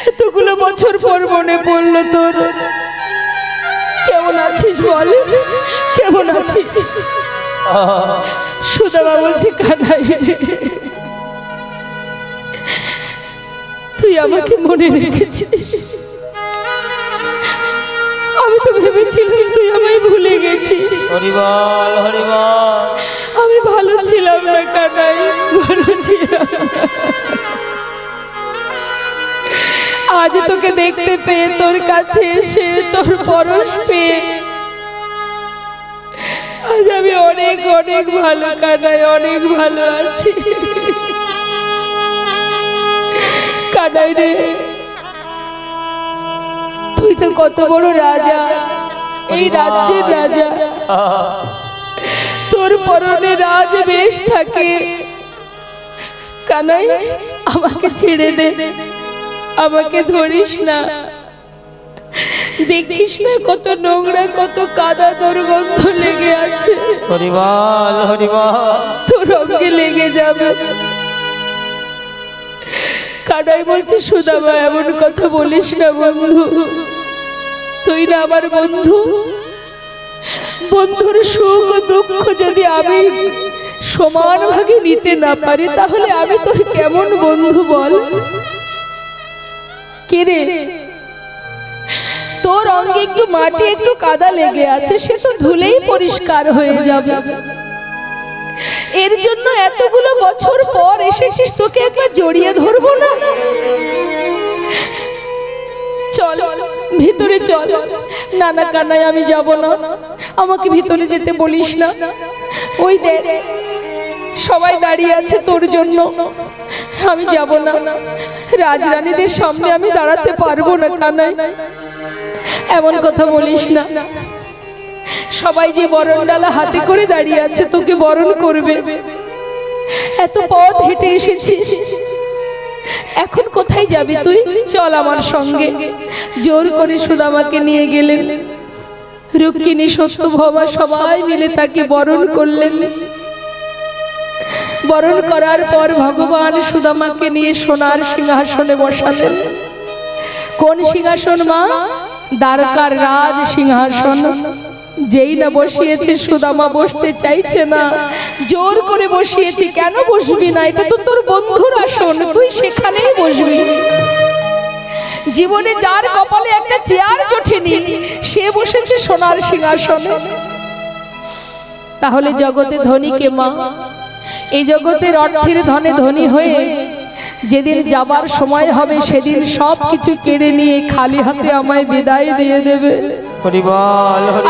এতগুলো বছর পর মনে পড়লো তোর, কেমন আছিস বল, কেমন আছিস? সুদামা বলছে কানাই রে, তুই আমাকে মনে রেখেছিস, আমি তো ভেবেছিলাম তুই আমায় ভুলে গেছিস। হরিবল হরিবল, আমি ভালো ছিলাম না কানাই, ভালো ছিলাম না। আজ তোকে দেখতে পেয়ে, তোর কাছে এসে, তোর পরশ পেয়ে আজ আমি অনেক অনেক ভালো কানাই, অনেক ভালো আছি কানাই রে। তুই তো কত বড় রাজা, এই রাজ্যের রাজা, তোর পরনে রাজবেশ থাকে। কানাই আমাকে ছেড়ে দে, আমাকে ধরিস না। দেখছিস না কত নোংরা, কত কাদা দুর্গন্ধ লেগে আছে, হরিবল হরিবল, তোর অঙ্গে লেগে যাবে। কানাই বলছে সুদামা এমন কথা বলিস না বন্ধু, তুই না আমার বন্ধু। বন্ধুর সুখ দুঃখ যদি আমি সমান ভাগে নিতে না পারি, তাহলে আমি তোর কেমন বন্ধু বল? কে রে, তোর অঙ্গে একটু মাটি, একটু কাদা লেগে আছে, সে তো ধুলেই পরিষ্কার হয়ে যাবে। এর জন্য এতগুলো বছর পর এসেছিস, তোকে একবার জড়িয়ে ধরবো না? চল ভিতরে চল। না না কানাই, আমি যাব না, আমাকে ভিতরে যেতে বলিস না। ওই দেখ সবাই দাঁড়িয়ে আছে তোর জন্য, আমি যাব না। রাজরানীদের সামনে আমি দাঁড়াতে পারবো না কানাই, এমন কথা বলিস না। সবাই যে বরণ ডালা হাতে করে দাঁড়িয়ে আছে, তোকে বরণ করবে। এত পথ হেঁটে এসেছিস, এখন কোথায় যাবি তুই? চল আমার সঙ্গে। জোর করে সুদামাকে নিয়ে গেলেন। রুক্মিণী সত্যভামা সবাই মিলে তাকে বরণ করলেন। বরণ করার পর ভগবান সুদামাকে নিয়ে সোনার সিংহাসনে বসালেন। কোন সিংহাসন মা? দ্বারকার রাজ সিংহাসন। যেই না বসিয়েছে, সুদামা বসতে চাইছে না, জোর করে বসিয়েছে। কেন বসবি না? এটা তো তোর বন্ধুর আসন, তুই সেখানেই বসবি। জীবনে যার কপালে একটা চেয়ার জোটেনি, সে বসেছে সোনার সিংহাসনে। তাহলে জগতে ধনী কে মা? এই জগতের অর্থের ধনে ধনী হয়ে যেদিন যাবার সময় হবে, সেদিন সব কিছু কেড়ে নিয়ে খালি হাতে আমায় বিদায় দিয়ে দেবে।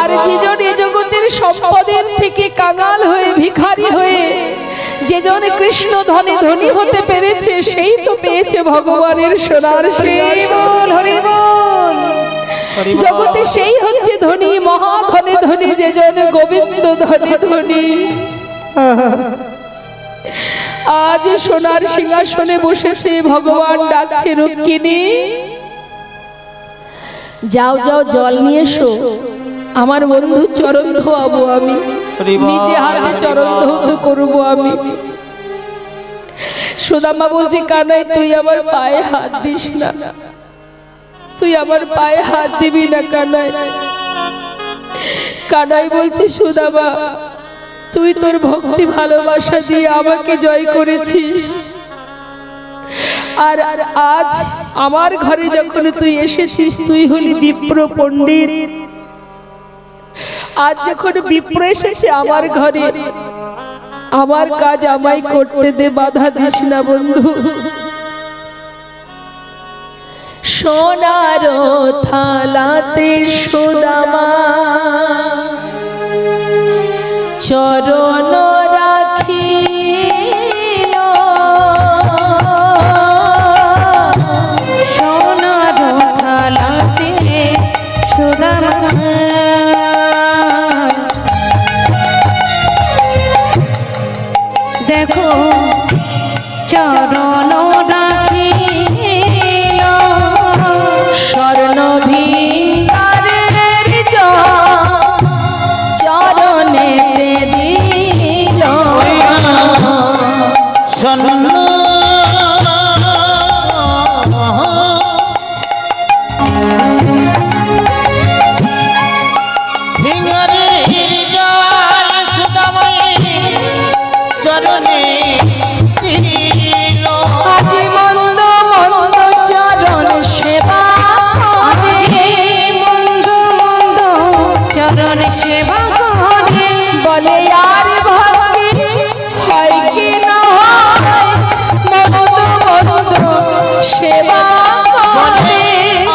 আর যেজন এ জগতের সম্পদের থেকে কাঙাল হয়ে, ভিখারি হয়ে, যেজন কৃষ্ণ ধনে ধনী হতে পেরেছে, সেই তো পেয়েছে ভগবানের সোনার সিংহাসন। হরি বল। জগতে সেই হচ্ছে ধনী, মহা ধনে ধনী, যে জন গোবিন্দ ধনে ধনী। আজ সোনার সিংহাসনে বসেছে ভগবান, ডাকছে রুক্মিণী, যাও যাও জল নিয়ে এসো, আমার বন্ধু চরণ ধোয়াবো আমি, নিজে হাতে চরণ ধৌত করবো আমি। সুদামা বলছে, কানাই তুই আমার পায়ে হাত দিস না, তুই আমার পায়ে হাত দিবি না কানাই। কানাই বলছে, সুদামা তুই তোর ভক্তি ভালোবাসা দিয়ে আমাকে জয় করেছিস, আর আজ আমার ঘরে যখন তুই এসেছিস, তুই হলি বিপ্র পণ্ডিত, আজ যখন বিপ্র এসেছে আমার ঘরে, আমার কাজ আমায় করতে দে, বাধা দিস না বন্ধু। সোনার থালাতে সুদামা চরণ রাখিল, সোনার থালাতে সুদামা দেখো চরণ রাখিল, স্বর্ণ ভিঙ্গারের চরণে দিল, স্বর্ণ ভিঙারে জল সুদামায় চরণে দিল। আজ মন্দ মন্দ চরণ সেবা করে, মন্দ মন্দ চরণ সেবা করে, বলে আর ভক্তি হয় কি না হয়, মন্দ মন্দ সেবা করে।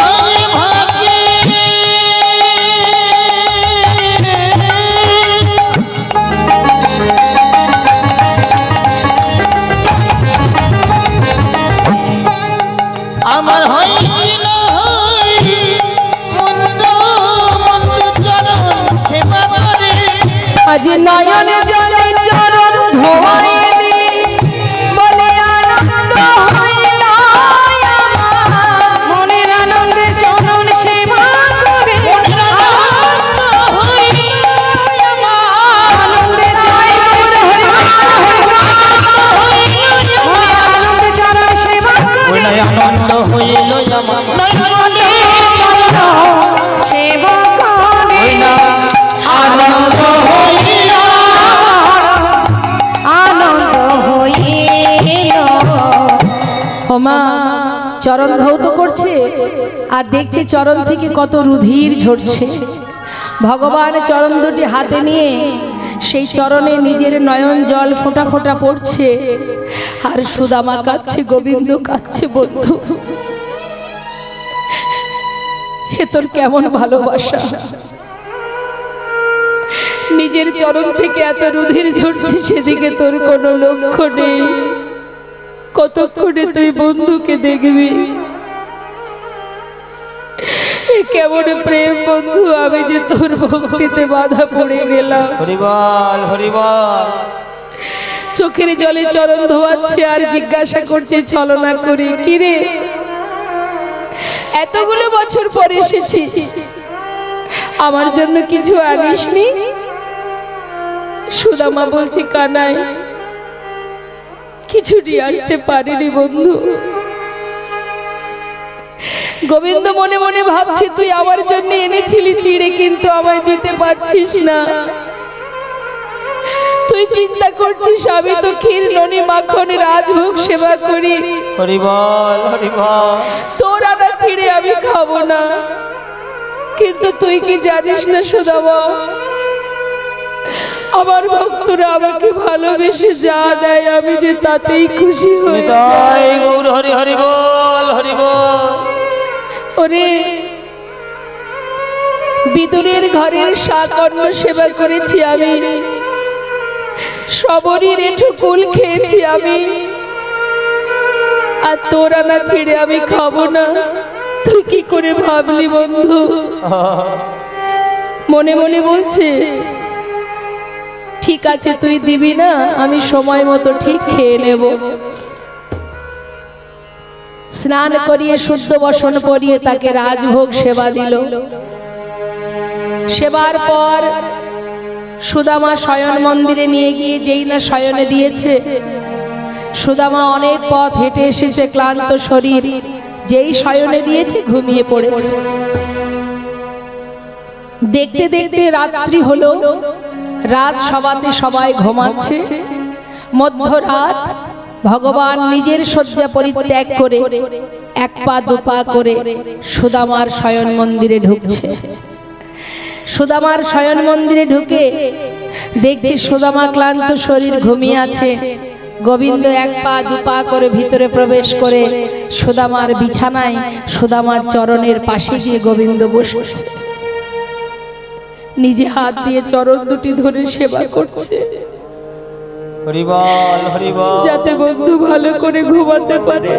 আরে ভাগ্যে আমার হয় কি না হয়, মন্দ মন্দ চরণ সেবা করে। আজ নয়নে জলে চরণ ধোয়াইলি, বলে আনন্দ হইল আমার। মনের আনন্দে চরণ সেবা করে, আনন্দে জয় গুরু হরি আনন্দে চরণ সেবা করে, আনন্দ হইল আমার সেবা করে, আনন্দ হইল। আনন্দ হইল। হোমা চরণ ধৌত করছে, আর দেখছে চরণ থেকে কত রুধির ঝরছে। ভগবান চরণ দুটি হাতে নিয়ে সেই চরণে নিজের নয়ন জল ফোঁটা ফোঁটা পড়ছে, আর সুদামা কাঁদছে, গোবিন্দ কাঁদছে। বন্ধু, এ তোর কেমন ভালোবাসা, নিজের চরণ থেকে এত রুধির ঝরছে, সেদিকে তোর কোনো লক্ষ্য নেই। কতক্ষণে তুই বন্ধুকে দেখবি? এ কেমন প্রেম বন্ধু, আমি যে তোর ভক্তিতে বাধা পড়ে গেলাম। হরিবল হরিবল। চোখের জলে চরণ ধোয়াচ্ছে আর জিজ্ঞাসা করছে ছলনা করে, কিরে এতগুলো বছর পরে এসেছিস, আমার জন্য কিছু আনিসনি? সুদামা বলছে, কানাই কিছু নিয়ে আসতে পারিনি বন্ধু। গোবিন্দ মনে মনে ভাবছে, তুই আমার জন্য এনেছিলি চিড়ে, কিন্তু আমায় দিতে পারছিস না। তুই চিন্তা করছিস আমি তো ক্ষীর ননি মাখন রাজভোগ সেবা করি, হরিবল হরিবল। তোর আনা চিড়ে আমি খাবো না। কিন্তু তুই কি জানিস না সুদামা, আমার ভক্তরা আমাকে ভালোবেসে যা দেয় আমি যে তাতেই খুশি হই। নিতাই গৌর হরি হরিবল হরিবল। ওরে বিদুরের ঘরের শাকন্ন সেবা করেছি আমি, সবরই রেঠু কুল খেয়েছি আমি, আর তোর আনা ছিঁড়ে আমি খাবো না। তুই কি করে ভাবলি বন্ধু? মনে মনে বলছে ঠিক আছে তুই দিবি না, আমি সময় মতো ঠিক খেয়ে নেব। স্নান করিয়ে শুদ্ধ বসন পরিয়ে তাকে রাজভোগ সেবা দিল। সেবার পর সুদামা শয়ন মন্দিরে নিয়ে গিয়ে যেই না শয়নে দিয়েছে, সুদামা অনেক পথ হেঁটে এসেছে, ক্লান্ত শরীর, যেই শয়নে দিয়েছে ঘুমিয়ে পড়েছে। দেখতে দেখতে রাত্রি হলো, রাত সবাতে সবাই ঘুমাচ্ছে। মধ্যরাত ভগবান নিজের শয্যা পরিত্যাগ করে এক পা দুপা করে সুদামার শয়ন মন্দিরে ঢুকছে। সুদামার শয়ন মন্দিরে ঢুকে দেখছে সুদামা ক্লান্ত শরীর ঘুমিয়ে আছে। গোবিন্দ এক পা দুপা করে ভিতরে প্রবেশ করে সুদামার বিছানায় সুদামার চরণের পাশে গিয়ে গোবিন্দ বসেছে। নিজে হাত দিয়ে চরণ দুটি ধরে সেবা করছে, হরিবল হরিবল। যাতে বন্ধু ভালো করে ঘুমাতে পারে।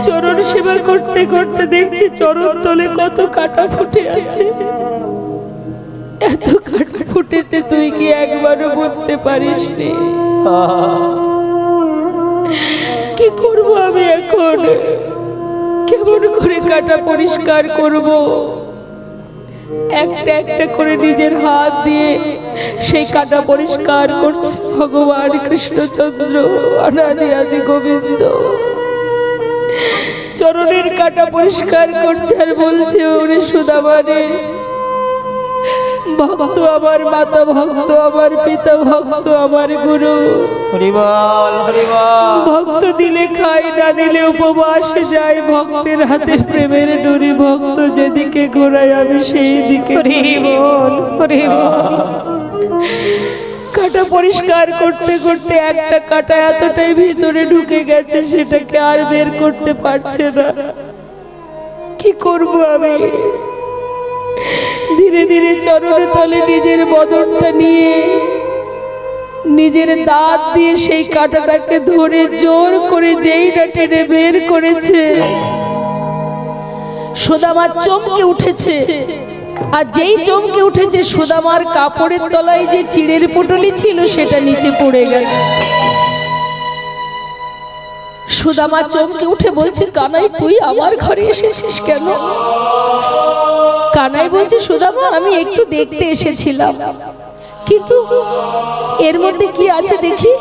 চরণ সেবা করতে করতে দেখছি চরণ তলে কত কাটা ফুটে আছে। এত কাটা ফুটেছে তুই কি একবারও বুঝতে পারিস নি? কি করব আমি এখন? কেমন করে কাটা পরিষ্কার করব? একটা একটা করে নিজের হাত দিয়ে সেই কাটা পরিষ্কার করছে ভগবান কৃষ্ণচন্দ্র অনাদি আদি গোবিন্দ। চরণের কাটা পরিষ্কার করছে আর বলছে, ওরে সুদামা রে, ভক্ত আমার মাতা, ভক্ত আমার পিতা, ভক্ত আমার গুরু। হরিবল হরিবল। ভক্ত দিলে খায়, না দিলে উপবাস যায়। ভক্তের হাতে প্রেমের ডুরি, ভক্ত যেদিকে ঘোরায় আমি সেই দিকে। হরিবল হরিবল। কাটা পরিষ্কার করতে করতে একটা কাটা এতটাই ভিতরে ঢুকে গেছে সেটাকে আর বের করতে পারছে না। কি করব আমি? ধীরে ধীরে চরণের তলে নিজের বদনটা নিয়ে নিজের দাঁত দিয়ে সেই কাঁটাটাকে ধরে জোর করে যেই না টেনে বের করেছে, সুদামা চমকে উঠেছে। আর যেই চমকে উঠেছে সুদামার কাপড়ের তলায় যে চিড়ের পুটলি ছিল সেটা নিচে পড়ে গেছে। সুদামা চমকে উঠে বলছে, কানাই তুই আমার ঘরে এসেছিস কেন? কানাই বলছে, সুদামা আমি একটু দেখতে এসেছিলাম, কিন্তু এর মধ্যে কি আছে দেখি।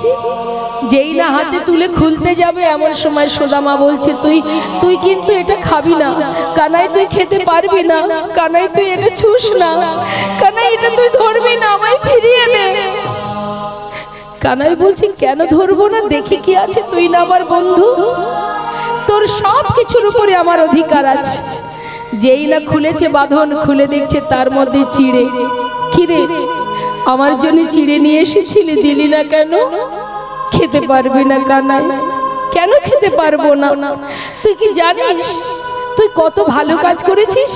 যেই না হাতে তুলে খুলতে যাবে এমন সময় সুদামা বলছে, তুই কিন্তু এটা খাবি না কানাই, তুই খেতে পারবি না কানাই, তুই এটা ছুস না কানাই, এটা তুই ধরবি না, আমায় ফিরিয়ে দে। কানাই বলছি, কেন ধরবো না? দেখি কি আছে, তুই না আমার বন্ধু, তোর সব কিছুর উপরে আমার অধিকার আছে। যেই না খুলেছে বাঁধন, খুলে দেখছে তার মধ্যে চিড়ে। কিরে, আমার জন্য চিড়ে নিয়ে এসেছিলি, দিলি না কেন? খেতে পারবি না কানাই। কেন খেতে পারবো না? তুই কি জানিস তুই কত ভালো কাজ করেছিস?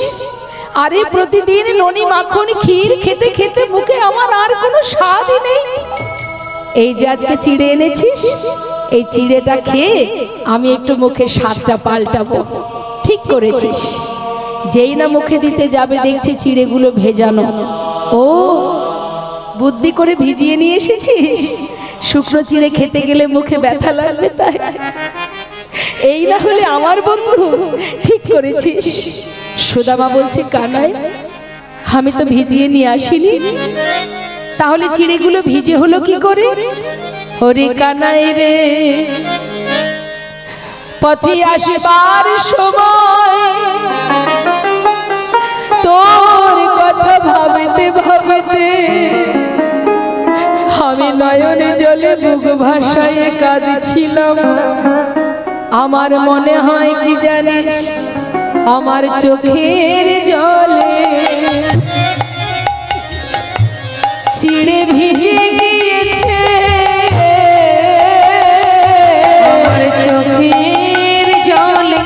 আরে প্রতিদিন ননি মাখন ক্ষীর খেতে খেতে মুখে আমার আর কোনো স্বাদই নেই। এই যে আজকে চিড়ে এনেছিস, এই চিড়েটা খেয়ে আমি একটু মুখে স্বাদটা পাল্টাবো। ঠিক করেছিস। যেই না মুখে দিতে যাবে দেখছি চিড়েগুলো ভেজানো। ও, বুদ্ধি করে ভিজিয়ে নিয়ে এসেছিস। শুকনো চিড়ে খেতে গেলে মুখে ব্যথা লাগবে, তাই এই না হলে আমার বন্ধু। ঠিক করেছিস। সুদামা বলছে, কানাই আমি তো ভিজিয়ে নিয়ে আসিনি, তাহলে চিড়েগুলো ভিজে হলো কি করে? হরি কানাই রে, পথে আসবার সময় তোর কথা ভাবতে ভাবতে আমি নয়নে জলে বুক ভাসায় কাঁদছিলাম। আমার মনে হয় কি জানিস, আমার চোখের জলে চিড়ে ভিজে গিয়েছে। আমার চোখের জলে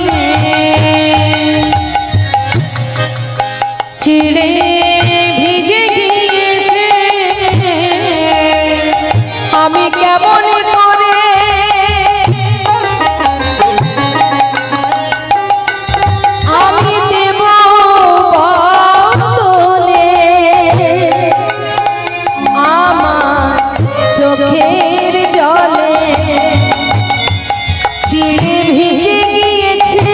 চিড়ে ভিজে গিয়েছে। আমি কেমন করে চোখের জলে চিড়ে ভিজে গিয়েছে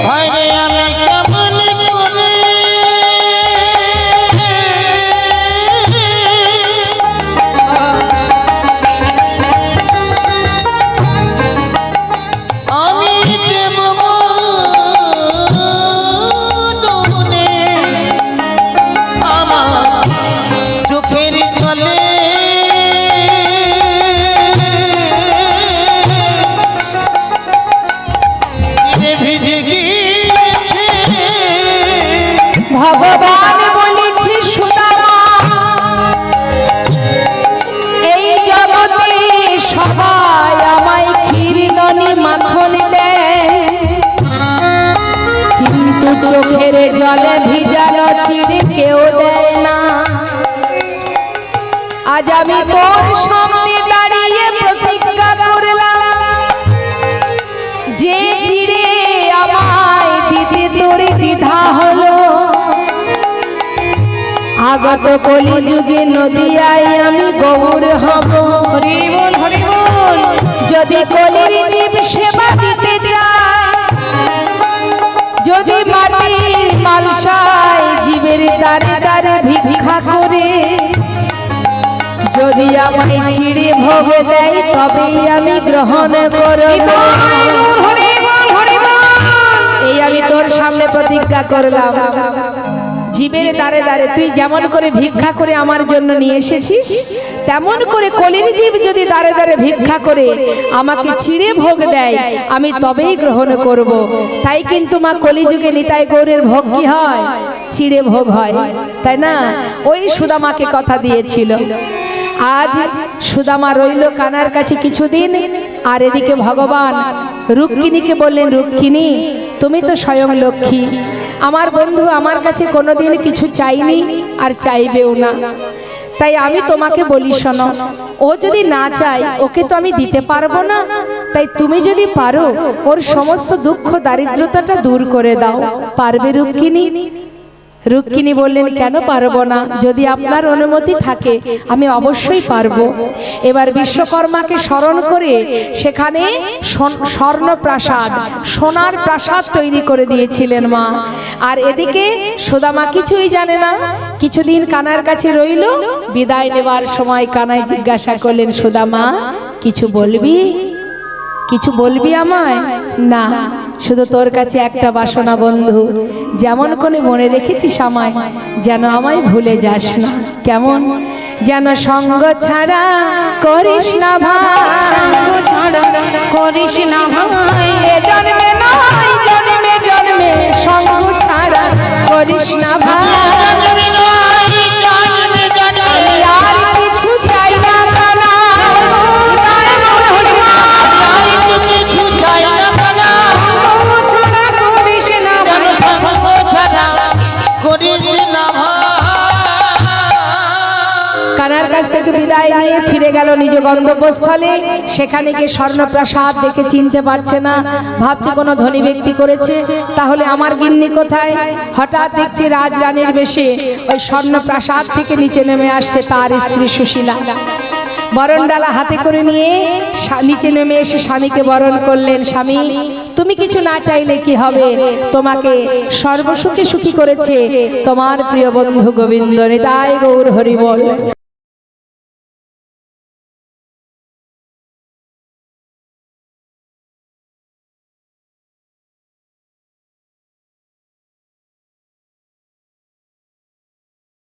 ভাইরে আমি কেমন করে আমি দেব মনে আমার চোখের জলে ভিজে গিয়েছে ভগবান বলেছে সুদামা এই জগতে সবাই আমায় ক্ষীর ননি মাখন দেয় কিন্তু চোখের জলে ভিজানো চিড়ে কেউ দেয় না আজ আমি তোর সামনে দাঁড়িয়ে প্রতিজ্ঞা করলাম যে চিড়ে আমায় দিতে তোর দ্বিধা হলো আগত কলি যুগে নদিয়ায় আমি গৌর হব হরি বল হরি বল যদি কলির জীব সেবা দিতে চায় যদি মাটির মালসায় জীবের দ্বারে দ্বারে ভিক্ষা করে যদি আমায় চিড়ে ভোগ দেয় তবেই আমি গ্রহণ করব এই আমি তোর সামনে প্রতিজ্ঞা করলাম জীবের দ্বারে দ্বারে তুই যেমন করে ভিক্ষা করে আমার জন্য নিয়ে এসেছিস তেমন করে কলির জীব যদি দ্বারে দ্বারে ভিক্ষা করে আমাকে চিড়ে ভোগ দেয় আমি তবেই গ্রহণ করব তাই কিন্তু মা কলিযুগে নিতাই গৌরের ভোগ কি হয় চিড়ে ভোগ হয় তাই না ওই সুদামাকে কথা দিয়েছিল আজ সুদামা রইল কানার কাছে কিছুদিন আর এদিকে ভগবান রুক্মিণীকে বললেন রুক্মিণী তুমি তো স্বয়ং লক্ষ্মী আমার বন্ধু আমার কাছে কোনোদিন কিছু চাইনি আর চাইবেও না তাই আমি তোমাকে বলি শোনো ও যদি না চায় ওকে তো আমি দিতে পারবো না তাই তুমি যদি পারো ওর সমস্ত দুঃখ দারিদ্রতাটা দূর করে দাও পারবে রুক্মিণী রুক্মিণী বললেন কেন পারবো না যদি আপনার অনুমতি থাকে আমি অবশ্যই পারবো এবার বিশ্বকর্মাকে স্মরণ করে সেখানে স্বর্ণ প্রাসাদ সোনার প্রাসাদ তৈরি করে দিয়েছিলেন মা আর এদিকে সুদামা কিছুই জানে না কিছুদিন কানার কাছে রইল বিদায় নেবার সময় কানাই জিজ্ঞাসা করলেন সুদামা কিছু বলবি কিছু বলবি আমায় না শুধু তোর কাছে একটা বাসনা বন্ধু যেমন করে মনে রেখেছিস আমায় যেন আমায় ভুলে যাস না কেমন যেন সঙ্গ ছাড়া করিস না ভাই ছাড়া করিস না ভাই এ জন্মে নয় জন্মে জন্মে সঙ্গ ছাড়া করিস না ভাই আর কিছু চাই না কানা কানার কাছ থেকে বিদায় নিয়ে ফিরে গেল নিজ গন্তব্যস্থলে সেখানে গিয়ে স্বর্ণপ্রাসাদ দেখে চিনতে পারছে না ভাবছে কোনো ধনী ব্যক্তি করেছে তাহলে আমার গিন্নি কোথায় হঠাৎ দেখছে রাজরানীর বেশে ওই স্বর্ণপ্রাসাদ থেকে নিচে নেমে আসছে তার স্ত্রী সুশীলা বরণডালা হাতে করে নিয়ে নিচে নেমে এসে স্বামীকে বরণ করলেন স্বামী তুমি কিছু না চাইলে কি হবে তোমাকে সর্বসুখে সুখী করেছে তোমার প্রিয় বন্ধু গোবিন্দ নিতাই গৌর হরি বল।